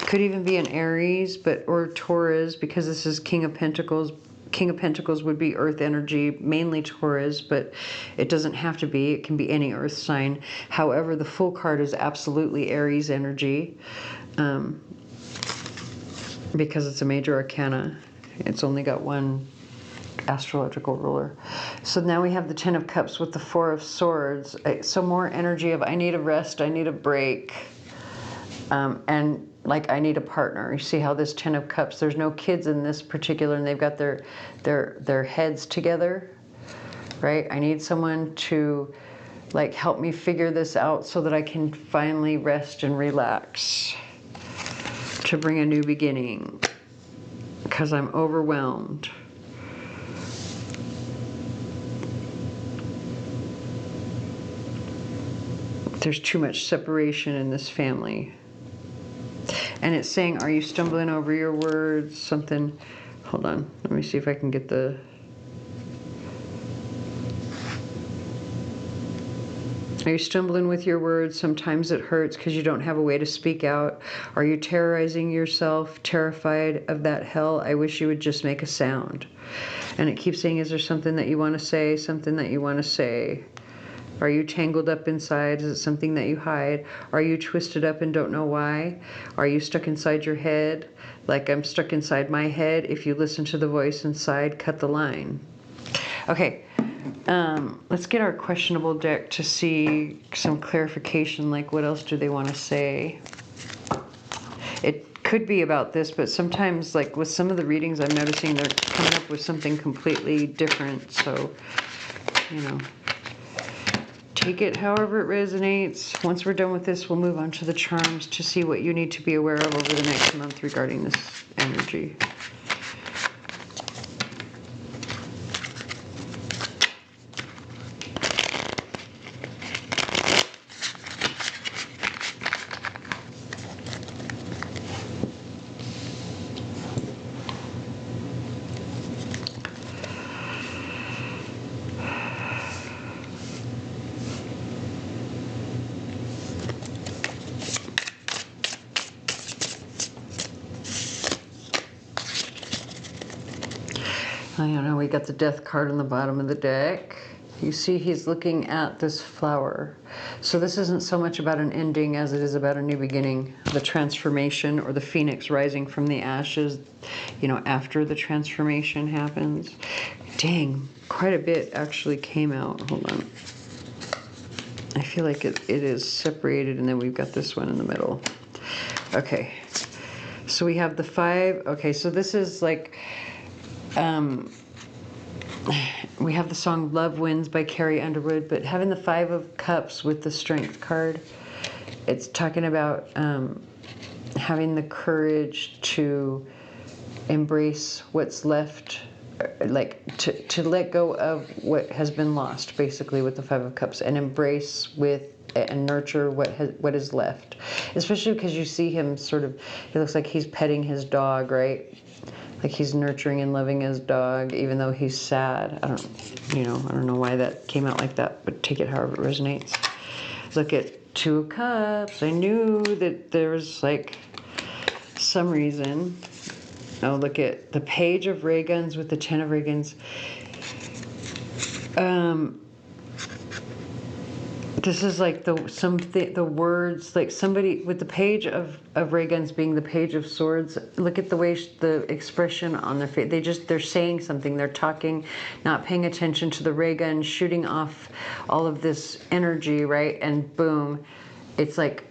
Could even be an Aries, or Taurus, because this is King of Pentacles. King of Pentacles would be earth energy, mainly Taurus, but it doesn't have to be. It can be any earth sign. However, the Fool card is absolutely Aries energy. because it's a major arcana. It's only got one astrological ruler. So now we have the Ten of Cups with the Four of Swords. So more energy of I need a rest, I need a break, and like I need a partner. You see how this Ten of Cups, there's no kids in this particular, and they've got their heads together, right? I need someone to like help me figure this out so that I can finally rest and relax, to bring a new beginning, because I'm overwhelmed. There's too much separation in this family. And it's saying, are you stumbling over your words? Something, hold on, let me see if I can get the... Are you stumbling with your words? Sometimes it hurts because you don't have a way to speak out. Are you terrorizing yourself, terrified of that hell? I wish you would just make a sound. And it keeps saying, is there something that you want to say? Something that you want to say? Are you tangled up inside? Is it something that you hide? Are you twisted up and don't know why? Are you stuck inside your head? Like I'm stuck inside my head. If you listen to the voice inside, cut the line. Okay. Let's get our questionable deck to see some clarification, like what else do they want to say. It could be about this, but sometimes like with some of the readings I'm noticing they're coming up with something completely different. So, you know, take it however it resonates. Once we're done with this, we'll move on to the charms to see what you need to be aware of over the next month regarding this energy. I don't know, we got the Death card on the bottom of the deck. You see he's looking at this flower. So this isn't so much about an ending as it is about a new beginning. The transformation, or the phoenix rising from the ashes, you know, after the transformation happens. Dang, quite a bit actually came out. Hold on. I feel like it is separated, and then we've got this one in the middle. Okay, so we have the 5. Okay, so this is like... we have the song Love Wins by Carrie Underwood, but having the 5 of Cups with the Strength card, it's talking about having the courage to embrace what's left, like to let go of what has been lost, basically, with the 5 of Cups, and embrace with and nurture what is left. Especially because you see him sort of, he looks like he's petting his dog, right? Like he's nurturing and loving his dog, even though he's sad. I don't know why that came out like that, but take it however it resonates. Look at 2 of Cups. I knew that there was like some reason. Oh, look at the Page of Ray Guns with the 10 of Ray Guns. This is like the words, like somebody with the Page of Ray Guns being the Page of Swords. Look at the way the expression on their face. They're saying something. They're talking, not paying attention to the ray gun, shooting off all of this energy, right? And boom, it's like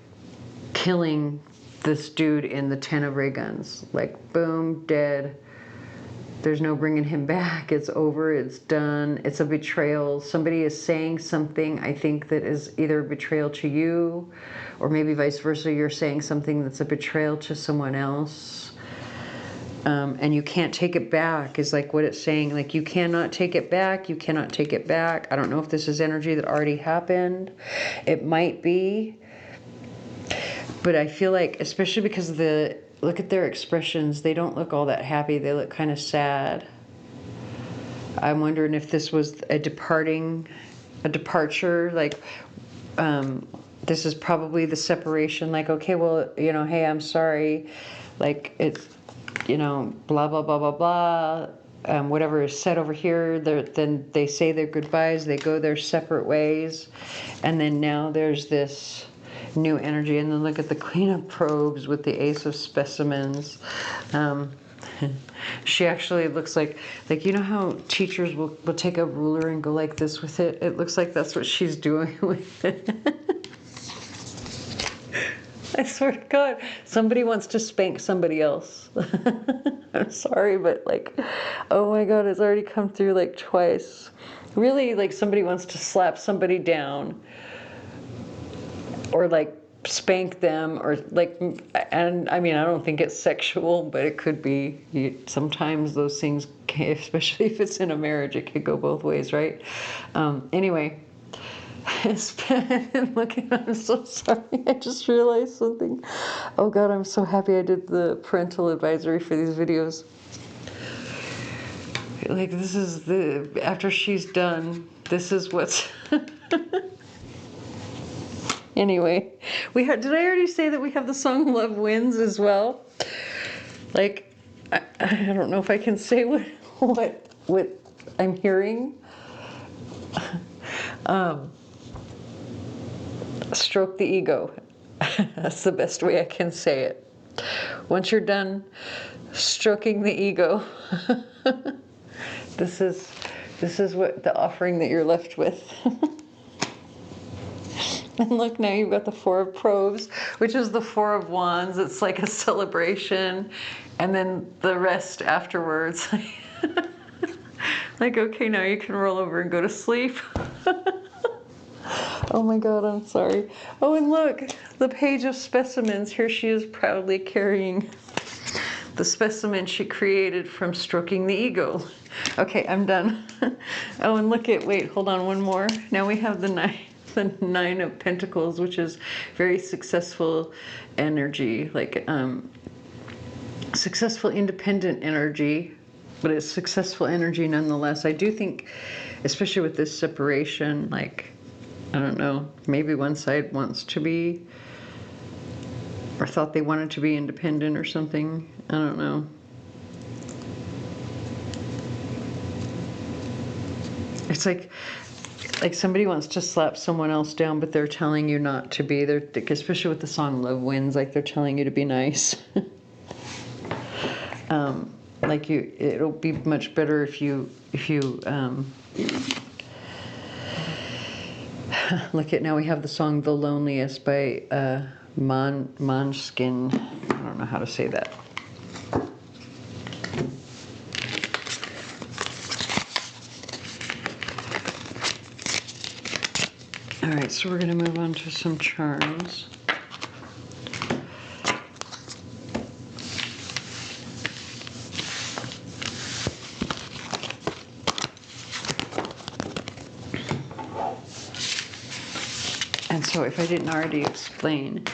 killing this dude in the 10 of Ray Guns. Like boom, dead. There's no bringing him back. It's over. It's done. It's a betrayal. Somebody is saying something, I think, that is either a betrayal to you, or maybe vice versa. You're saying something that's a betrayal to someone else. And you can't take it back is like what it's saying. Like you cannot take it back. You cannot take it back. I don't know if this is energy that already happened. It might be. But I feel like, especially because of look at their expressions. They don't look all that happy. They look kind of sad. I'm wondering if this was a departure. Like, this is probably the separation. Like, okay, well, you know, hey, I'm sorry. Like, it's, you know, blah, blah, blah, blah, blah. Whatever is said over here, then they say their goodbyes. They go their separate ways. And then now there's this new energy. And then look at the Queen of Probes with the Ace of Specimens. She actually looks like you know how teachers will take a ruler and go like this with it? It looks like that's what she's doing with it. I swear to God, somebody wants to spank somebody else. I'm sorry, but like, oh my God, it's already come through like twice. Really, like somebody wants to slap somebody down or like spank them or like, and I mean, I don't think it's sexual, but it could be. Sometimes those things, especially if it's in a marriage, it could go both ways, right? Anyway. Look, I'm so sorry. I just realized something. Oh God, I'm so happy I did the parental advisory for these videos. Like this is after she's done, this is what's anyway. Did I already say that we have the song Love Wins as well? Like I don't know if I can say what I'm hearing. Stroke the ego. That's the best way I can say it. Once you're done stroking the ego, this is what the offering that you're left with. And look, now you've got the Four of Probes, which is the Four of Wands. It's like a celebration, and then the rest afterwards. Like, okay, now you can roll over and go to sleep. Oh my God, I'm sorry. Oh, and look, the Page of Specimens. Here she is proudly carrying the specimen she created from stroking the ego. Okay, I'm done. Oh, and wait, hold on, one more. Now we have the Nine of Pentacles, which is very successful energy, like successful independent energy, but it's successful energy nonetheless. I do think, especially with this separation, like, I don't know, maybe one side wants to be, or thought they wanted to be independent or something. I don't know. It's like somebody wants to slap someone else down, but they're telling you not to be. They're, especially with the song Love Wins, like they're telling you to be nice. Like it'll be much better if you look at, now we have the song The Loneliest by Måneskin. I don't know how to say that. All right, so we're going to move on to some charms. And so if I didn't already explain,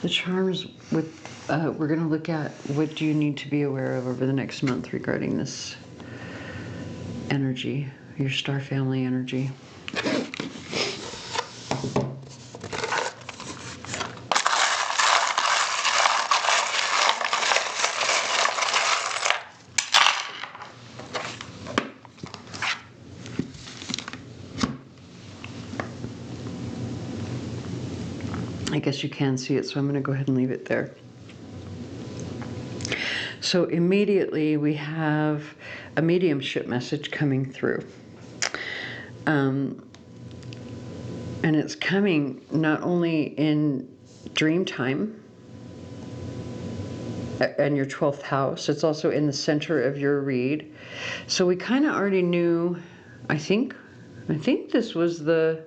the charms with, we're going to look at what do you need to be aware of over the next month regarding this energy, your star family energy. I guess you can see it, so I'm going to go ahead and leave it there. So immediately we have a mediumship message coming through. And it's coming not only in dream time and your 12th house, it's also in the center of your read. So we kind of already knew, I think this was the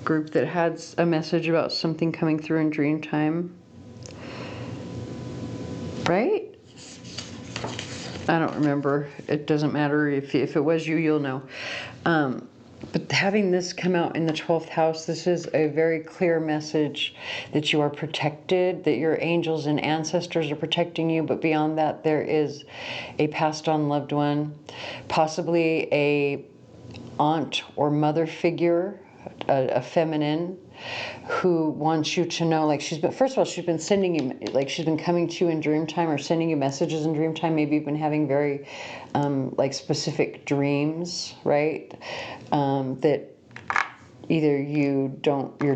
group that had a message about something coming through in dream time, right? I don't remember. It doesn't matter. If it was you, you'll know. But having this come out in the 12th house, this is a very clear message that you are protected, that your angels and ancestors are protecting you, but beyond that, there is a passed on loved one, possibly a aunt or mother figure, a feminine, who wants you to know, like first of all, she's been sending you, like she's been coming to you in dream time or sending you messages in dream time. Maybe you've been having very like specific dreams, right? That either you're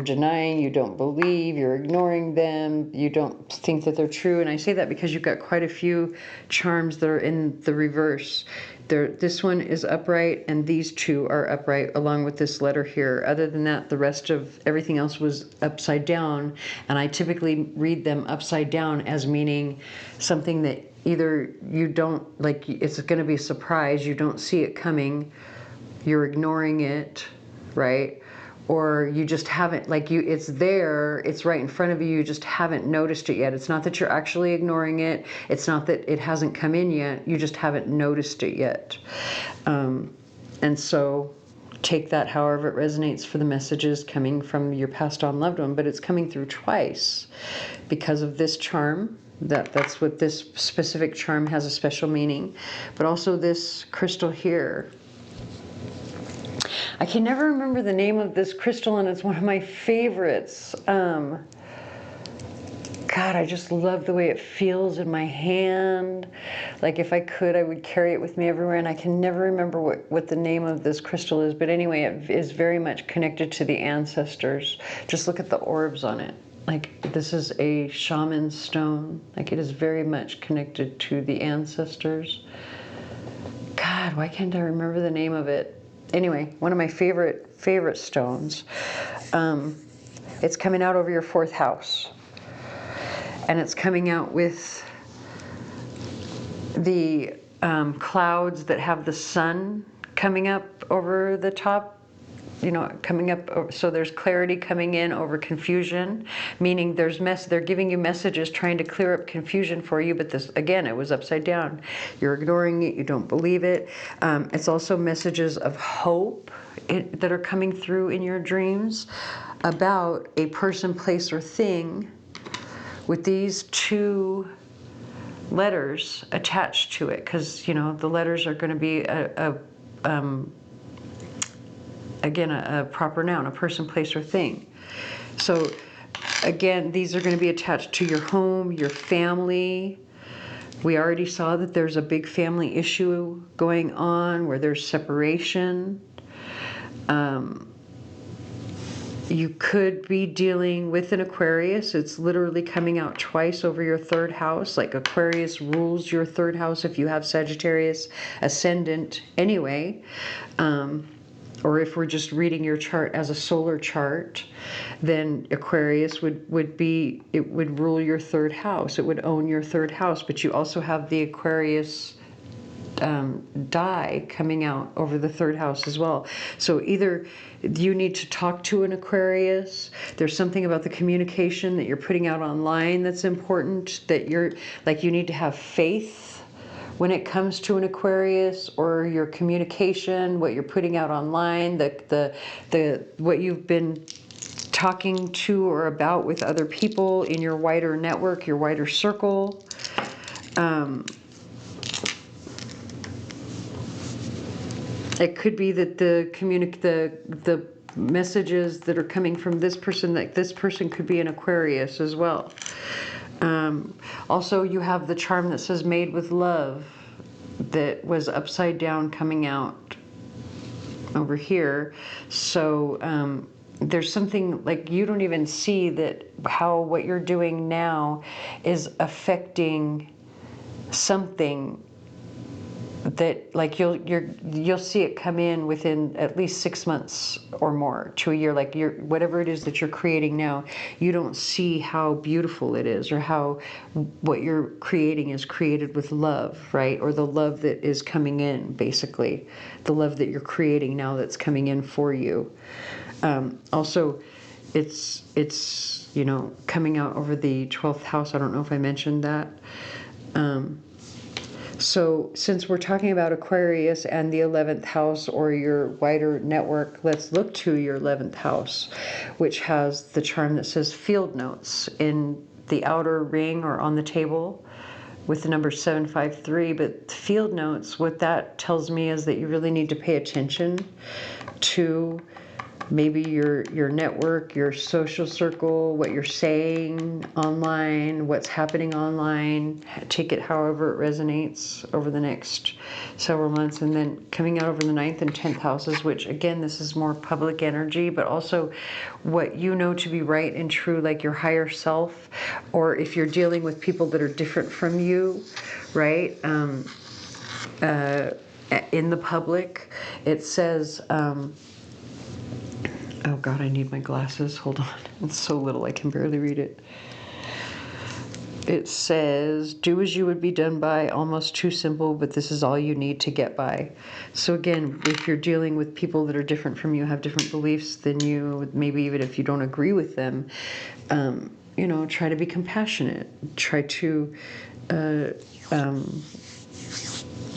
denying, you don't believe, you're ignoring them, you don't think that they're true. And I say that because you've got quite a few charms that are in the reverse. This one is upright, and these two are upright along with this letter here. Other than that, the rest of everything else was upside down, and I typically read them upside down as meaning something that either you don't, like, it's going to be a surprise, you don't see it coming, you're ignoring it, right? Or you just haven't, like, it's there, it's right in front of you, you just haven't noticed it yet. It's not that you're actually ignoring it, it's not that it hasn't come in yet, you just haven't noticed it yet. And so take that however it resonates for the messages coming from your passed on loved one, but it's coming through twice because of this charm. That's what this specific charm has, a special meaning, but also this crystal here. I can never remember the name of this crystal, and it's one of my favorites. God, I just love the way it feels in my hand. Like, if I could, I would carry it with me everywhere, and I can never remember what the name of this crystal is, but anyway, it is very much connected to the ancestors. Just look at the orbs on it. Like, this is a shaman stone. Like, it is very much connected to the ancestors. God, why can't I remember the name of it? Anyway, one of my favorite stones. It's coming out over your 4th house. And it's coming out with the clouds that have the sun coming up over the top. You know, coming up, so there's clarity coming in over confusion, meaning they're giving you messages trying to clear up confusion for you, but this, again, it was upside down. You're ignoring it, you don't believe it. It's also messages of hope that are coming through in your dreams about a person, place, or thing with these 2 letters attached to it, because, you know, the letters are going to be again, a proper noun, a person, place, or thing. So again, these are going to be attached to your home, your family. We already saw that there's a big family issue going on where there's separation. You could be dealing with an Aquarius. It's literally coming out twice over your 3rd house. Like, Aquarius rules your 3rd house if you have Sagittarius ascendant anyway. Or if we're just reading your chart as a solar chart, then Aquarius would rule your 3rd house. It would own your 3rd house. But you also have the Aquarius die coming out over the 3rd house as well. So either you need to talk to an Aquarius. There's something about the communication that you're putting out online that's important, that you need to have faith when it comes to an Aquarius, or your communication, what you're putting out online, what you've been talking to or about with other people in your wider network, your wider circle. It could be that the messages that are coming from this person, like this person could be an Aquarius as well. Also, you have the charm that says made with love that was upside down coming out over here. So there's something, like, you don't even see that how what you're doing now is affecting something that, like, you'll see it come in within at least 6 months or more to a year. Like, whatever it is that you're creating now, you don't see how beautiful it is, or how what you're creating is created with love, right? Or the love that is coming in, basically the love that you're creating now that's coming in for you. Also, it's you know, coming out over the 12th house. I don't know if I mentioned that. So since we're talking about Aquarius and the 11th house, or your wider network, let's look to your 11th house, which has the charm that says field notes in the outer ring or on the table with the number 753. But field notes, what that tells me is that you really need to pay attention to maybe your network, your social circle, what you're saying online, what's happening online. Take it however it resonates over the next several months. And then coming out over the 9th and 10th houses, which again, this is more public energy, but also what you know to be right and true, like your higher self, or if you're dealing with people that are different from you, right? In the public, it says, oh God, I need my glasses. Hold on. It's so little, I can barely read it. It says, do as you would be done by, almost too simple, but this is all you need to get by. So again, if you're dealing with people that are different from you, have different beliefs than you, maybe even if you don't agree with them, you know, try to be compassionate. Try to,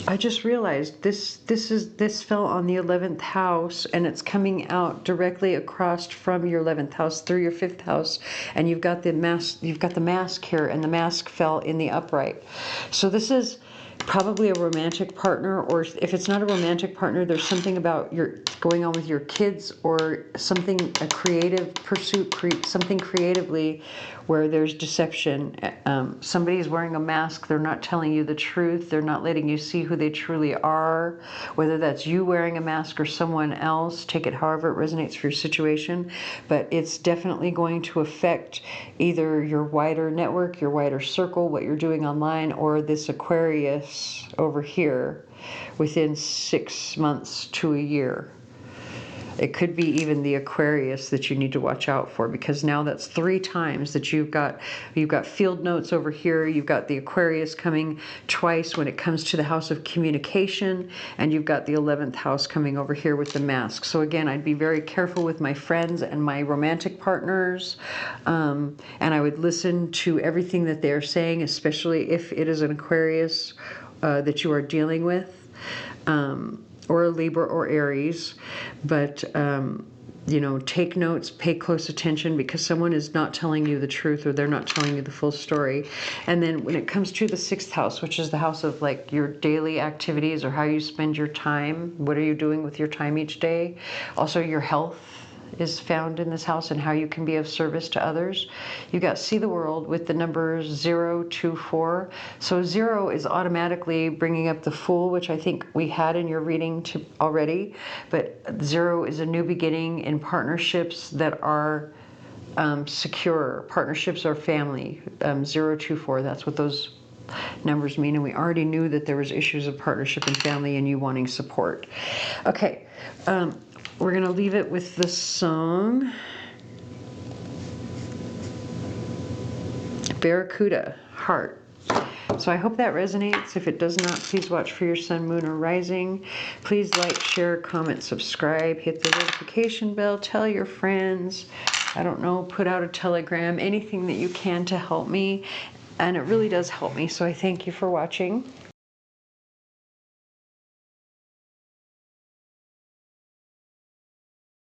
I just realized this fell on the 11th house, and it's coming out directly across from your 11th house through your 5th house, and you've got the mask here, and the mask fell in the upright. So this is probably a romantic partner, or if it's not a romantic partner, there's something about going on with your kids, or something, a creative pursuit, something creatively where there's deception. Somebody's wearing a mask. They're not telling you the truth. They're not letting you see who they truly are, whether that's you wearing a mask or someone else. Take it however it resonates for your situation, but it's definitely going to affect either your wider network, your wider circle, what you're doing online, or this Aquarius over here within 6 months to a year. It could be even the Aquarius that you need to watch out for, because now that's 3 times that you've got field notes over here. You've got the Aquarius coming twice when it comes to the house of communication, and you've got the 11th house coming over here with the mask. So again, I'd be very careful with my friends and my romantic partners, and I would listen to everything that they're saying, especially if it is an Aquarius that you are dealing with. Or a Libra or Aries, but you know, take notes, pay close attention, because someone is not telling you the truth, or they're not telling you the full story. And then when it comes to the 6th house, which is the house of like your daily activities, or how you spend your time, what are you doing with your time each day? Also your health is found in this house, and how you can be of service to others. You got see the world with the numbers 0, 2, 4. So 0 is automatically bringing up the Fool, which I think we had in your reading already. But 0 is a new beginning in partnerships that are secure. Partnerships are family. 0, 2, 4. That's what those numbers mean. And we already knew that there was issues of partnership and family, and you wanting support. Okay. We're going to leave it with the song Barracuda, Heart. So I hope that resonates. If it does not, please watch for your sun, moon, or rising. Please like, share, comment, subscribe, hit the notification bell, tell your friends, I don't know, put out a telegram, anything that you can to help me. And it really does help me. So I thank you for watching.